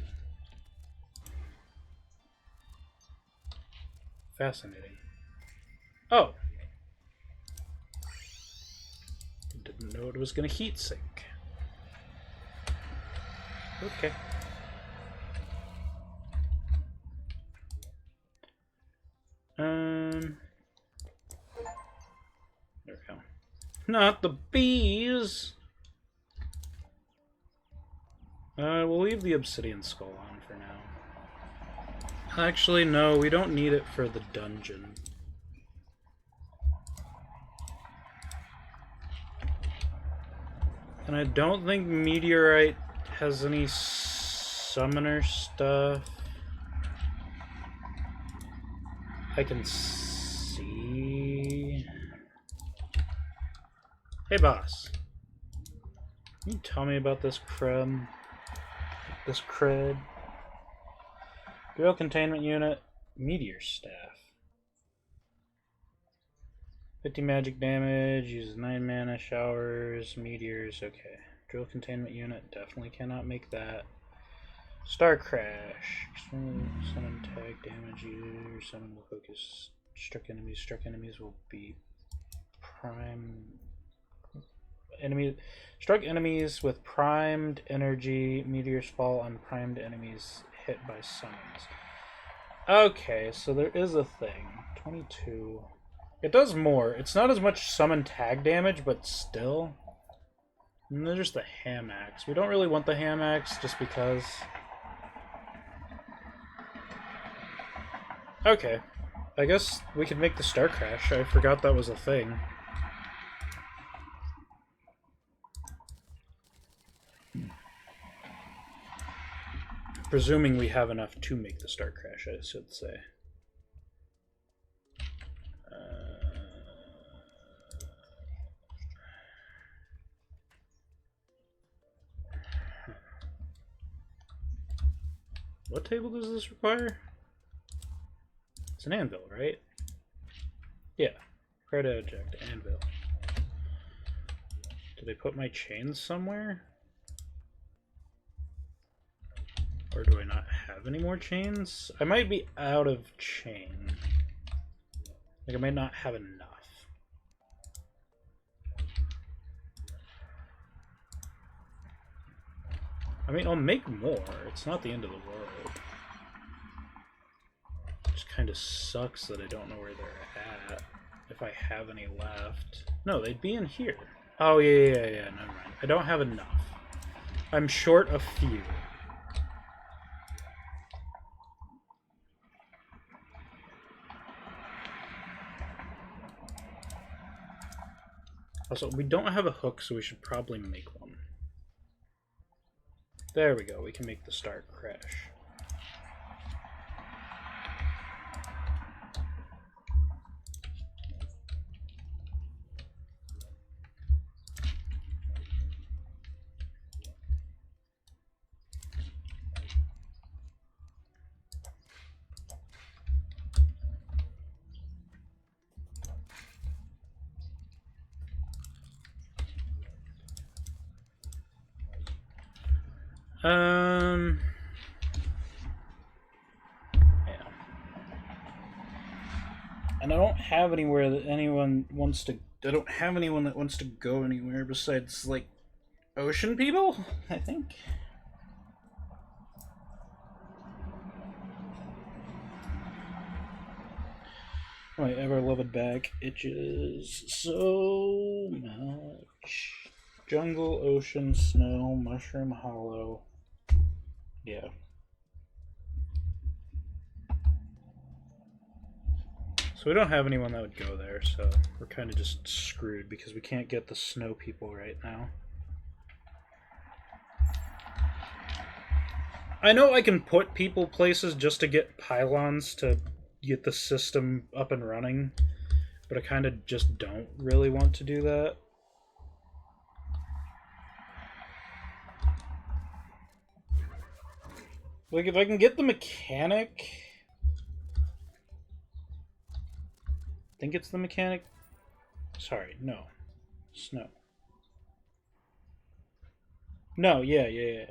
Fascinating. Oh. Didn't know it was gonna heat sink. Okay. There we go. Not the bees! We'll leave the obsidian skull on for now. Actually, no, we don't need it for the dungeon. And I don't think meteorite has any summoner stuff. I can see... Hey, boss. Can you tell me about this crud? This cred? Drill containment unit, meteor staff. 50 magic damage, uses 9 mana, showers, meteors, okay. Drill containment unit, definitely cannot make that. Star Crash. Summon tag damage user. Summon will focus. Struck enemies will be prime. Struck enemies with primed energy. Meteors fall on primed enemies hit by summons. Okay, so there is a thing. 22. It does more. It's not as much summon tag damage, but still. And then there's the ham axe. We don't really want the ham axe just because. Okay. I guess we could make the Star Crash. I forgot that was a thing. Presuming we have enough to make the Star Crash, I should say. What table does this require? It's an anvil, right? Yeah. Try to eject anvil. Did they put my chains somewhere? Or do I not have any more chains? I might be out of chain. Like, I might not have enough. I mean, I'll make more. It's not the end of the world. It just kind of sucks that I don't know where they're at. If I have any left. No, they'd be in here. Oh, yeah, never mind. I don't have enough. I'm short a few. Also, we don't have a hook, so we should probably make one. There we go, we can make the Star Crash. Yeah. And I don't have anywhere that anyone wants to. I don't have anyone that wants to go anywhere besides, like, ocean people, I think. My ever-loved back itches so much. Jungle, ocean, snow, mushroom hollow. Yeah. So we don't have anyone that would go there, so we're kind of just screwed because we can't get the snow people right now. I know I can put people places just to get pylons to get the system up and running, but I kind of just don't really want to do that. Like, if I can get the mechanic... I think it's the mechanic... Sorry, no. Snow. No, yeah.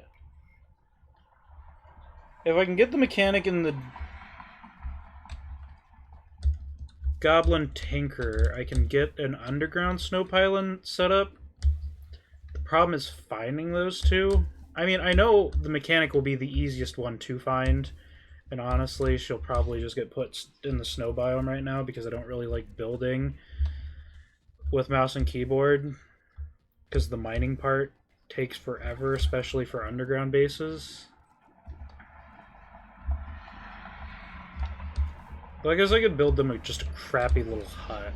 If I can get the mechanic in the Goblin Tinker, I can get an underground snow pylon set up. The problem is finding those two. I mean, I know the mechanic will be the easiest one to find, and honestly, she'll probably just get put in the snow biome right now because I don't really like building with mouse and keyboard, because the mining part takes forever, especially for underground bases. But I guess I could build them just a crappy little hut.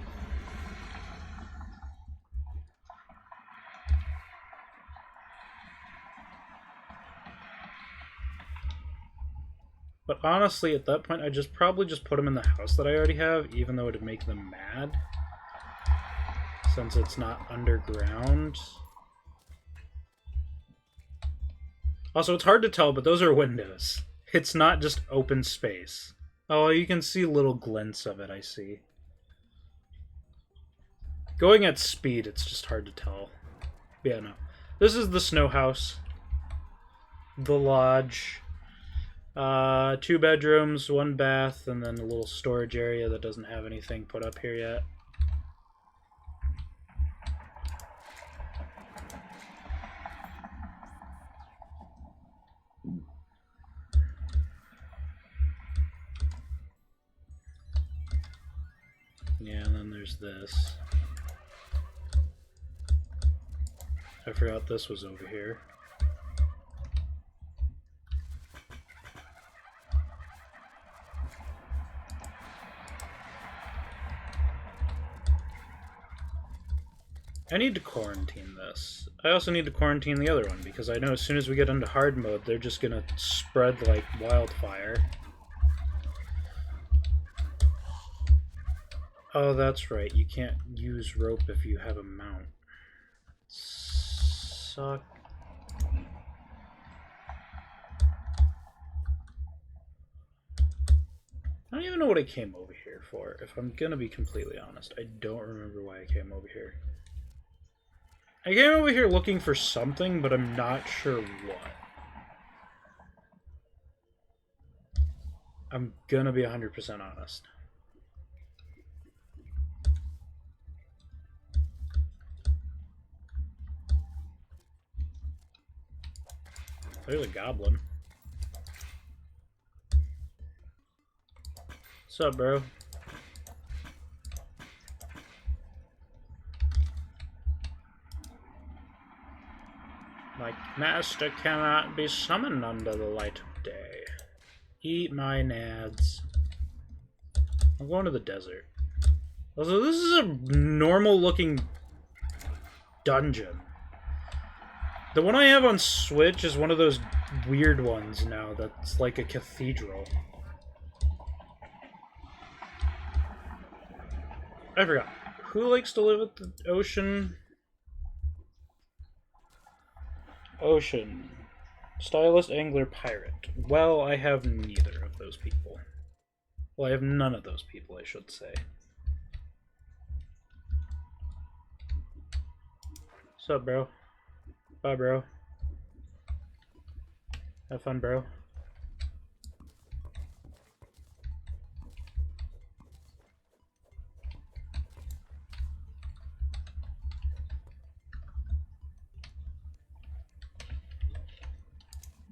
But honestly, at that point, I'd probably just put them in the house that I already have, even though it'd make them mad. Since it's not underground. Also, it's hard to tell, but those are windows. It's not just open space. Oh, you can see little glints of it, I see. Going at speed, it's just hard to tell. Yeah, no. This is the snow house. The lodge. 2 bedrooms, 1 bath, and then a little storage area that doesn't have anything put up here yet. Yeah, and then there's this. I forgot this was over here. I need to quarantine this. I also need to quarantine the other one, because I know as soon as we get into hard mode, they're just gonna spread like wildfire. Oh, that's right. You can't use rope if you have a mount. Suck. I don't even know what I came over here for, if I'm gonna be completely honest. I don't remember why I came over here. I came over here looking for something, but I'm not sure what. I'm gonna be 100% honest. There's a goblin. What's up, bro? My master cannot be summoned under the light of day. Eat my nads. I'm going to the desert. Also, this is a normal looking dungeon. The one I have on Switch is one of those weird ones now that's like a cathedral. I forgot. Who likes to live at the ocean? Ocean. Stylist, angler, pirate. Well, I have neither of those people. Well, I have none of those people, I should say. What's up, bro? Bye, bro. Have fun, bro.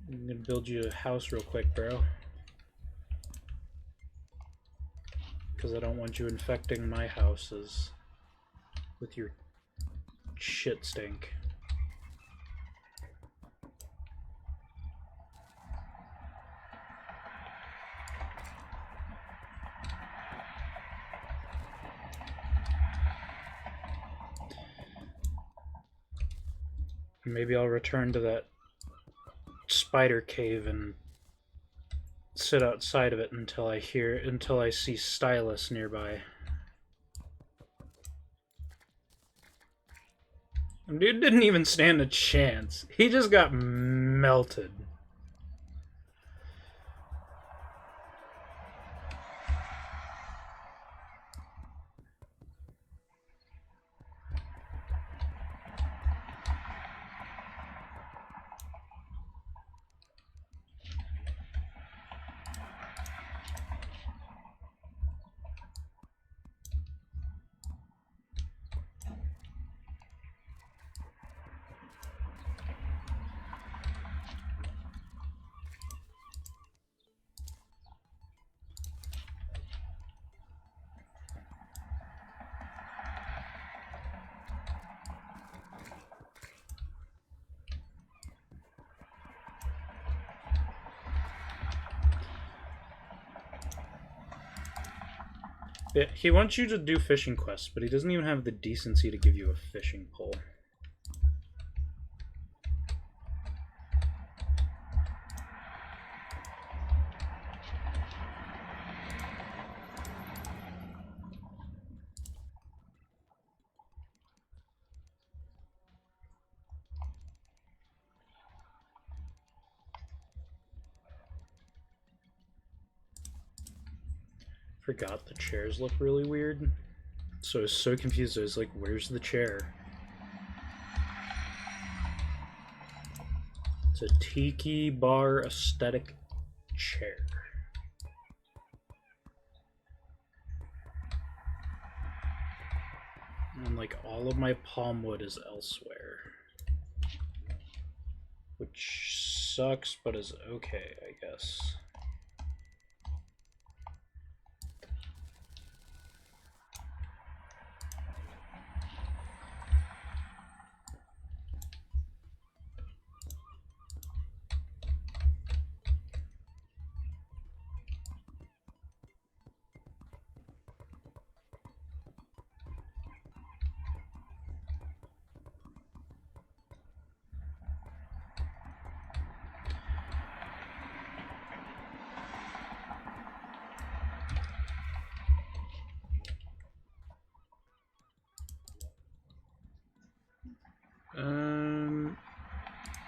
I'm gonna build you a house real quick, bro. Because I don't want you infecting my houses with your shit stink. Maybe I'll return to that spider cave and sit outside of it until I see Stylus nearby. Dude didn't even stand a chance. He just got melted. Yeah, he wants you to do fishing quests, but he doesn't even have the decency to give you a fishing pole. Forgot the chairs look really weird. So I was so confused. I was like, where's the chair? It's a tiki bar aesthetic chair. And like all of my palm wood is elsewhere. Which sucks, but is okay, I guess.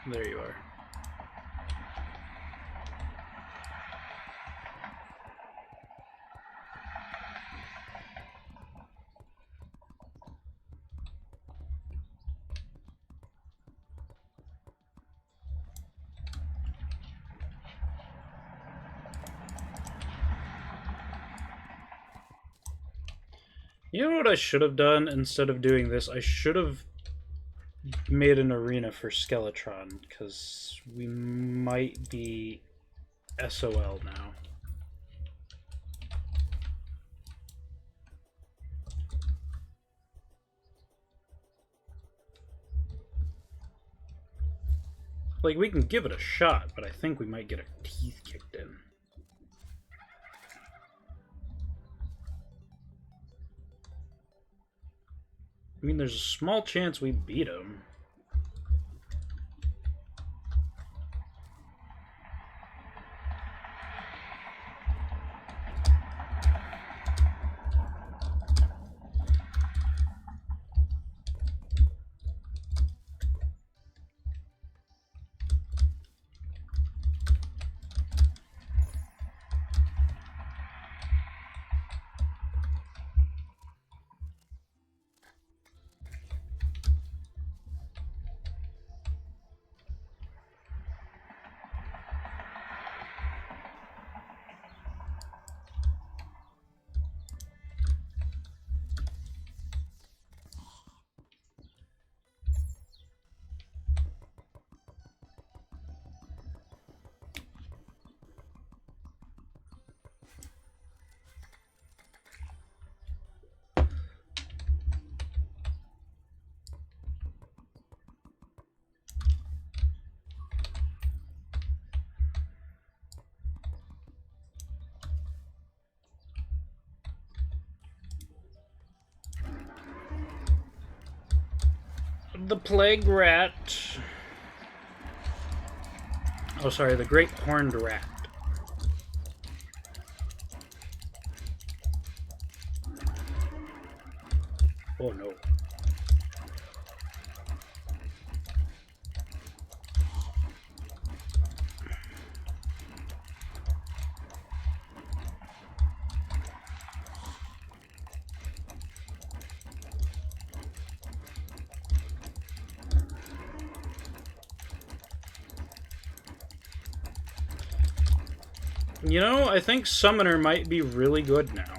There you are. You know what I should have done instead of doing this? I should have made an arena for Skeletron, because we might be SOL now. Like, we can give it a shot, but I think we might get our teeth kicked in. I mean, there's a small chance we beat him. The plague rat. Oh, sorry, the great horned rat. Oh no. You know, I think Summoner might be really good now.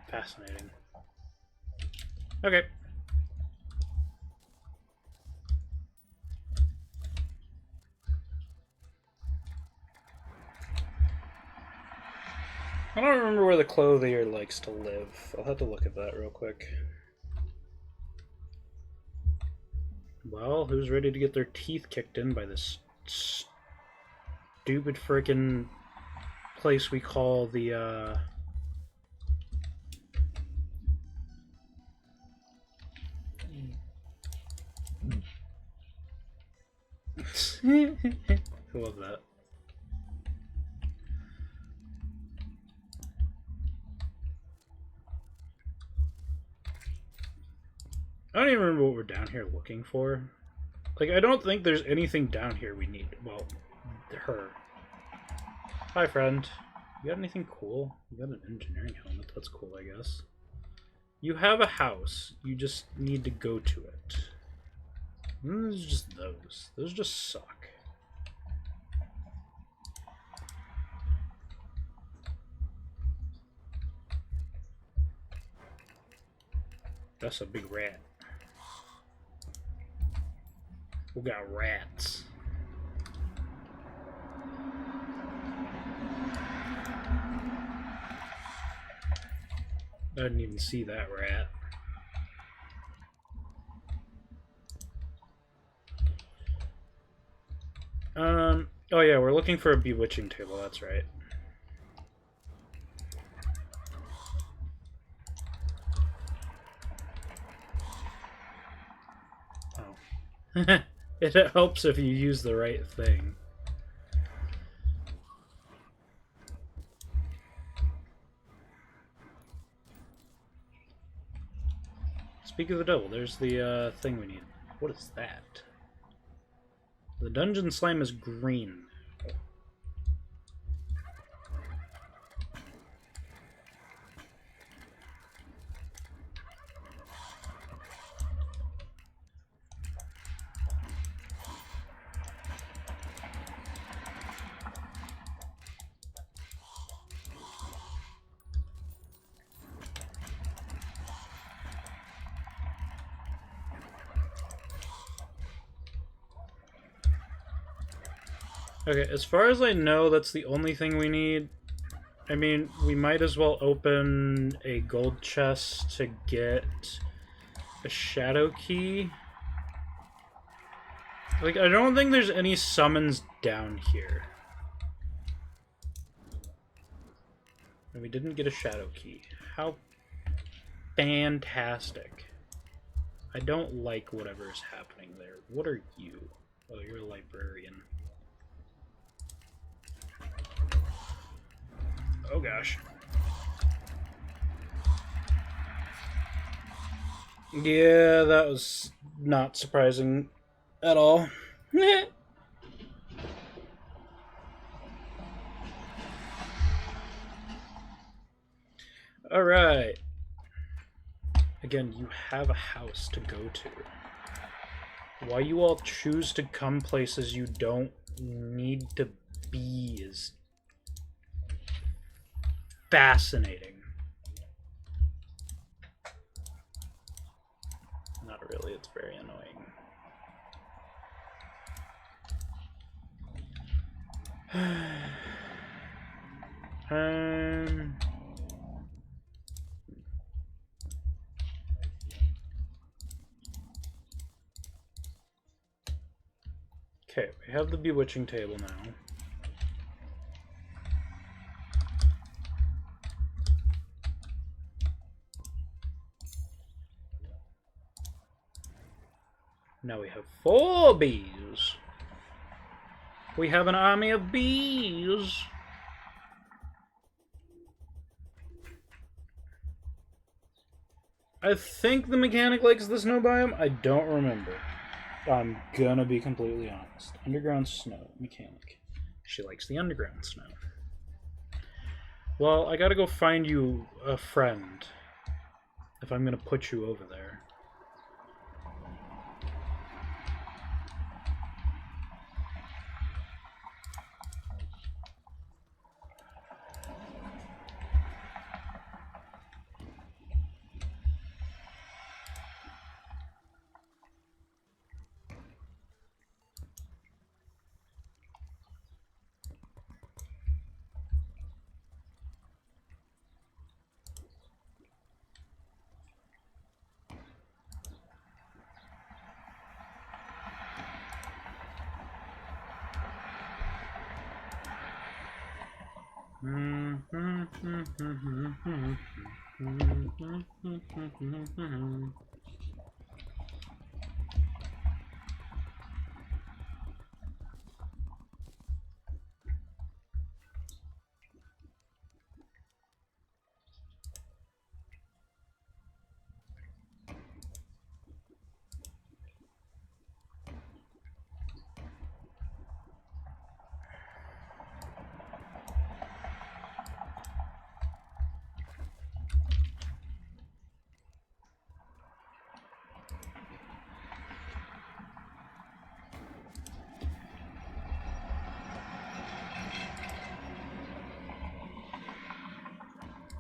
Fascinating. Okay. I don't remember where the clothier likes to live. I'll have to look at that real quick. Well, who's ready to get their teeth kicked in by this stupid frickin' place we call the, I love that. I don't even remember what we're down here looking for. Like, I don't think there's anything down here we need. Well, her. Hi, friend. You got anything cool? You got an engineering helmet. That's cool, I guess. You have a house. You just need to go to it. And there's just those. Those just suck. That's a big rat. We got rats. I didn't even see that rat. Oh yeah, we're looking for a bewitching table, that's right. It helps if you use the right thing. Speak of the devil, there's the thing we need. What is that? The dungeon slime is green. Okay, as far as I know, that's the only thing we need. I mean, we might as well open a gold chest to get a shadow key. Like, I don't think there's any summons down here. And we didn't get a shadow key. How fantastic. I don't like whatever's happening there. What are you? Oh, you're a librarian. Oh gosh. Yeah, that was not surprising at all. Alright. Again, you have a house to go to. Why you all choose to come places you don't need to be is fascinating. Not really, it's very annoying. Okay, we have the bewitching table now. Now we have 4 bees. We have an army of bees. I think the mechanic likes the snow biome. I don't remember. I'm gonna be completely honest. Underground snow mechanic. She likes the underground snow. Well, I gotta go find you a friend if I'm gonna put you over there.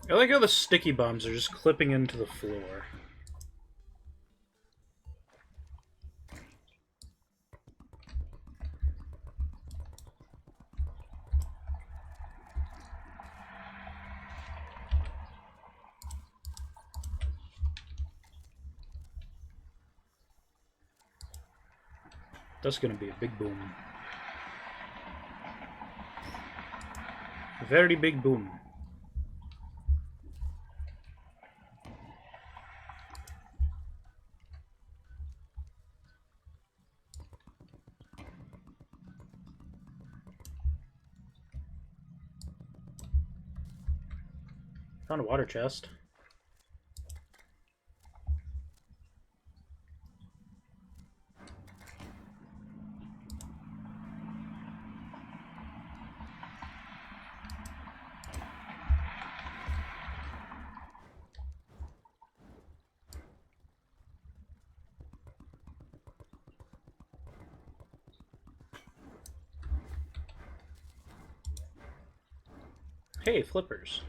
I like how the sticky bombs are just clipping into the floor. That's gonna be a big boom. A very big boom. Found a water chest. Hey, flippers.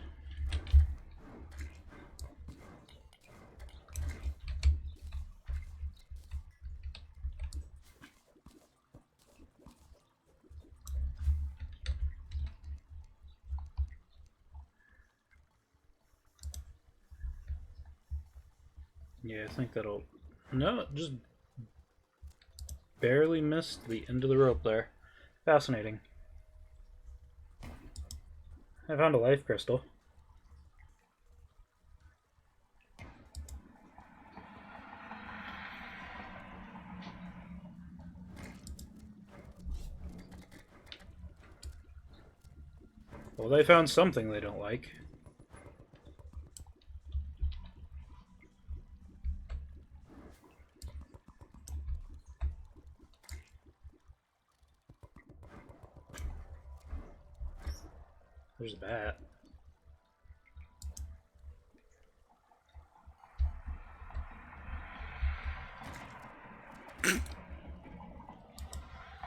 Yeah, I think that'll... No, just barely missed the end of the rope there. Fascinating. I found a life crystal. Well, they found something they don't like. There's a bat.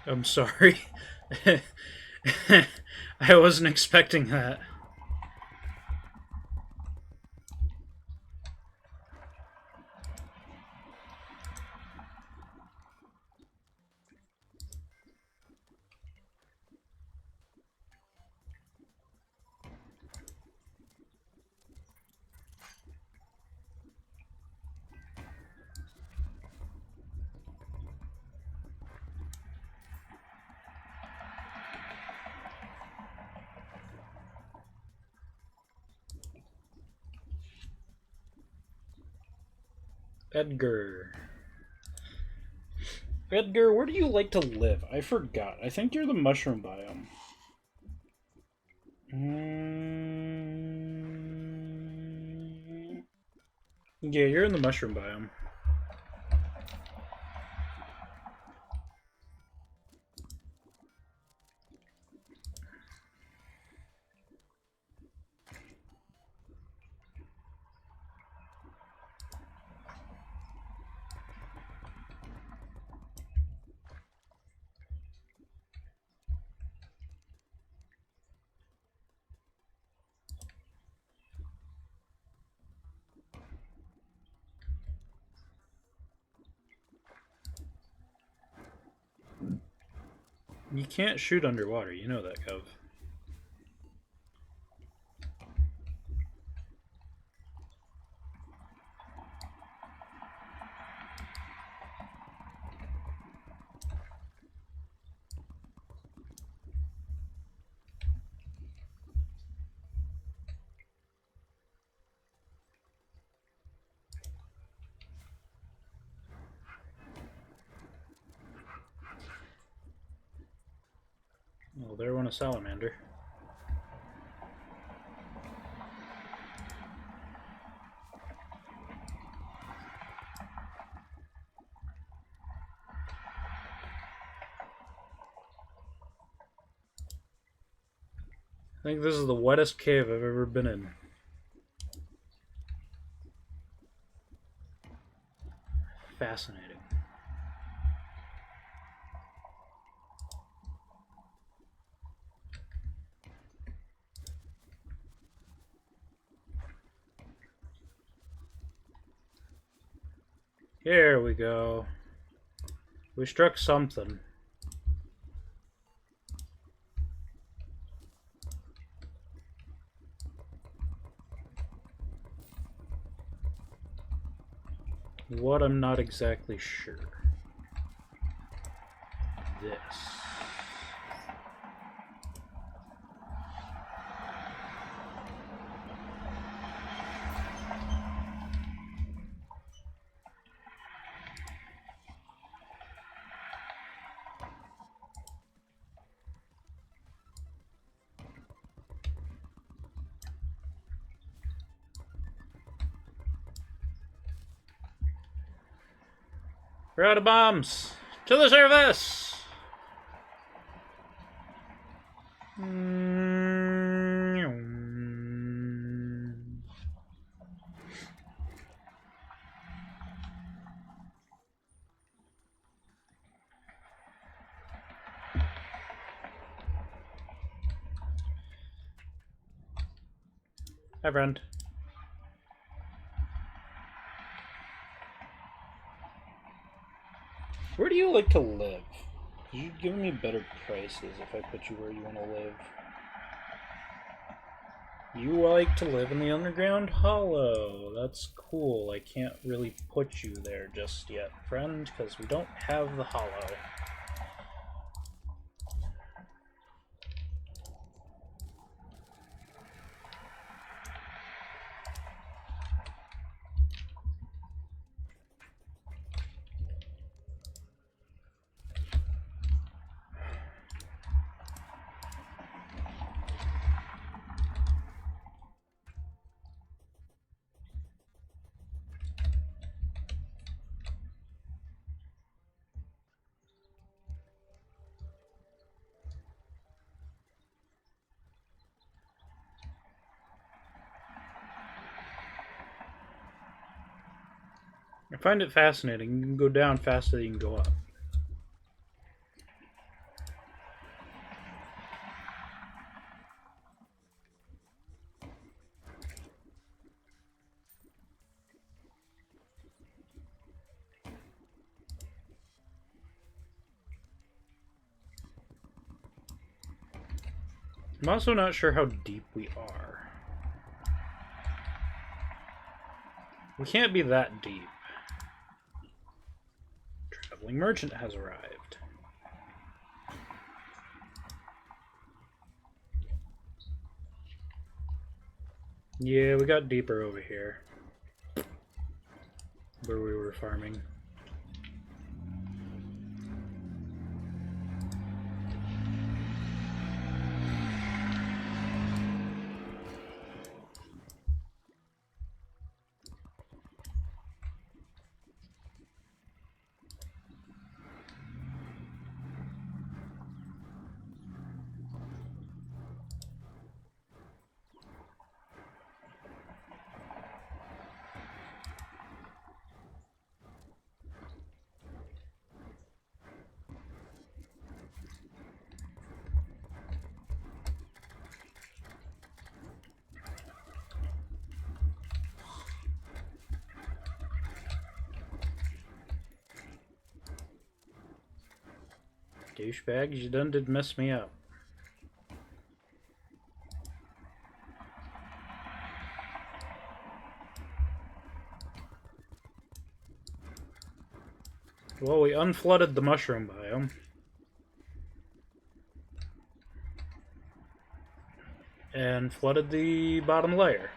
I'm sorry. I wasn't expecting that. Edgar. Edgar, where do you like to live? I forgot. I think you're the mushroom biome. Yeah, you're in the mushroom biome. You can't shoot underwater, you know that, Cove. Well, there went a salamander. I think this is the wettest cave I've ever been in. Fascinating. Here we go. We struck something. What, I'm not exactly sure. This. We're out of bombs! To the surface! Hi, friend. Where do you like to live? You'd give me better prices if I put you where you want to live. You like to live in the underground hollow. That's cool. I can't really put you there just yet, friend, because we don't have the hollow. I find it fascinating. You can go down faster than you can go up. I'm also not sure how deep we are. We can't be that deep. Traveling merchant has arrived. Yeah, we got deeper over here. Where we were farming. Douchebags, you done did mess me up. Well, we unflooded the mushroom biome. And flooded the bottom layer.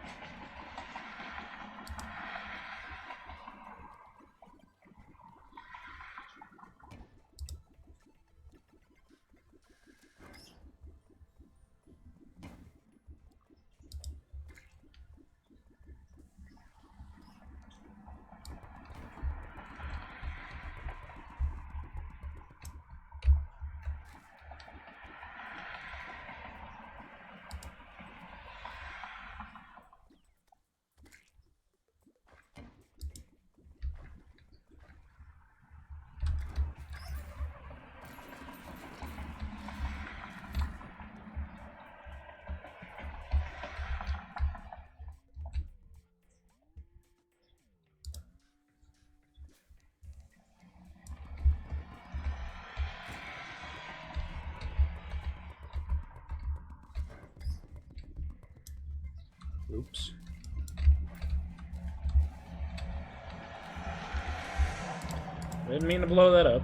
Oops. Didn't mean to blow that up.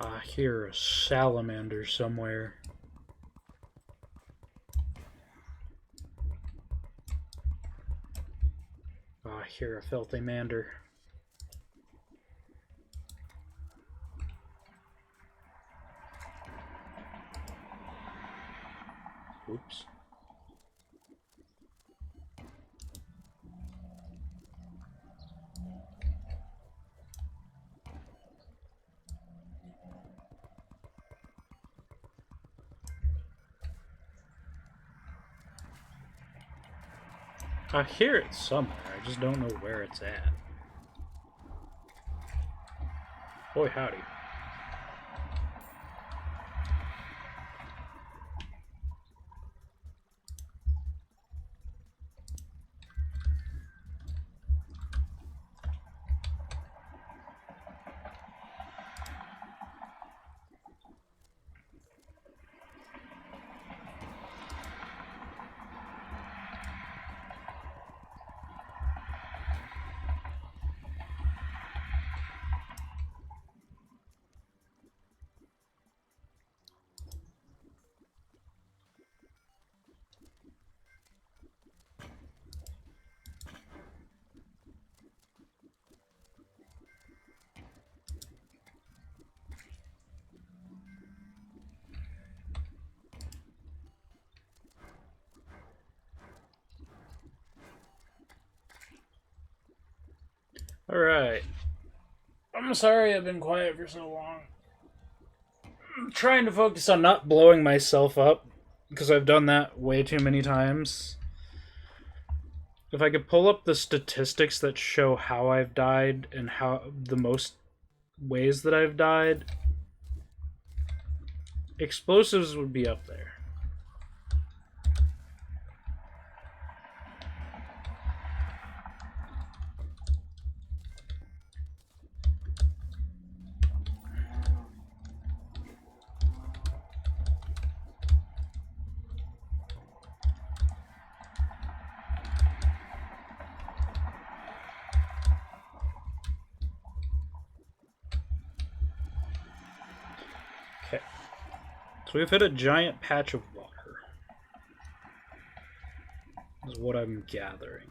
I hear a salamander somewhere. I hear a filthy mander. Oops. I hear it somewhere, I just don't know where it's at. Boy, howdy. Alright. I'm sorry I've been quiet for so long. I'm trying to focus on not blowing myself up, because I've done that way too many times. If I could pull up the statistics that show how I've died and how the most ways that I've died, explosives would be up there. Okay. So we've hit a giant patch of water. Is what I'm gathering.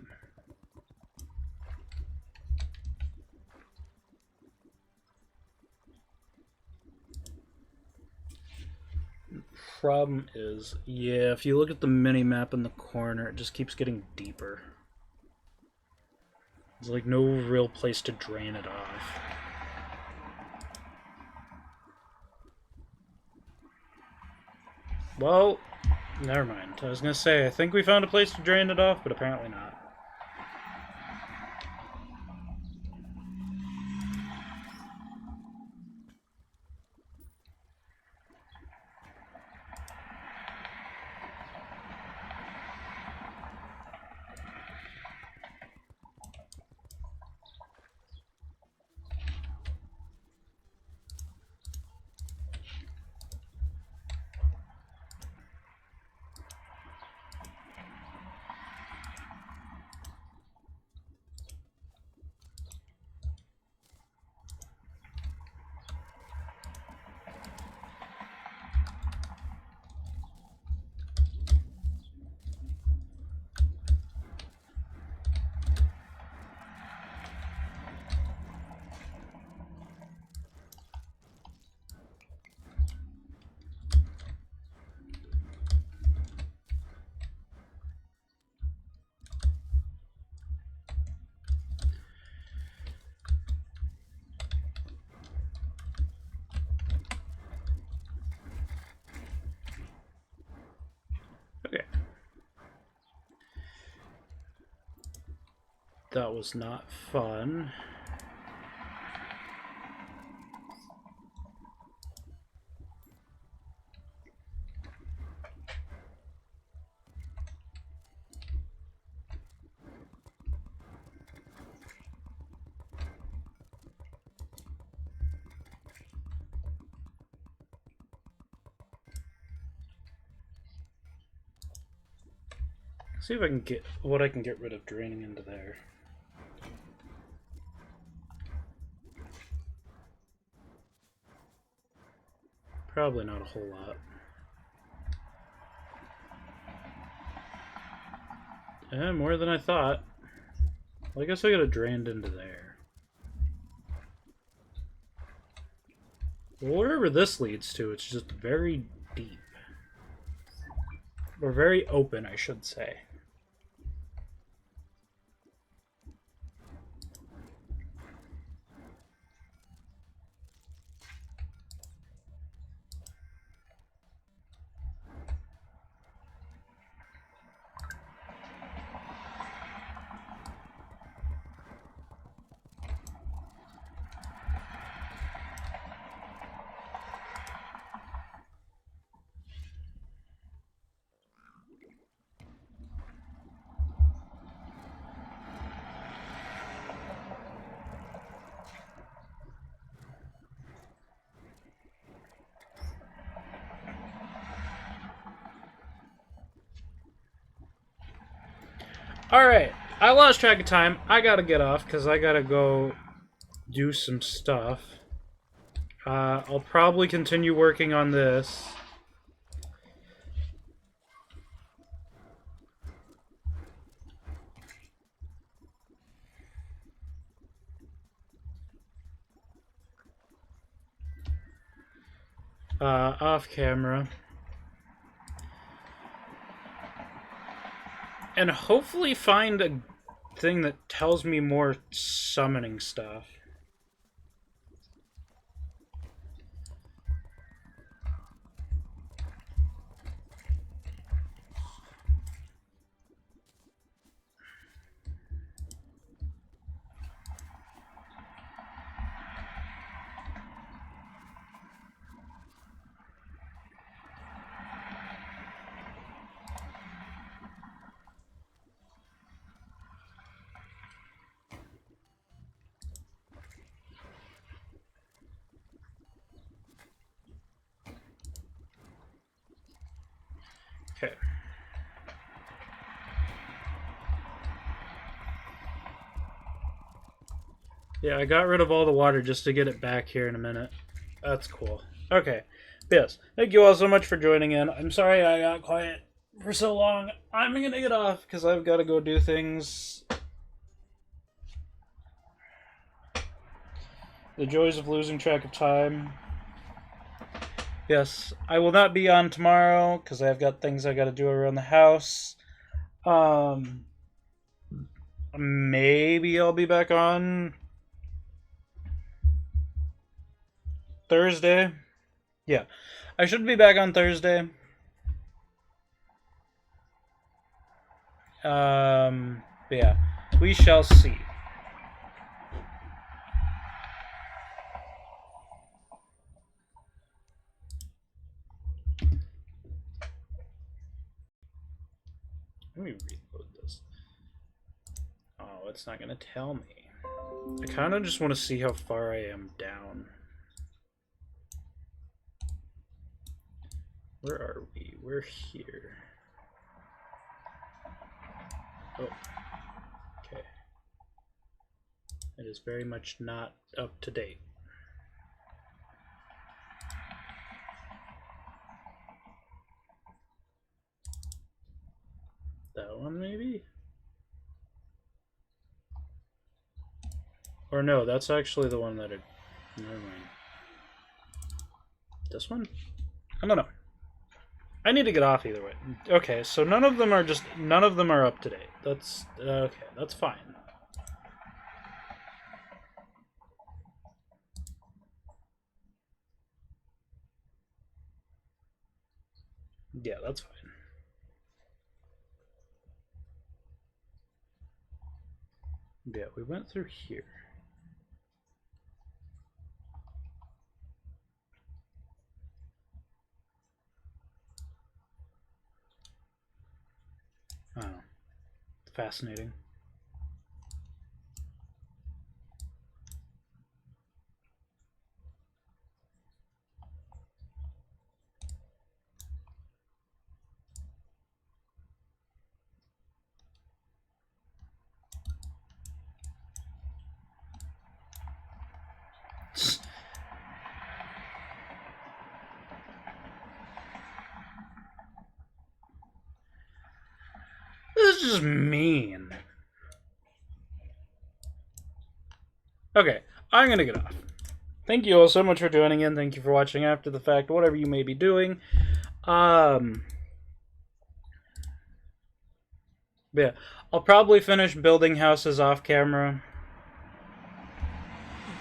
Problem is, yeah, if you look at the mini-map in the corner, it just keeps getting deeper. There's like no real place to drain it off. Well, never mind. I was gonna say, I think we found a place to drain it off, but apparently not. Okay. That was not fun. See if I can get what I can get rid of draining into there. Probably not a whole lot. More than I thought. Well, I guess I got it drained into there. Well, wherever this leads to, it's just very deep. Or very open, I should say. Alright, I lost track of time. I gotta get off because I gotta go do some stuff. I'll probably continue working on this. Off camera. And hopefully find a thing that tells me more summoning stuff. Okay. Yeah, I got rid of all the water just to get it back here in a minute. That's cool. Okay. Yes. Thank you all so much for joining in. I'm sorry I got quiet for so long. I'm gonna get off because I've got to go do things. The joys of losing track of time. Yes, I will not be on tomorrow because I've got things I got to do around the house. Maybe I'll be back on Thursday. Yeah, I should be back on Thursday. Yeah, we shall see. Let me reload this. Oh, it's not gonna tell me. I kind of just want to see how far I am down. Where are we? We're here. Oh. Okay. It is very much not up to date. That one, maybe? Or no, that's actually the one that it... Never mind. This one? I don't know. I need to get off either way. Okay, so none of them are up to date. That's okay, that's fine. Yeah, that's fine. Yeah, we went through here. I don't know. Fascinating. just mean. Okay, I'm gonna get off. Thank you all so much for joining in. Thank you for watching after the fact, whatever you may be doing. Yeah, I'll probably finish building houses off camera.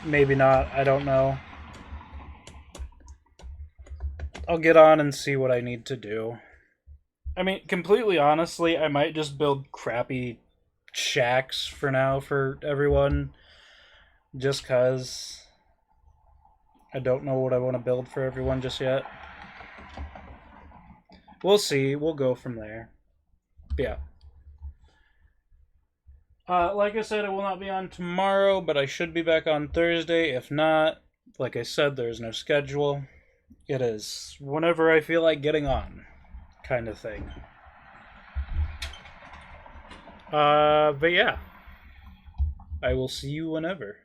Maybe not, I don't know. I'll get on and see what I need to do. I mean, completely honestly, I might just build crappy shacks for now for everyone. Just cause I don't know what I want to build for everyone just yet. We'll see. We'll go from there. But yeah. Like I said, I will not be on tomorrow, but I should be back on Thursday. If not, like I said, there's no schedule. It is whenever I feel like getting on, kind of thing. But yeah. I will see you whenever.